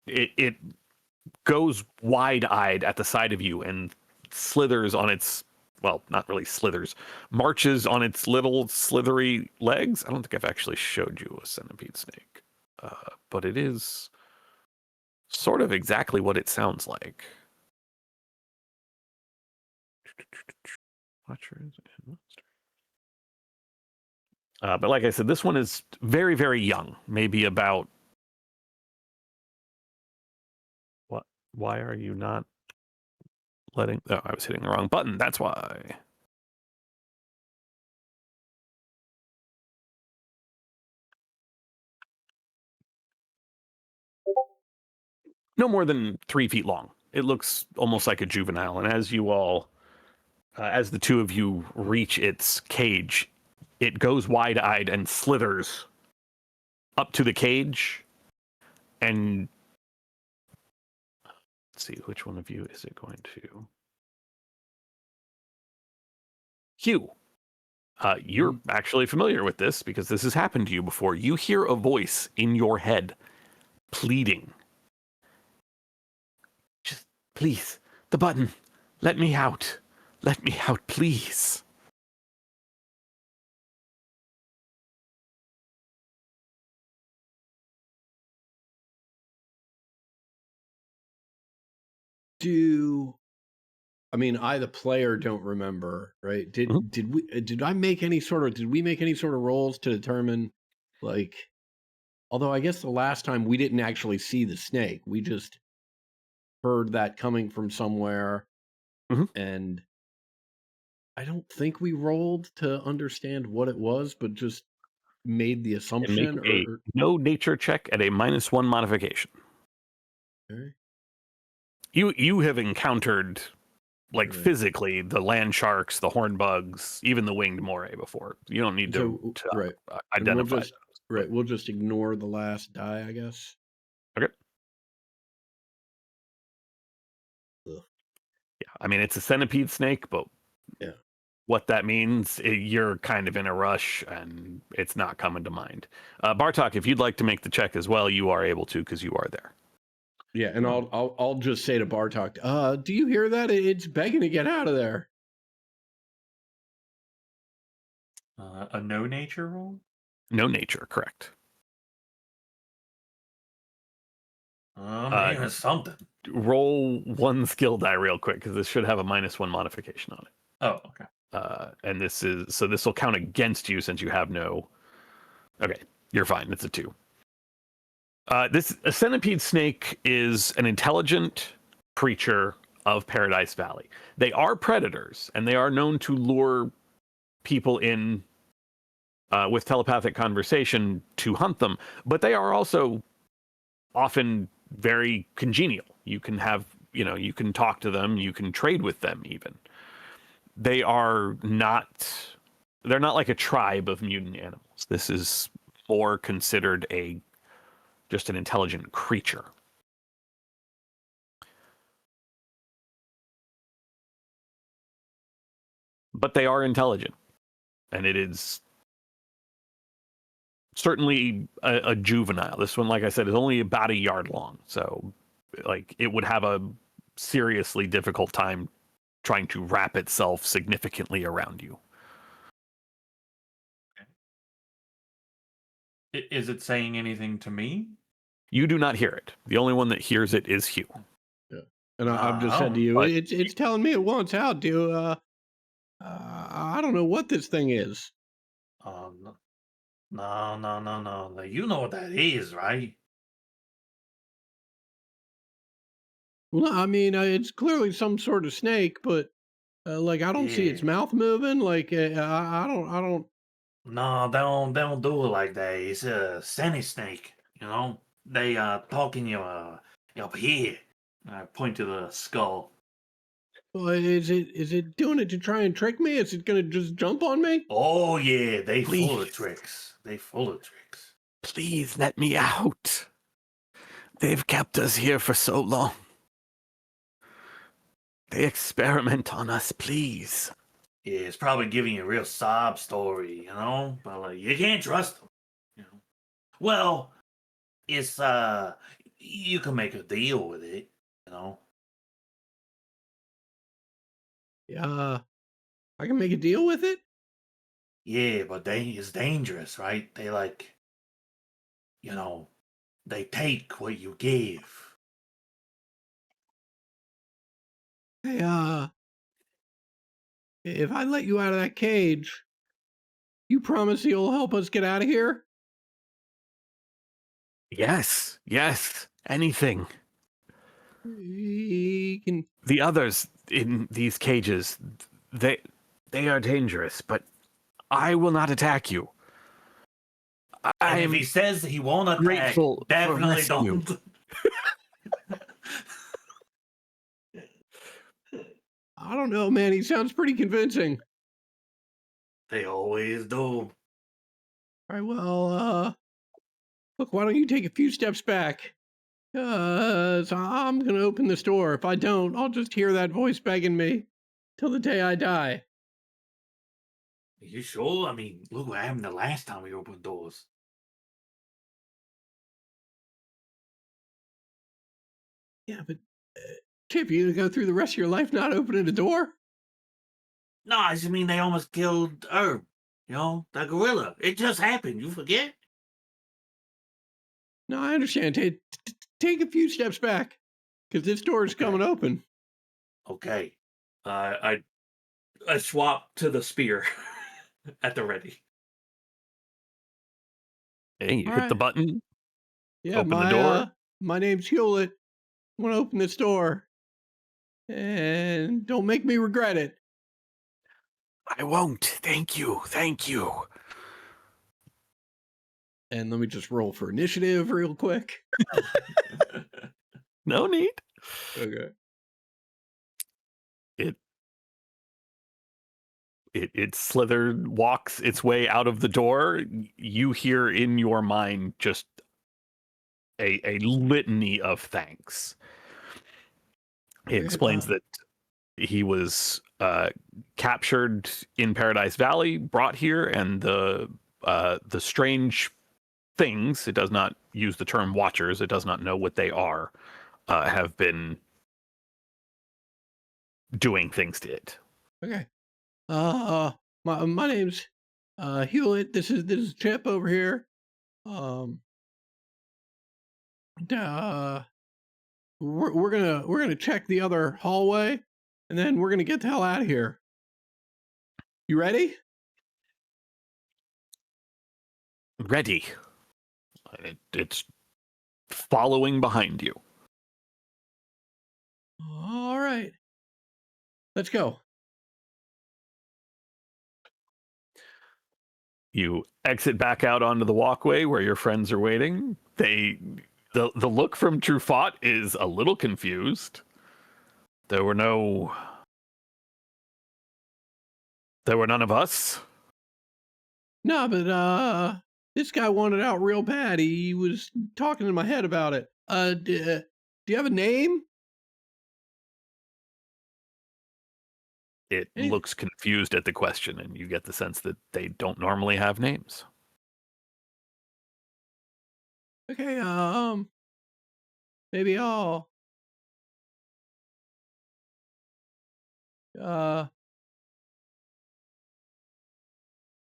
it goes wide-eyed at the side of you and slithers on its, well, not really slithers, marches on its little slithery legs. I don't think I've actually showed you a centipede snake, but it is sort of exactly what it sounds like. Watchers and monsters. But like I said, this one is very, very young, maybe about... What? Why are you not letting... Oh, I was hitting the wrong button. That's why. No more than 3 feet long. It looks almost like a juvenile. And as you all, as the two of you reach its cage, it goes wide-eyed and slithers up to the cage. And let's see, which one of you is it going to? Hugh. You're actually familiar with this because this has happened to you before. You hear a voice in your head pleading. Just, please, the button. Let me out. Let me out, please. I, the player, don't remember, right? Did Mhm. did we make any sort of rolls to determine, like, although I guess the last time we didn't actually see the snake, we just heard that coming from somewhere, Mhm. and I don't think we rolled to understand what it was, but just made the And make assumption. a no nature check at a -1 modification. Okay. You have encountered, like, Right. physically, the land sharks, the horn bugs, even the winged moray before. You don't need to, right. And identify we'll just, we'll just ignore the last die, I guess. Okay. Ugh. Yeah, I mean, it's a centipede snake, but Yeah. what that means, you're kind of in a rush, and it's not coming to mind. Bartok, if you'd like to make the check as well, you are able to because you are there. Yeah, and I'll just say to Bartok, do you hear that? It's begging to get out of there. A no nature roll? No nature, correct. Man, it's something. Roll 1 skill die real quick because this should have a -1 modification on it. Oh, okay. And this will count against you since you have no. Okay, you're fine. It's a 2. A centipede snake is an intelligent creature of Paradise Valley. They are predators, and they are known to lure people in with telepathic conversation to hunt them. But they are also often very congenial. You can have, you can talk to them, you can trade with them even. They're not like a tribe of mutant animals. This is more considered just an intelligent creature. But they are intelligent. And it is certainly a juvenile. This one, like I said, is only about 1 yard long. So, like, it would have a seriously difficult time trying to wrap itself significantly around you. Is it saying anything to me? You do not hear it. The only one that hears it is Hugh. Yeah. And I've just said to you, but- it's telling me it wants out, dude. I don't know what this thing is. No, no, no, no. Like, you know what that is, right? Well, I mean, it's clearly some sort of snake, but like I don't see its Yeah. mouth moving. Like I don't. No, they don't do it like that. It's a Sani snake, you know? They talk in your up here. I point to the skull. Well, is it doing it to try and trick me? Is it gonna just jump on me? Oh yeah, they full of Please. tricks. They full of tricks. Please let me out. They've kept us here for so long. They experiment on us, please. Yeah, it's probably giving you a real sob story, you know? But like you can't trust them. You know? Well, it's you can make a deal with it, you know. Yeah, I can make a deal with it. Yeah, but it's dangerous, right? They like, you know, they take what you give. Hey, if I let you out of that cage, you promise you'll help us get out of here? Yes, yes, anything. We can. The others in these cages, they are dangerous, but I will not attack you. I And if am he says he won't attack, grateful for definitely rescue. don't. I don't know, man. He sounds pretty convincing. They always do. All right, well, look, why don't you take a few steps back? So I'm gonna open this door. If I don't, I'll just hear that voice begging me till the day I die. Are you sure? I mean, look what happened the last time we opened doors. Yeah, but Chip, you gonna go through the rest of your life not opening a door? No, I just mean they almost killed Herb. You know, that gorilla. It just happened. You forget? No, I understand. Take a few steps back, because this door is Okay. coming open. Okay. I swap to the spear at the ready. Hey, you All hit the right. button. Yeah, Open the my door. my name's Hewlett. I want to open this door, and don't make me regret it. I won't. Thank you. Thank you. And let me just roll for initiative real quick. No need. Okay. It slithered, walks its way out of the door. You hear in your mind just a litany of thanks. He Okay, explains that he was captured in Paradise Valley, brought here, and the strange things, it does not use the term watchers, it does not know what they are, have been doing things to it. Okay. My name's Hewlett. This is Chip over here. We're gonna check the other hallway, and then we're gonna get the hell out of here. You ready? Ready. It's following behind you. All right. Let's go. You exit back out onto the walkway where your friends are waiting. The look from Truffaut is a little confused. There were none of us. No, but this guy wanted out real bad. He was talking in my head about it. Do you have a name? It Any- looks confused at the question, and you get the sense that they don't normally have names. Okay, maybe I'll I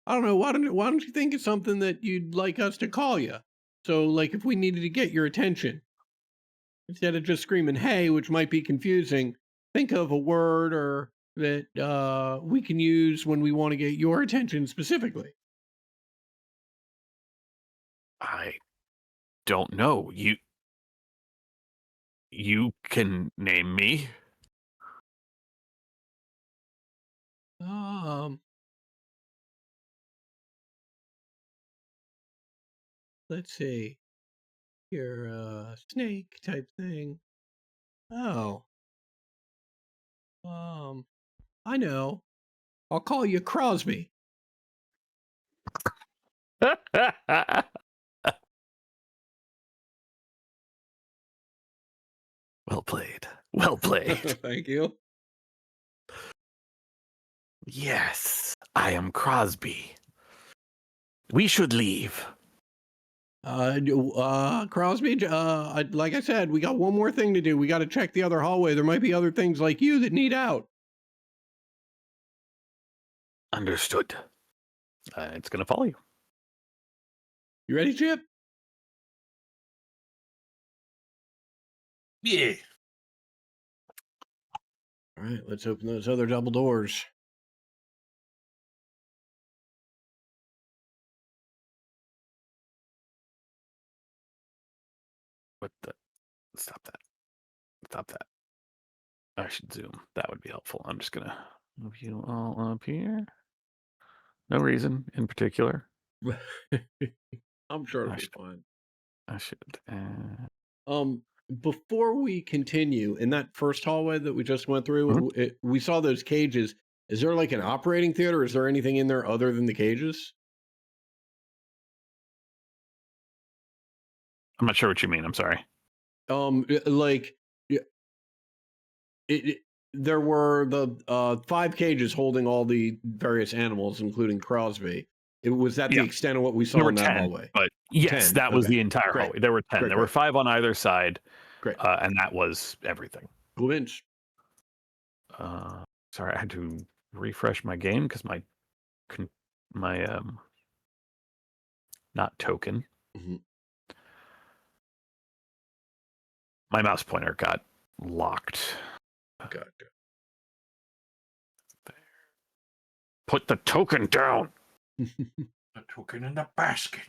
don't know, why don't you think of something that you'd like us to call you? So like if we needed to get your attention, instead of just screaming hey, which might be confusing, think of a word or that we can use when we want to get your attention specifically. I don't know. You can name me. Let's see. You're a snake type thing. Oh. I know. I'll call you Crosby. Well played. Well played. Thank you. Yes, I am Crosby. We should leave. Crosby, like I said, we got one more thing to do. We got to check the other hallway. There might be other things like you that need out. Understood. It's going to follow you. You ready, Chip? Yeah. All right, let's open those other double doors. What the? Stop that. Stop that. I should zoom. That would be helpful. I'm just going to move you all up here. No reason in particular. I'm sure it'll I be should- fine. I should. Before we continue, in that first hallway that we just went through, we saw those cages. Is there like an operating theater? Is there anything in there other than the cages? I'm not sure what you mean. I'm sorry. There were the 5 cages holding all the various animals, including Crosby. Was that the extent of what we saw There were in that 10, hallway? but yes, 10, that was okay. the entire Great. hallway. There were 10. Great, There were great. 5 on either side. Great. And that was everything. Cool beans. Sorry, I had to refresh my game because my not token. Mhm. My mouse pointer got locked. Gotcha. Put the token down. The token in the basket.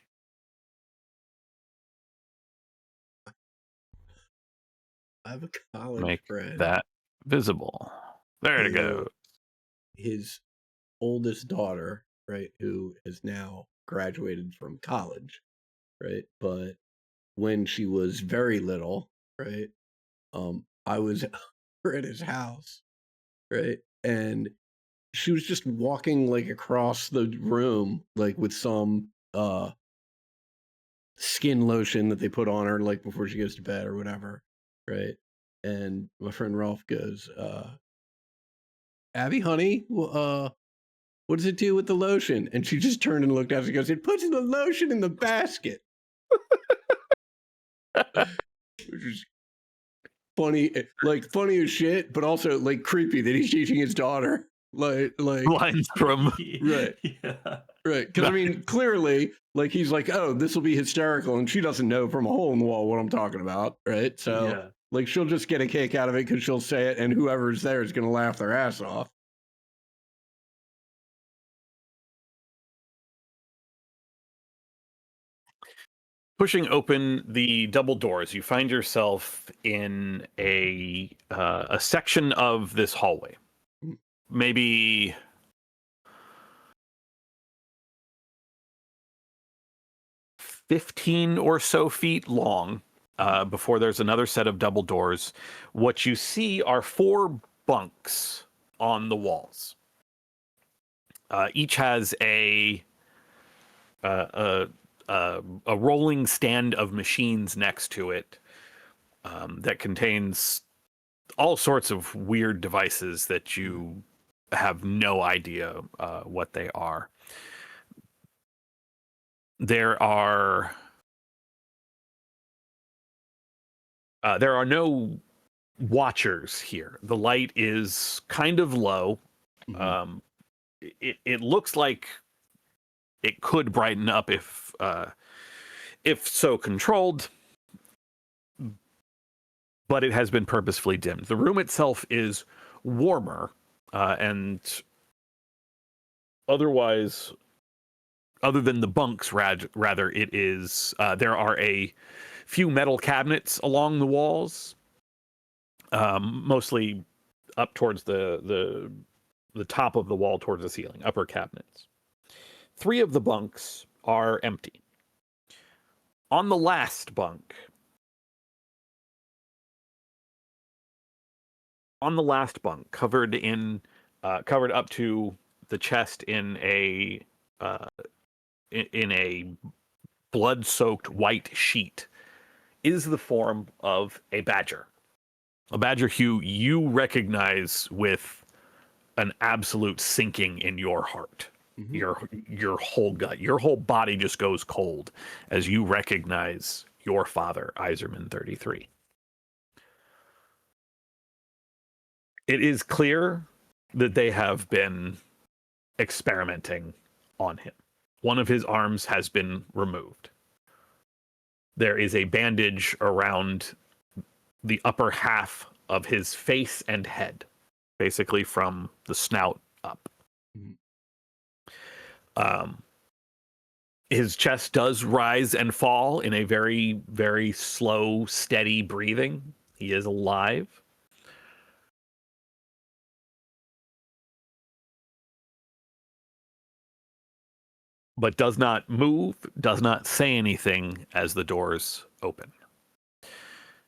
I have a college Make friend. that visible. There it goes. His oldest daughter, right, who has now graduated from college, right? But when she was very little, right, I was over at his house, right, and she was just walking like across the room, like with some skin lotion that they put on her, like before she goes to bed or whatever, right? And my friend Rolf goes, Abby, honey, what does it do with the lotion? And she just turned and looked at us and goes, it puts the lotion in the basket. Which is funny, like funny as shit, but also like creepy that he's teaching his daughter. Like Lines from Right. Yeah. Right. Because I mean, clearly, like he's like, oh, this will be hysterical. And she doesn't know from a hole in the wall what I'm talking about. Right. So Yeah. like she'll just get a kick out of it because she'll say it and whoever's there is going to laugh their ass off. Pushing open the double doors, you find yourself in a section of this hallway, maybe 15 or so feet long. Before there's another set of double doors, what you see are 4 bunks on the walls. Each has a rolling stand of machines next to it that contains all sorts of weird devices that you have no idea what they are. There are no watchers here. The light is kind of low. Mhm. It looks like it could brighten up if so controlled, but it has been purposefully dimmed. The room itself is warmer and otherwise other than the bunks, rather, it is there are a few metal cabinets along the walls, mostly up towards the top of the wall towards the ceiling, upper cabinets. 3 of the bunks are empty. On the last bunk, covered up to the chest in a blood-soaked white sheet, is the form of a badger. A badger Hugh you recognize with an absolute sinking in your heart. Your whole gut, your whole body just goes cold as you recognize your father, Iserman 33. It is clear that they have been experimenting on him. One of his arms has been removed. There is a bandage around the upper half of his face and head, basically from the snout up. His chest does rise and fall in a very, very slow, steady breathing. He is alive. But does not move, does not say anything as the doors open.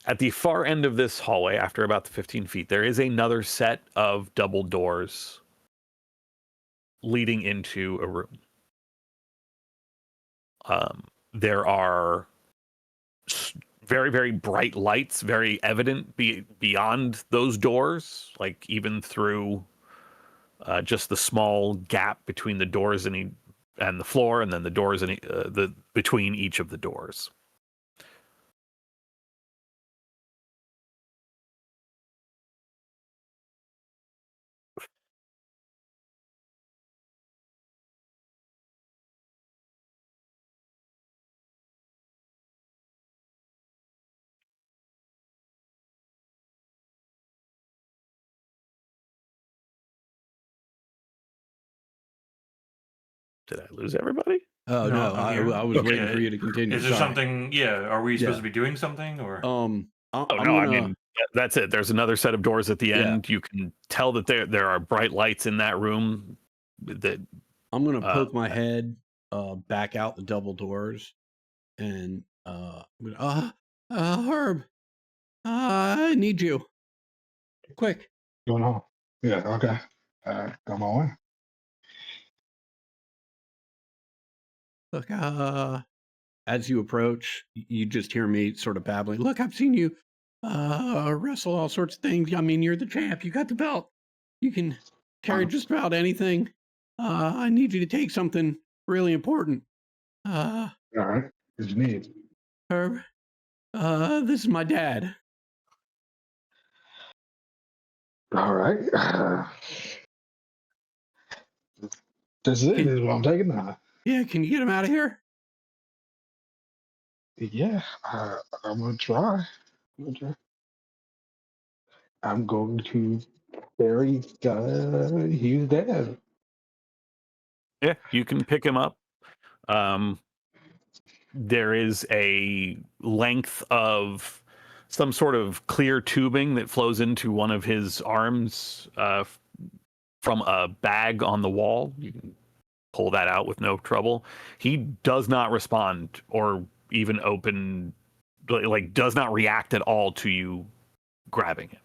At the far end of this hallway, after about the 15 feet, there is another set of double doors leading into a room. There are very, very bright lights, very evident beyond those doors, like even through just the small gap between the doors and the floor, and then the doors and between each of the doors. Did I lose everybody? Oh No, no, I'm here. I was waiting Okay. for you to continue. Is there Sorry. something? Yeah. Are we supposed Yeah. to be doing something or? I'm Oh no, gonna, I mean that's it. There's another set of doors at the Yeah. end. You can tell that there are bright lights in that room. That I'm gonna poke my head back out the double doors, and Herb, I need you, quick. Going on? Yeah. Okay. Come on. Look, as you approach, you just hear me sort of babbling. Look, I've seen you wrestle all sorts of things. I mean, you're the champ. You got the belt. You can carry just about anything. I need you to take something really important. All right. What you need? Herb, this is my dad. All right. This is it. This is what I'm taking now. Yeah, can you get him out of here? Yeah. I'm gonna try. I'm going to bury Hugh's dad. yeah, you can pick him up. There is a length of some sort of clear tubing that flows into one of his arms from a bag on the wall. You can pull that out with no trouble. He does not respond or even does not react at all to you grabbing him,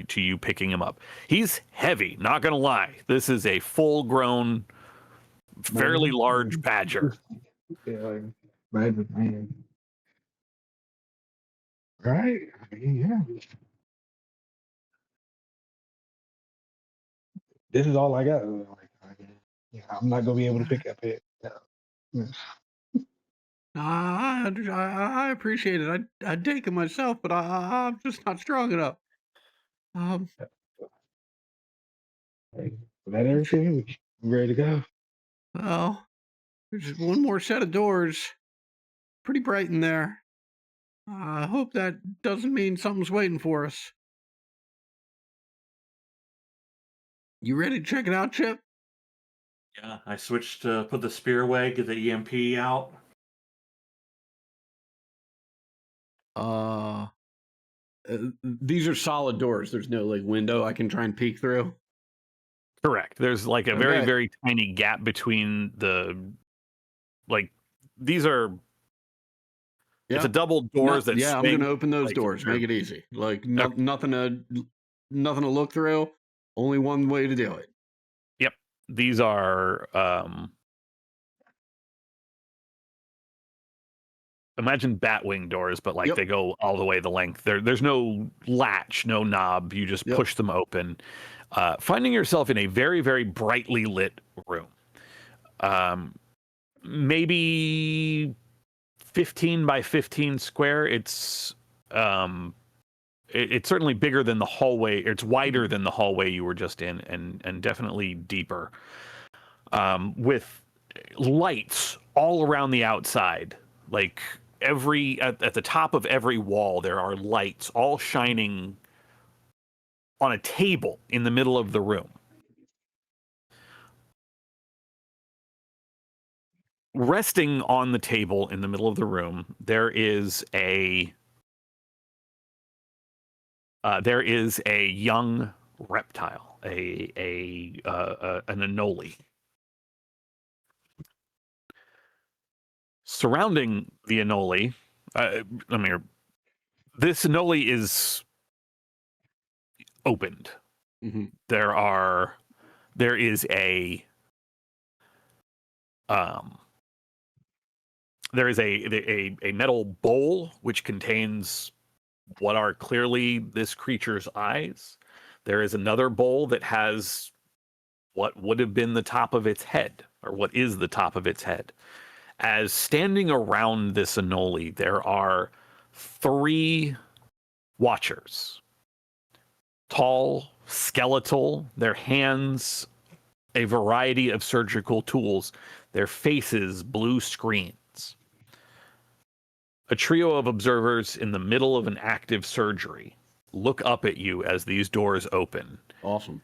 to you picking him up. He's heavy, not gonna lie. This is a full-grown, fairly large badger. Yeah, like badger man. Right? I mean, yeah. This is all I got. I'm not gonna be able to pick up it. Yeah. I appreciate it. I'd take it myself, but I'm just not strong enough. That everything? We ready to go? Well, there's just one more set of doors. Pretty bright in there. I hope that doesn't mean something's waiting for us. You ready to check it out, Chip? Yeah, I switched to put the spear away, get the EMP out. Uh, these are solid doors. There's no like window I can try and peek through. Correct. There's like a very, Okay. very tiny gap between the, like, these are, it's Yeah. a double doors that Yeah, I'm swing, gonna open those like, doors. they're- Make it easy. Like Okay. nothing to look through. Only one way to do it. Yep. These are, imagine Batwing doors, but like Yep. they go all the way the length. There's no latch, no knob. You just Yep. push them open. Finding yourself in a very, very brightly lit room. Maybe 15 by 15 square. It's it's certainly bigger than the hallway. It's wider than the hallway you were just in, and definitely deeper. With lights all around the outside, like at the top of every wall, there are lights all shining on a table in the middle of the room. Resting on the table in the middle of the room, there is a young reptile, an anole. Surrounding the anole, this anole is opened. Mhm. There is a metal bowl which contains what are clearly this creature's eyes. There is another bowl that has what would have been the top of its head, or what is the top of its head. As standing around this anole, there are 3 watchers. Tall, skeletal, their hands a variety of surgical tools, their faces blue screens. A trio of observers in the middle of an active surgery look up at you as these doors open. Awesome.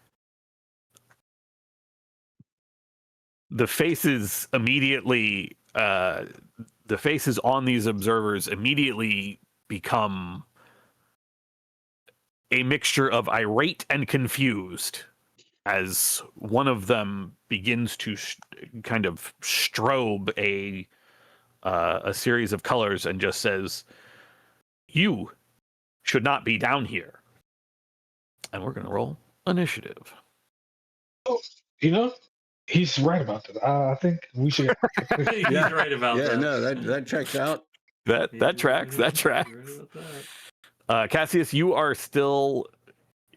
The faces immediately, the faces on these observers immediately become a mixture of irate and confused as one of them begins to kind of strobe a series of colors and just says, "You should not be down here." And we're going to roll initiative. You know, he's right about that. I think we should. He's Yeah. right about Yeah, that. no, that checks out. That He's tracks. right That tracks. about that. Cassius, you are still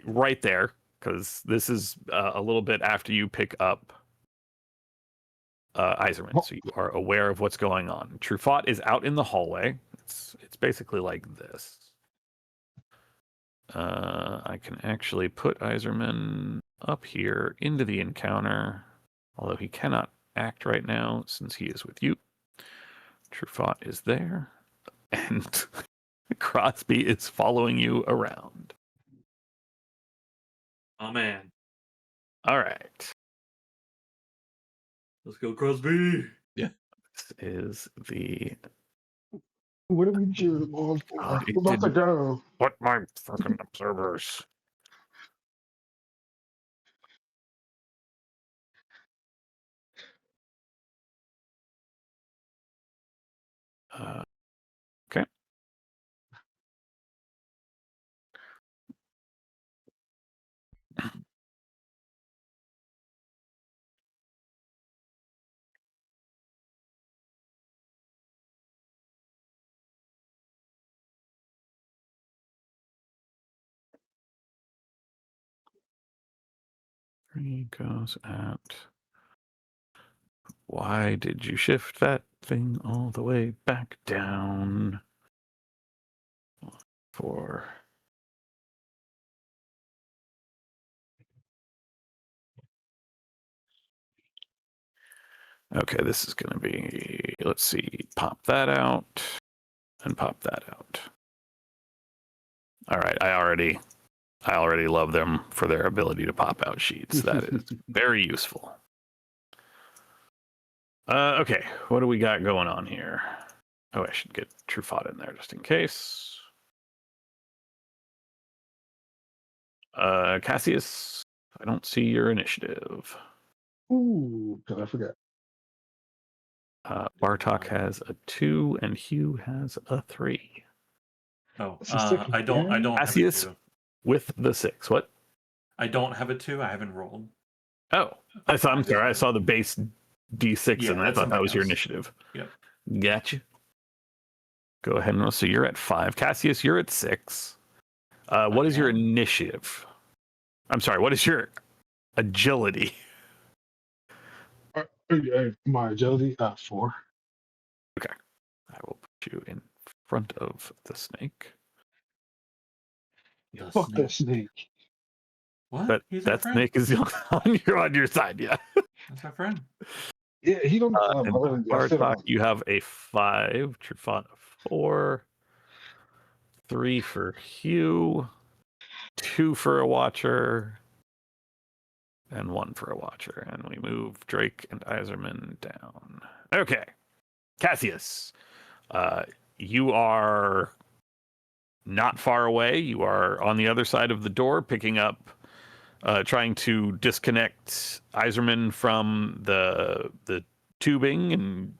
right there because this is a little bit after you pick up Iserman, so you are aware of what's going on. Truffaut is out in the hallway. It's basically like this. I can actually put Iserman up here into the encounter, although he cannot act right now since he is with you. Truffaut is there, and Crosby is following you around. Oh man, All right. let's go Crosby. This is the What are we cheering on for? God, it We're about to didn't- go. what my fucking observers. Okay. He goes at. Why did you shift that thing all the way back down? For. Okay, this is going to be. Let's see. Pop that out. And pop that out. All right, I already love them for their ability to pop out sheets. That is very useful. Okay, what do we got going on here? Oh, I should get Truffaut in there just in case. Cassius, I don't see your initiative. Ooh, 'cause I forgot. Bartok has a 2 and Hugh has a 3. Oh, That's a stick I don't have a Cassius 2. with the 6. What? I don't have a 2. I haven't rolled. Oh, I'm sorry. I saw the base D6 Yeah, and I that's thought that was your something else. initiative. Yep. Gotcha. Go ahead and roll. So you're at 5. Cassius, you're at 6. What is your am. initiative? I'm sorry. What is your agility? My agility, 4. I will put you in front of the snake. The Fuck that snake. snake. What? He's our That friend. snake is on your side, yeah. That's our friend. Yeah, he don't. And Bartok, you have a 5. Truffaut a 4. 3 for Hugh. 2 for a watcher. And 1 for a watcher. And we move Drake and Iserman down. Okay. Cassius, you are not far away. You are on the other side of the door, picking up, trying to disconnect Iserman from the tubing. And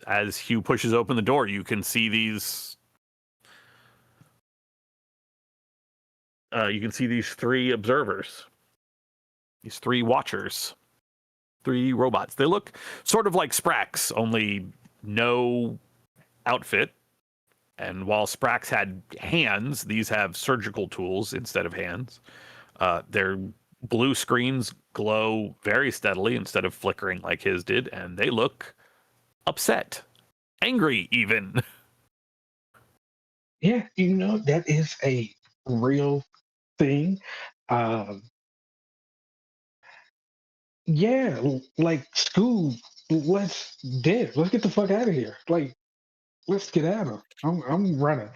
as Hugh pushes open the door, you can see these. You can see these 3 observers. These 3 watchers. 3 robots. They look sort of like Sprax, only no outfit. And while Sprax had hands, these have surgical tools instead of hands. Their blue screens glow very steadily instead of flickering like his did, and they look upset, angry even. Yeah, that is a real thing. Yeah, like school. Let's dip. Let's get the fuck out of here. Like, let's get out of. I'm running.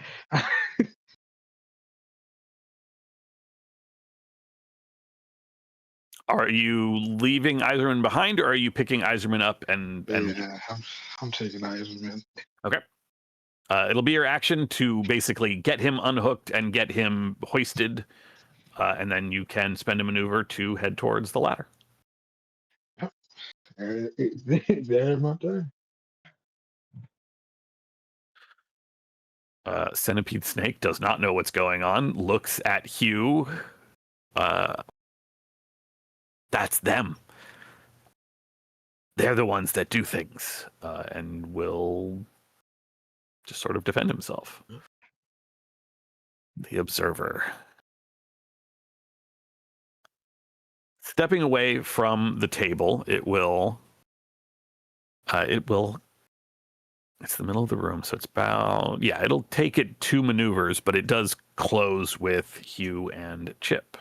Are you leaving Iserman behind, or are you picking Iserman up and Yeah, I'm taking eyes, man. it'll be your action to basically get him unhooked and get him hoisted, and then you can spend a maneuver to head towards the ladder. There's my turn. Centipede Snake does not know what's going on, looks at Hugh. That's them. They're the ones that do things, and will just sort of defend himself. The observer. Stepping away from the table, it will, it's the middle of the room, so it's about, it'll take it 2 maneuvers, but it does close with Hugh and Chip.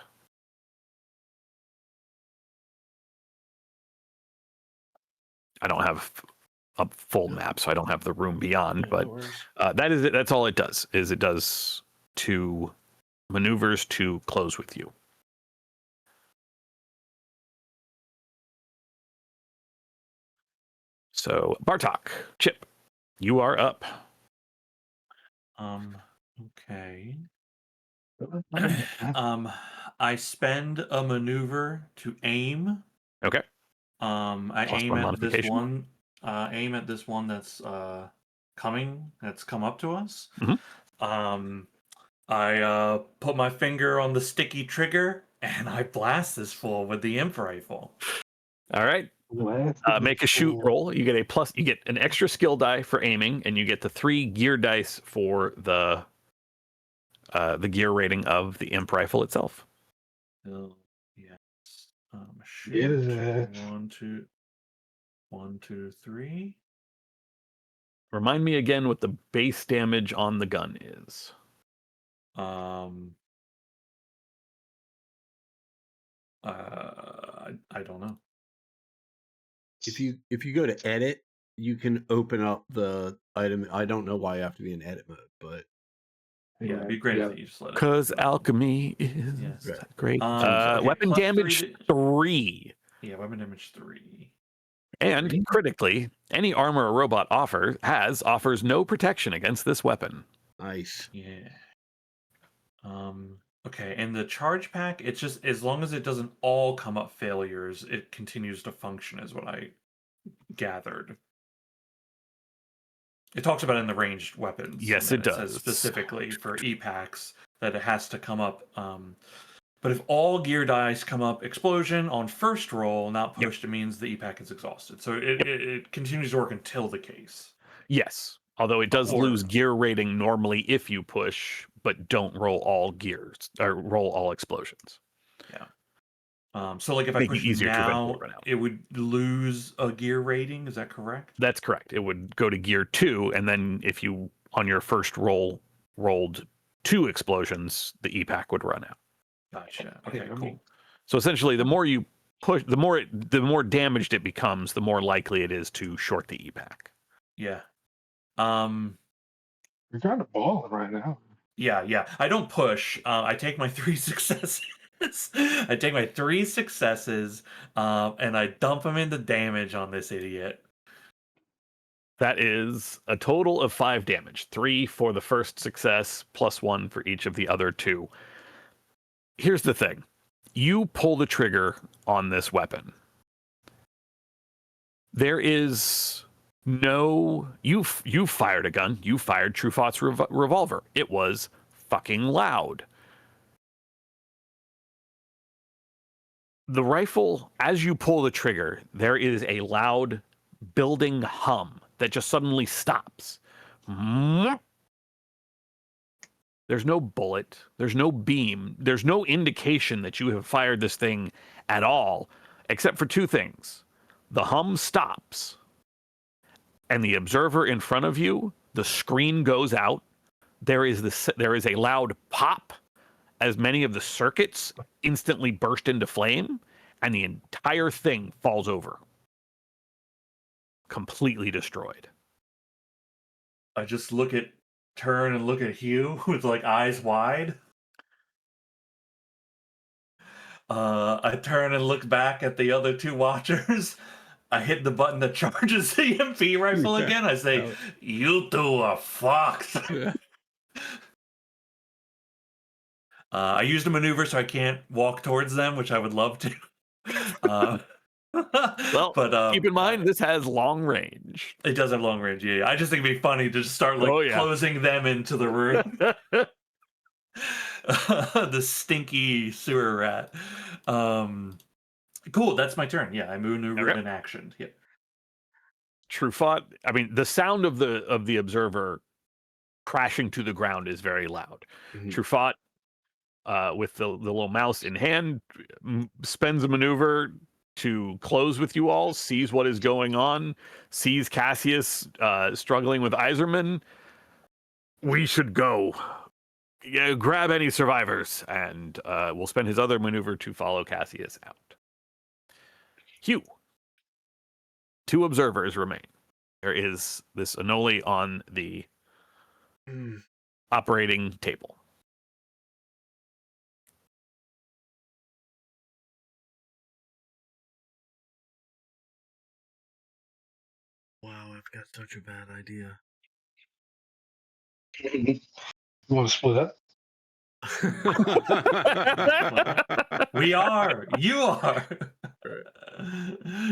I don't have a full map, so I don't have the room beyond, Yeah, but no worries. that is it. That's all it does, is it does 2 maneuvers to close with you. So, Bartok, Chip, you are up. Okay. I spend a maneuver to aim. Okay. I Plus aim one at this modification. one. Aim at this one that's coming. That's come up to us. Mhm. I put my finger on the sticky trigger and I blast this fool with the imp rifle. All right. Make a shoot roll. You get a plus. You get an extra skill die for aiming, and you get the 3 gear dice for the gear rating of the imp rifle itself. Oh, yes. Get his Shoot. ass. 1, 2, 3. Remind me again what the base damage on the gun is. I don't know. If you go to edit, you can open up the item. I don't know why you have to be in edit mode, but Yeah, it'd be great if you just let it. Because alchemy is Yes. great. Okay, weapon plus damage 3 3. Yeah, weapon damage 3. And critically, any armor a robot offers no protection against this weapon. Nice. Yeah. Okay, and the charge pack, it's just as long as it doesn't all come up failures, it continues to function, is what I gathered. It talks about it in the ranged weapons. Yes, and it then says does. specifically for E-packs that it has to come up. But if all gear dice come up explosion on first roll, not pushed, it means the E-pack is exhausted. So it continues to work until the case. Yes, although it does Or- lose gear rating normally if you push, but don't roll all gears or roll all explosions. So like if I Make it push easier to now, eventually run out. it would lose a gear rating. Is that correct? That's correct. It would go to gear 2, and then if you on your first roll rolled 2 explosions, the E-pack would run out. Gotcha. Okay, Yeah, I cool. mean- So essentially, the more you push, the more damaged it becomes, the more likely it is to short the E-pack. Yeah. You're kind of balling right now. Yeah. I don't push. I take my 3 successes. I take my 3 successes, and I dump them into damage on this idiot. That is a total of 5 damage. 3 for the first success, plus 1 for each of the other 2. Here's the thing. You pull the trigger on this weapon. There is no... You fired a gun. You fired Trufat's revolver. It was fucking loud. The rifle, as you pull the trigger, there is a loud building hum that just suddenly stops. There's no bullet, there's no beam, there's no indication that you have fired this thing at all, except for 2 things. The hum stops, and the observer in front of you, the screen goes out. There is a loud pop as many of the circuits instantly burst into flame, and the entire thing falls over. Completely destroyed. I just turn and look at Hugh with like eyes wide. I turn and look back at the other 2 watchers. I hit the button that charges the MP rifle again. I say, "You 2 are fucked." I used a maneuver so I can't walk towards them, which I would love to. Well, but keep in mind, this has long range. it does have long range. Yeah, I just think it'd be funny to just start like Oh, yeah. closing them into the room. The stinky sewer rat. Cool. That's my turn. Yeah, I maneuvered Okay. in action. Yeah. Truffaut, I mean, the sound of the observer crashing to the ground is very loud. Mhm. Truffaut, with the little mouse in hand, spends a maneuver to close with you all, sees what is going on, sees Cassius struggling with Iserman. We should go. Yeah, grab any survivors, and we'll spend his other maneuver to follow Cassius out. Hugh. 2 observers remain. There is this Anoli on the operating table. Wow, I've got such a bad idea. You want to split up? We are. You are.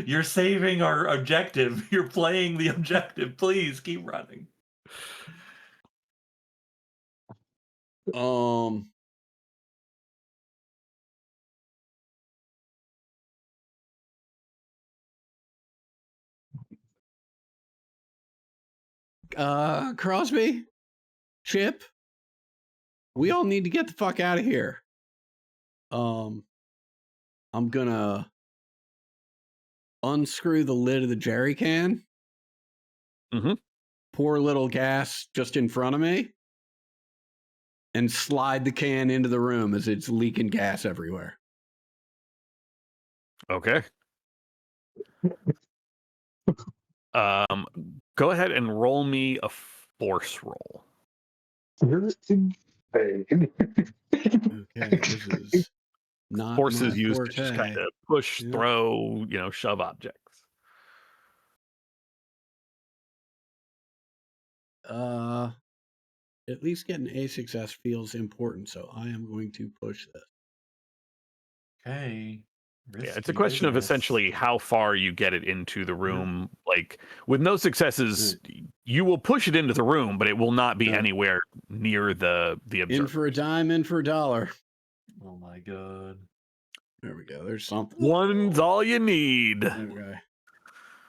You're saving our objective. You're playing the objective. Please keep running. Crosby, Chip, we all need to get the fuck out of here. I'm gonna unscrew the lid of the jerry can. Mhm. Pour a little gas just in front of me, and slide the can into the room as it's leaking gas everywhere. Okay. Go ahead and roll me a force roll. Okay, this is not Force my is used to just forte. kind of push, Yeah. throw, shove objects. At least getting a success feels important, so I am going to push this. Okay. Yeah, it's Risky a question of business. essentially how far you get it into the room. Like with no successes, you will push it into the room, but it will not be Yeah. anywhere near the In observer. for a dime, in for a dollar. Oh my god. There we go. There's something. One's all you need. Okay.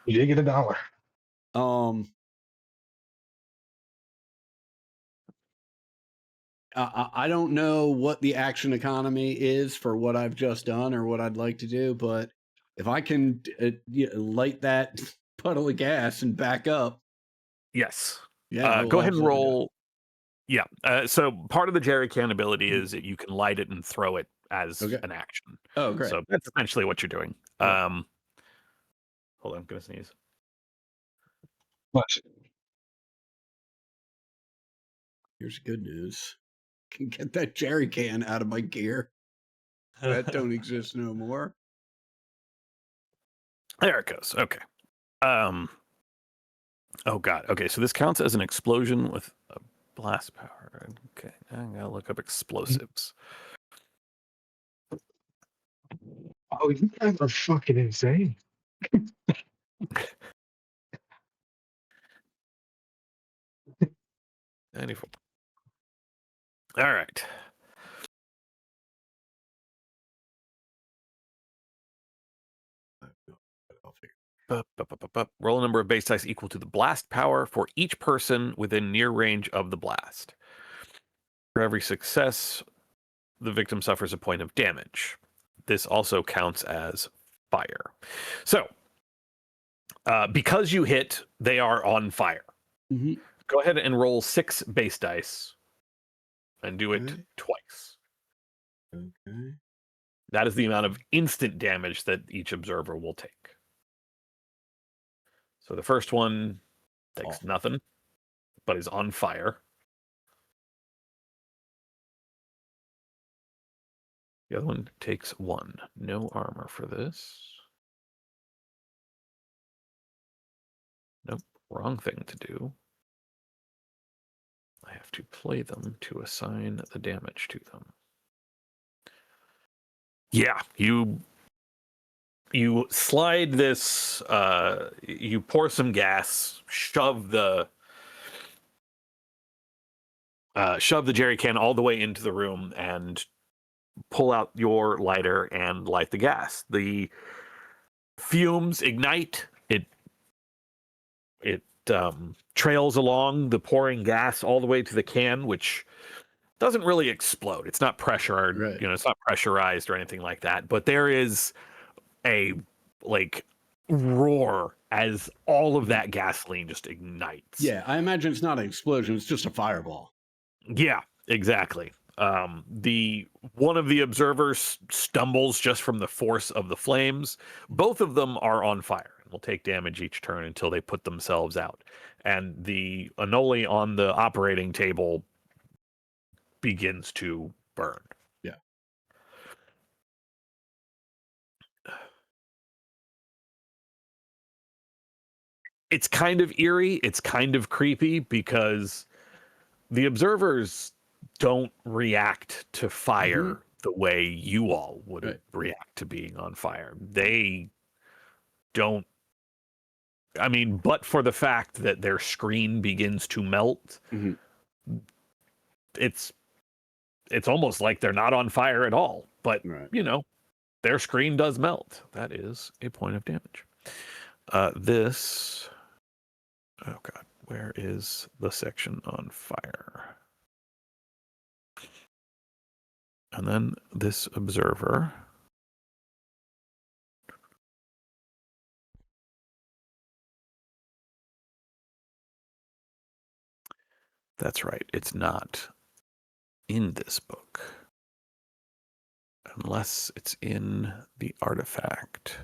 You did get $1. I don't know what the action economy is for what I've just done or what I'd like to do, but if I can light that puddle of gas and back up, Yes. yeah, I will Go ahead and absolutely do it. roll. Yeah. So part of the jerry can ability is that you can light it and throw it as Okay. an action. Oh, great. So that's essentially what you're doing. Yeah. Hold on, I'm gonna sneeze. What? Here's good news. Can get that jerry can out of my gear. That don't exist no more. There it goes. Okay. Oh god. Okay, so this counts as an explosion with a blast power. Okay, I gotta look up explosives. Oh, you guys are fucking insane. 94. All right. I'll figure. Roll a number of base dice equal to the blast power for each person within near range of the blast. For every success, the victim suffers a point of damage. This also counts as fire. So, because you hit, they are on fire. Mm-hmm. Go ahead and roll 6 base dice and do it Okay. twice. Okay. That is the amount of instant damage that each observer will take. So the first one takes nothing, but is on fire. The other one takes 1. No armor for this. Nope, wrong thing to do. I have to play them to assign the damage to them. Yeah, you slide this, you pour some gas, shove the jerry can all the way into the room and pull out your lighter and light the gas. The fumes ignite. It trails along the pouring gas all the way to the can, which doesn't really explode. It's not pressured, Right. it's not pressurized or anything like that. But there is a roar as all of that gasoline just ignites. Yeah, I imagine it's not an explosion; it's just a fireball. Yeah, exactly. One of the observers stumbles just from the force of the flames. Both of them are on fire and will take damage each turn until they put themselves out. And the Anole on the operating table begins to burn. Yeah. It's kind of eerie. It's kind of creepy because the observers don't react to fire the way you all would react to being on fire. They don't. I mean, but for the fact that their screen begins to melt, it's almost like they're not on fire at all. But, their screen does melt. That is a point of damage. This... Oh, God. Where is the section on fire? And then this observer... That's right. It's not in this book. Unless it's in the artifact.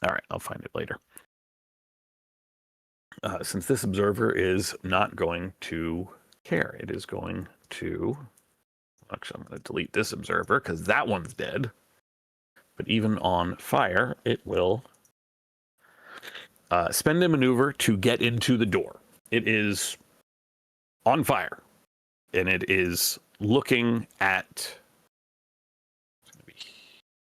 All right, I'll find it later. Since this observer is not going to care, it is going to... Actually, I'm going to delete this observer because that one's dead. But even on fire, it will spend a maneuver to get into the door. It is on fire, and it is looking at. It's going to be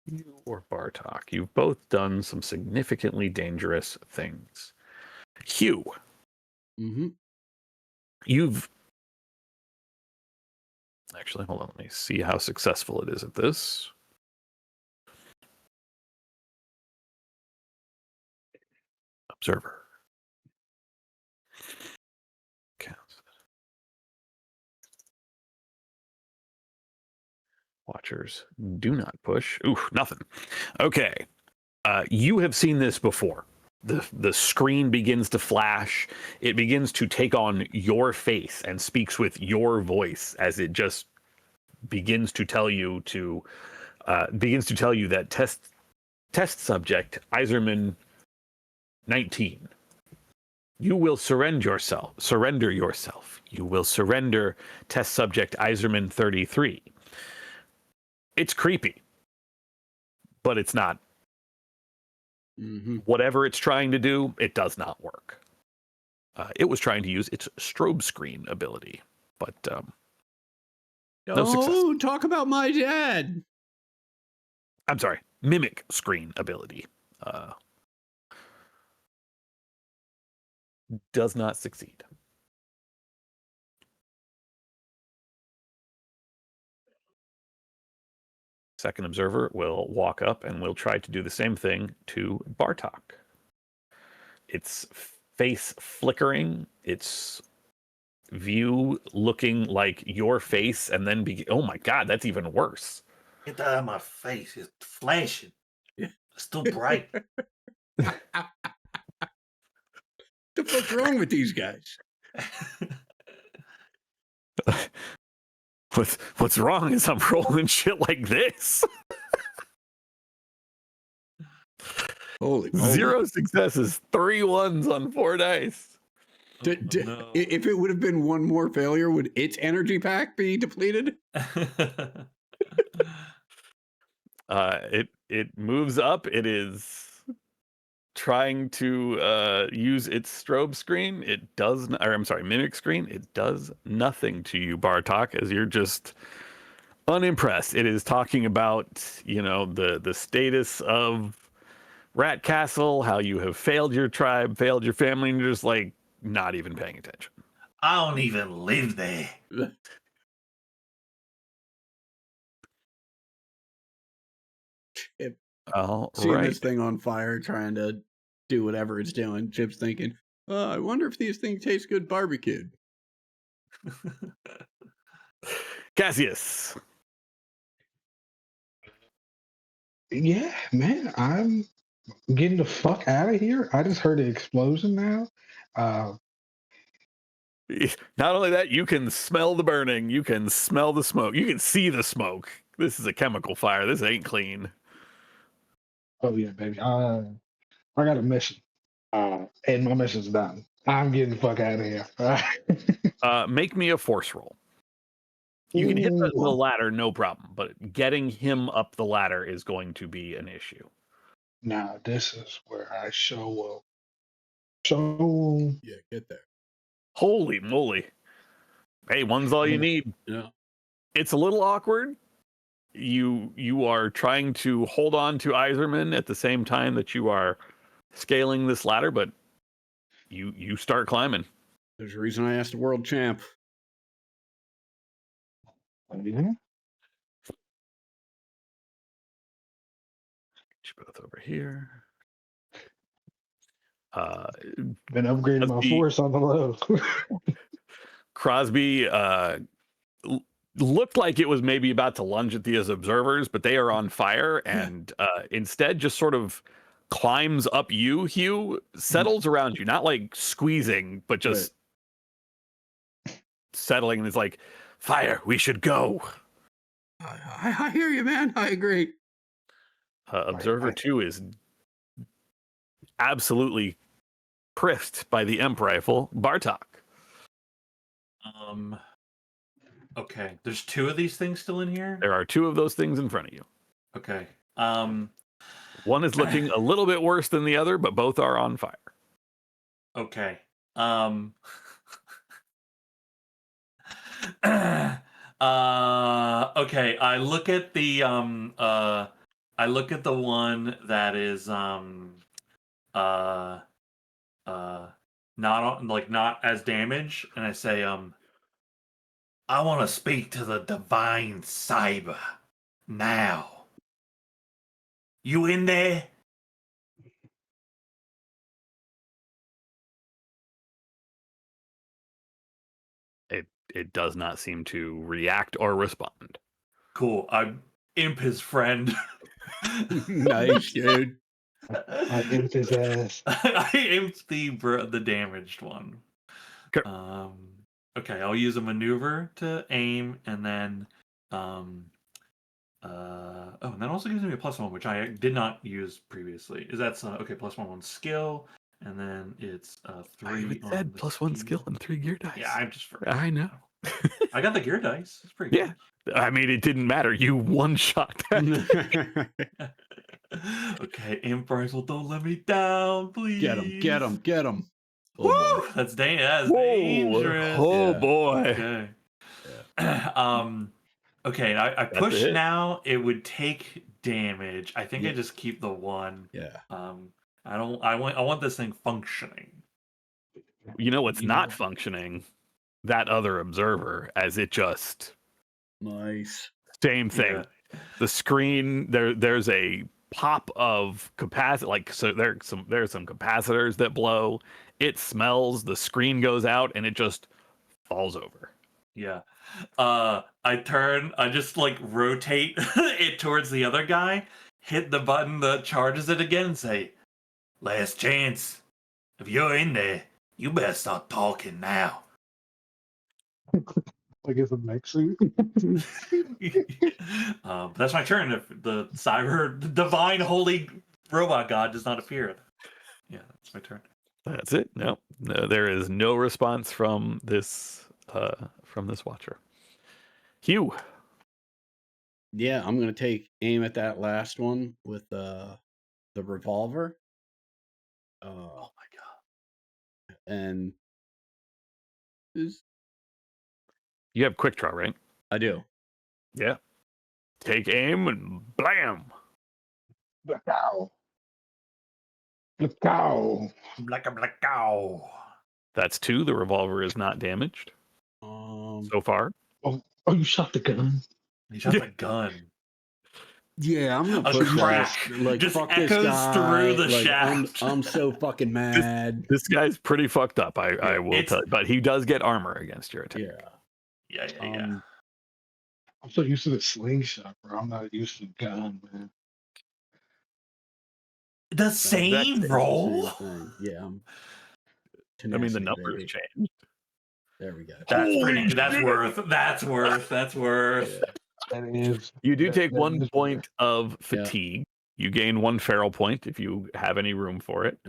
you or Bartok. You've both done some significantly dangerous things. Hugh, Mm-hmm. you've actually, hold on, let me see how successful it is at this. Observer. Counts. Watchers do not push. Ooh, nothing. Okay. You have seen this before. The screen begins to flash. It begins to take on your face and speaks with your voice as it just begins to tell you that test subject Iserman 19. You will surrender yourself. You will surrender test subject Iserman 33. It's creepy, but it's not. Mm-hmm. Whatever it's trying to do, it does not work. It was trying to use its strobe screen ability, but no success. Oh, talk about my dad. I'm sorry, mimic screen ability. Does not succeed. Second observer will walk up and will try to do the same thing to Bartok. Its face flickering, its view looking like your face, and then oh my god, that's even worse. Get that out of my face. It's flashing. It's still bright. The fuck's wrong with these guys? What's wrong is I'm rolling shit like this. Holy 0 successes, 3 ones on 4 dice. No. If it would have been one more failure, would its energy pack be depleted? It moves up. It is trying to use its strobe screen. It does, or I'm sorry, mimic screen. It does nothing to you, Bartok, as you're just unimpressed. It is talking about, the status of Rat Castle, how you have failed your tribe, failed your family, and you're just like not even paying attention. I don't even live there. Seeing Right. this thing on fire, trying to do whatever it's doing. Chip's thinking, I wonder if these things taste good barbecued. Cassius. Yeah, man, I'm getting the fuck out of here. I just heard an explosion now. Not only that, you can smell the burning, you can smell the smoke, you can see the smoke. This is a chemical fire. This ain't clean. Oh yeah, baby. I got a mission, and my mission's done. I'm getting the fuck out of here. Make me a force roll. You can hit the Ooh. ladder, no problem, but getting him up the ladder is going to be an issue. Now this is where I show up. So Yeah, get there. Holy moly. Hey, one's all you need. Yeah. It's a little awkward. You are trying to hold on to Iserman at the same time that you are scaling this ladder, but you start climbing. There's a reason I asked the world champ. yeah. Get you both over here. Been upgrading my Crosby- force on the low. Crosby looked like it was maybe about to lunge at the observers, but they are on fire, and instead just sort of climbs up you, Hugh, settles around you, not like squeezing, but just settling, and is like, fire, we should go. I hear you, man. I agree. Observer 2 is absolutely pressed by the Emp rifle. Bartok. Okay, there's 2 of these things still in here. There are 2 of those things in front of you. Okay. One is looking a little bit worse than the other, but both are on fire. Okay. Okay, I look at the one that is not as damaged, and I say, I want to speak to the divine cyber now. You in there? It does not seem to react or respond. Cool. I imp his friend. Nice, dude. I imped his ass. I imped the damaged one. Okay. Okay, I'll use a maneuver to aim, and then and that also gives me a +1, which I did not use previously. Is that okay? +1 skill, and then it's 3. I even on said the +1 speed. skill and 3 gear dice. Yeah, I'm just for. I know. I got the gear dice. It's pretty Yeah. I mean, it didn't matter. You one shot that. good. Okay, imp rifle, don't let me down, please. Get him, get him, get him. Woo! Oh, boy. That's Whoa. dangerous. Oh Yeah. boy. Okay. Okay, I That's push it. now. It would take damage. I think I Yeah. just keep the 1. Yeah. I want this thing functioning. You know what's You not know. functioning? That other observer, as it just Nice. same thing. Yeah. The screen there's a pop of capacity, like, so there's some capacitors that blow. It smells, the screen goes out, and it just falls over. Yeah. I just like rotate it towards the other guy, hit the button that charges it again, and say, "Last chance. If you're in there, you better start talking now." Like it's a mech suit. That's my turn. If the divine holy robot god does not appear, yeah, that's my turn. That's it. No, there is no response from this watcher. Hugh. Yeah, I'm gonna take aim at that last one with the revolver. Oh my god! And You have quick draw, right? I do. Yeah. Take aim and blam. Blackout. Blackout. Like a blackout. That's 2. The revolver is not damaged so far. Oh, you shot the gun. He shot the gun. Yeah, I'm gonna A push crack this. Like, just fuck this echoes guy. through the like, shaft. I'm so fucking mad. This guy's pretty fucked up. I will It's- tell you, but he does get armor against your attack. Yeah. Yeah. I'm so used to the slingshot, bro. I'm not used to the gun, man. The same roll. Same thing. Yeah. I mean, the tenacity, numbers baby. change. There we go. That's Holy pretty. That's shit. worth. That's worth. That's worth. Yeah. That is. You do that- take that 1 is point of Yeah. fatigue. You gain 1 feral point if you have any room for it.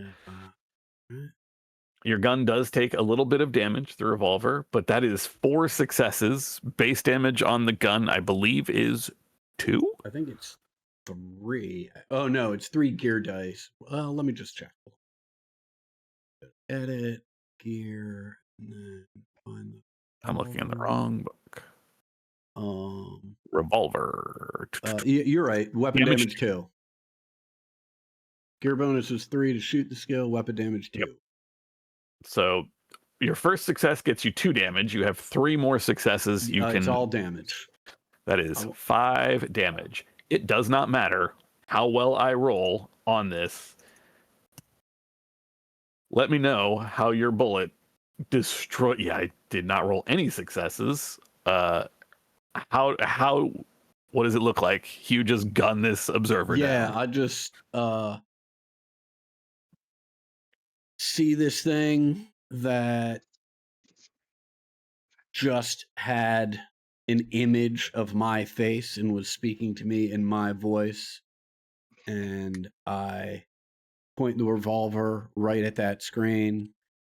Your gun does take a little bit of damage, the revolver, but that is 4 successes. Base damage on the gun, I believe, is 2. I think it's 3. Oh no, it's 3 gear dice. Well, let me just check. Edit gear, and then find the. I'm looking in the revolver. wrong book. Revolver. You're right. Weapon Damage damage 2. Gear bonus is 3 to shoot the skill. Weapon damage 2. Yep. So your first success gets you 2 damage. You have 3 more successes. You can. It's all damage. That is I'll- 5 damage. It does not matter how well I roll on this. Let me know how your bullet destroyed. Yeah, I did not roll any successes. How what does it look like? You just gun this observer Yeah, down. I just see this thing that just had an image of my face and was speaking to me in my voice, and I point the revolver right at that screen,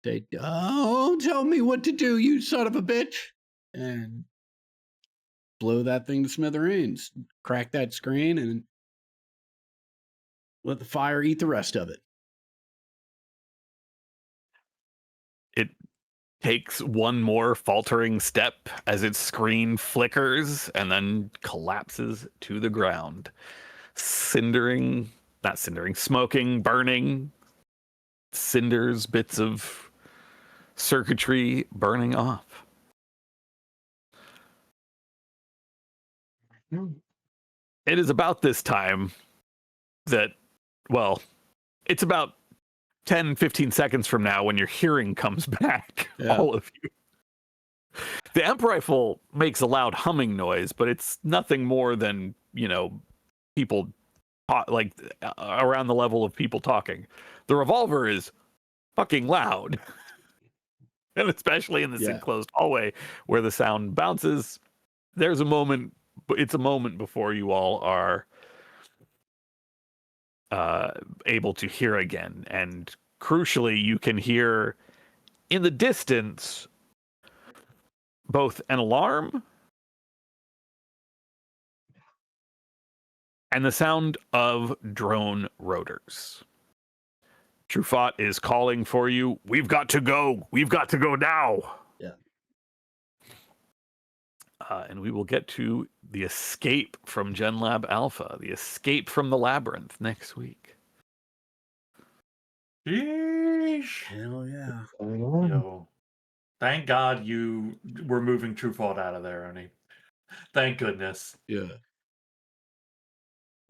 say, "Don't tell me what to do, you son of a bitch," and blow that thing to smithereens, crack that screen, and Let the fire eat the rest of it. It takes one more faltering step as its screen flickers and then collapses to the ground. Smoking, burning, cinders, bits of circuitry burning off. It is about this time that, well, it's about 10, 15 seconds from now when your hearing comes back, Yeah. all of you. The amp rifle makes a loud humming noise, but it's nothing more than, people around the level of people talking. The revolver is fucking loud. And especially in this Yeah. enclosed hallway where the sound bounces, it's a moment before you all are able to hear again. And crucially, you can hear in the distance both an alarm and the sound of drone rotors. Truffaut is calling for you. We've got to go. We've got to go now. Yeah. And we will get to the escape from GenLab Alpha, the escape from the labyrinth next week. Yeesh. Hell yeah. Yo. Thank God you were moving Truefault out of there, Oni. Thank goodness. Yeah.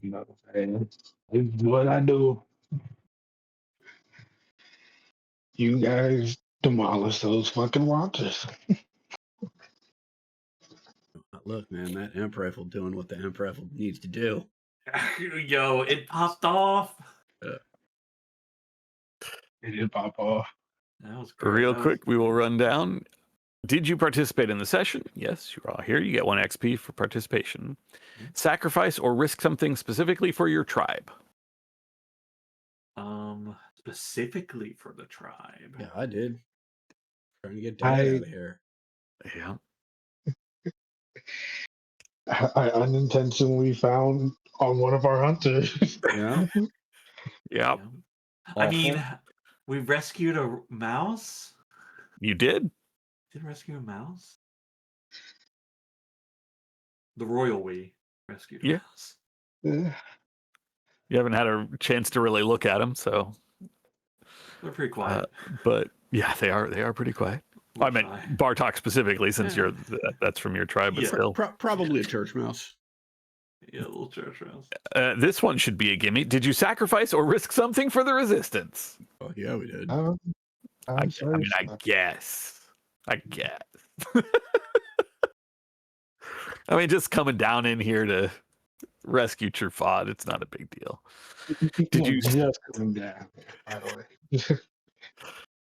No, man. It's what I do. You guys demolish those fucking watches. Look, man, that amp rifle doing what the amp rifle needs to do. Yo, it popped off. It did pop off. That was great. Real That was- quick, we will run down. Did you participate in the session? Yes, you're all here. You get 1 XP for participation. Sacrifice or risk something specifically for your tribe. Specifically for the tribe. Yeah, I did. Trying to get Dad out of here. Yeah. I unintentionally found on one of our hunters. Yeah. Yeah. I mean, Awful. we rescued a mouse. You did? Did rescue a mouse? The royal we rescued a Yeah. mouse. You haven't had a chance to really look at them, so. They're pretty quiet. But yeah, they are pretty quiet. We'll I meant try. Bartok specifically, since Yeah. that's from your tribe, but Yeah. still. Probably a church mouse. Yeah, little church mouse. This one should be a gimme. Did you sacrifice or risk something for the resistance? Oh, yeah, we did. I guess. I mean, just coming down in here to rescue Truffaut, it's not a big deal. Did you- just coming down? By the way.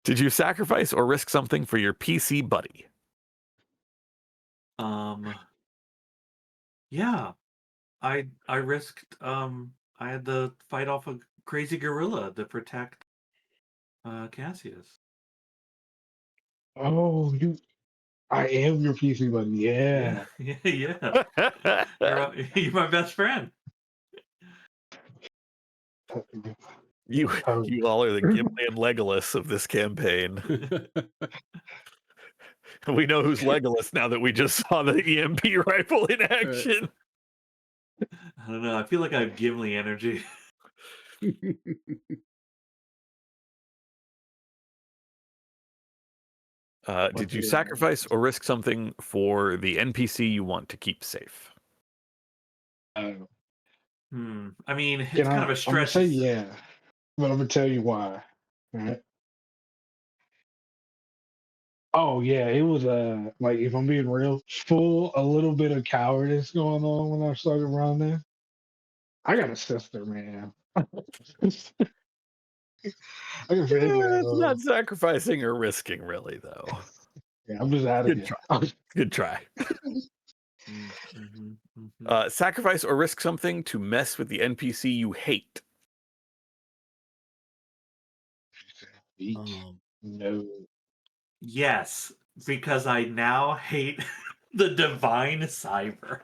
Did you sacrifice or risk something for your PC buddy? Yeah. I risked I had to fight off a crazy gorilla to protect Cassius. Oh, I am your PC buddy. Yeah. Yeah. You're my best friend. You all are the Gimli and Legolas of this campaign. We know who's Legolas now that we just saw the EMP rifle in action. I don't know. I feel like I have Gimli energy. Did you sacrifice or risk something for the NPC you want to keep safe? I mean, it's Can kind of a I'm gonna stretch. say yeah, but I'm gonna tell you why. All right. Oh yeah, it was like if I'm being real, a little bit of cowardice going on when I started running. I got a sister, man. I can feel It's that. not sacrificing or risking, really, though. Yeah, I'm just out of Good here. Good try. Mhm. Sacrifice or risk something to mess with the NPC you hate. No. Yes, because I now hate The divine cyber.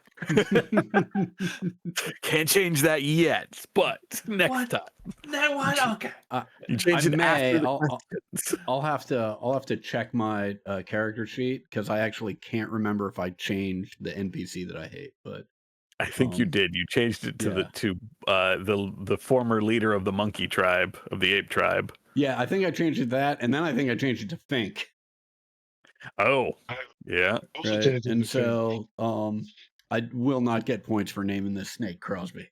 Can't change that yet, but next What? time. Now what? Okay. You change it may. after the I'll have to check my character sheet because I actually can't remember if I changed the NPC that I hate. But I think you did. You changed it to the former leader of the monkey tribe, of the ape tribe. yeah, I think I changed it to that, and then I think I changed it to Fink. Oh, yeah. Right? And so I will not get points for naming this snake Crosby,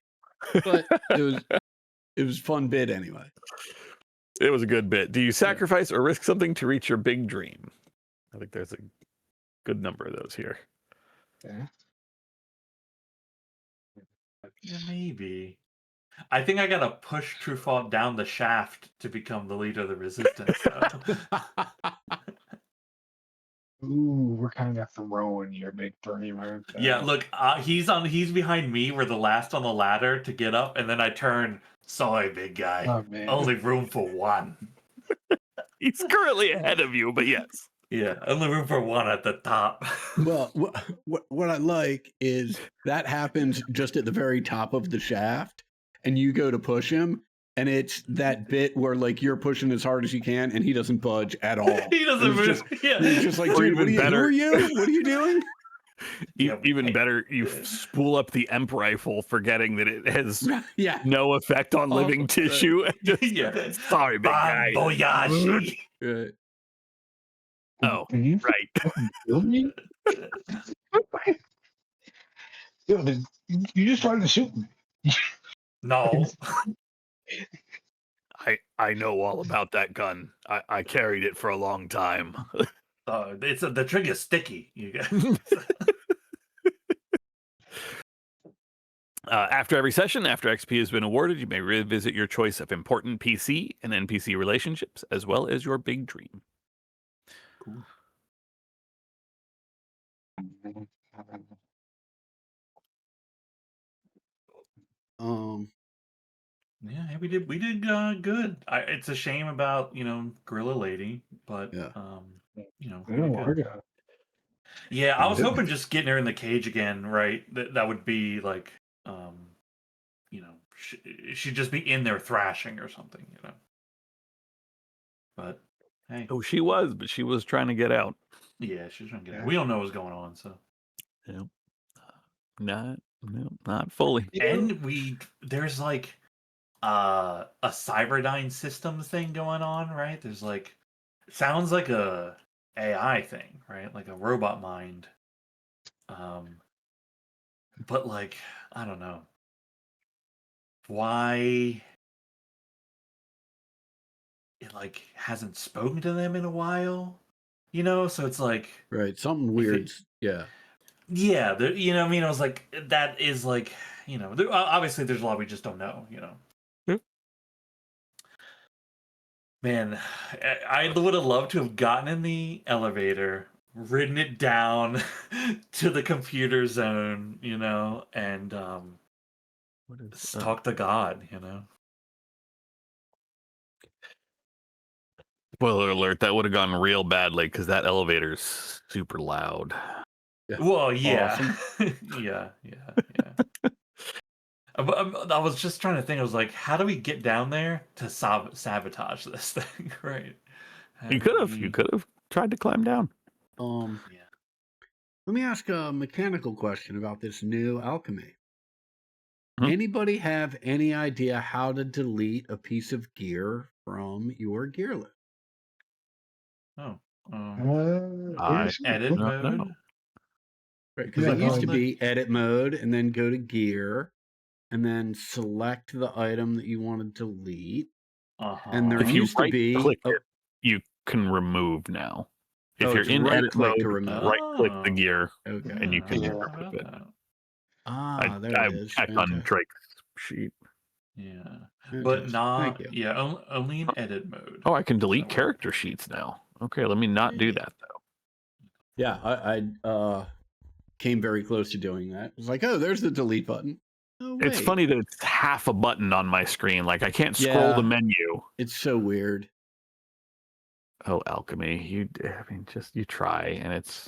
but it was fun bit anyway. It was a good bit. Do you sacrifice or risk something to reach your big dream? I think there's a good number of those here. Yeah. Yeah, maybe. I think I gotta push Truffaut down the shaft to become the leader of the resistance. So. Ooh, we're kind of throwing your big dream. Yeah, look, he's behind me. We're the last on the ladder to get up, and then I turn. Sorry, big guy. Oh, man. Only room for one. He's currently ahead of you, but yes. Yeah, only room for one at the top. Well, what I like is that happens just at the very top of the shaft, and you go to push him, and it's that bit where like you're pushing as hard as you can, and he doesn't budge at all. He doesn't It's move. just- Yeah, He's just like, Or dude, even who better. are you? What are you doing? Yeah, Even hey. better, you spool up the Emp rifle, forgetting that it has Yeah. no effect on living Awful. tissue. And just, Yeah. sorry, big Bon guy. voyage. Right. Oh, Are you right. kill me? Yo, you just tried to shoot me. No. I know all about that gun. I carried it for a long time. The trigger's sticky. You guys. After every session, after XP has been awarded, you may revisit your choice of important PC and NPC relationships, as well as your big dream. Yeah, we did good. It's a shame about Gorilla Lady, but Yeah. we I did don't good. work out. Yeah, I was hoping just getting her in the cage again, right? That would be like, she'd just be in there thrashing or something, But hey, Oh, she was, but she was trying to get out. yeah, she's trying to get. Yeah. We don't know what's going on, so. Not fully. And there's like a Cyberdyne system thing going on, right? There's like, sounds like a AI thing, right? Like a robot mind. But like, I don't know why it like hasn't spoken to them in a while, so it's like, Right. Something weird. Yeah. yeah, I mean, I was like, that is like, obviously there's a lot we just don't know, Man, I would have loved to have gotten in the elevator, ridden it down to the computer zone, and talk to God, Spoiler alert, that would have gone real badly because that elevator's super loud. Well, yeah, Awesome. yeah. I was just trying to think. I was like, how do we get down there to sabotage this thing, right? You could have tried to climb down. Yeah. Let me ask a mechanical question about this new alchemy. Hmm? Anybody have any idea how to delete a piece of gear from your gear list? Oh. Edit Edit No, mode. no. Right, because Yeah, it used no, to but- be edit mode and then go to gear and then select the item that you want to delete. Uh-huh. And there If you used to be right-click a- it, you can remove now. If Oh, you're it's in edit right-click mode, to remove. right-click the Oh. gear, Okay. and you can Yeah. get rid of it. Ah, there I it is. checked on Fantastic. Drake's sheet. Yeah. Fantastic. But not, Thank you. yeah, only in edit mode. Oh, I can delete So- character sheets now. Okay, let me not do that though. Yeah, I came very close to doing that. It was like, oh, there's the delete button. Oh, It's wait. funny that it's half a button on my screen. Like I can't scroll Yeah. the menu. It's so weird. Oh, alchemy! You try, and it's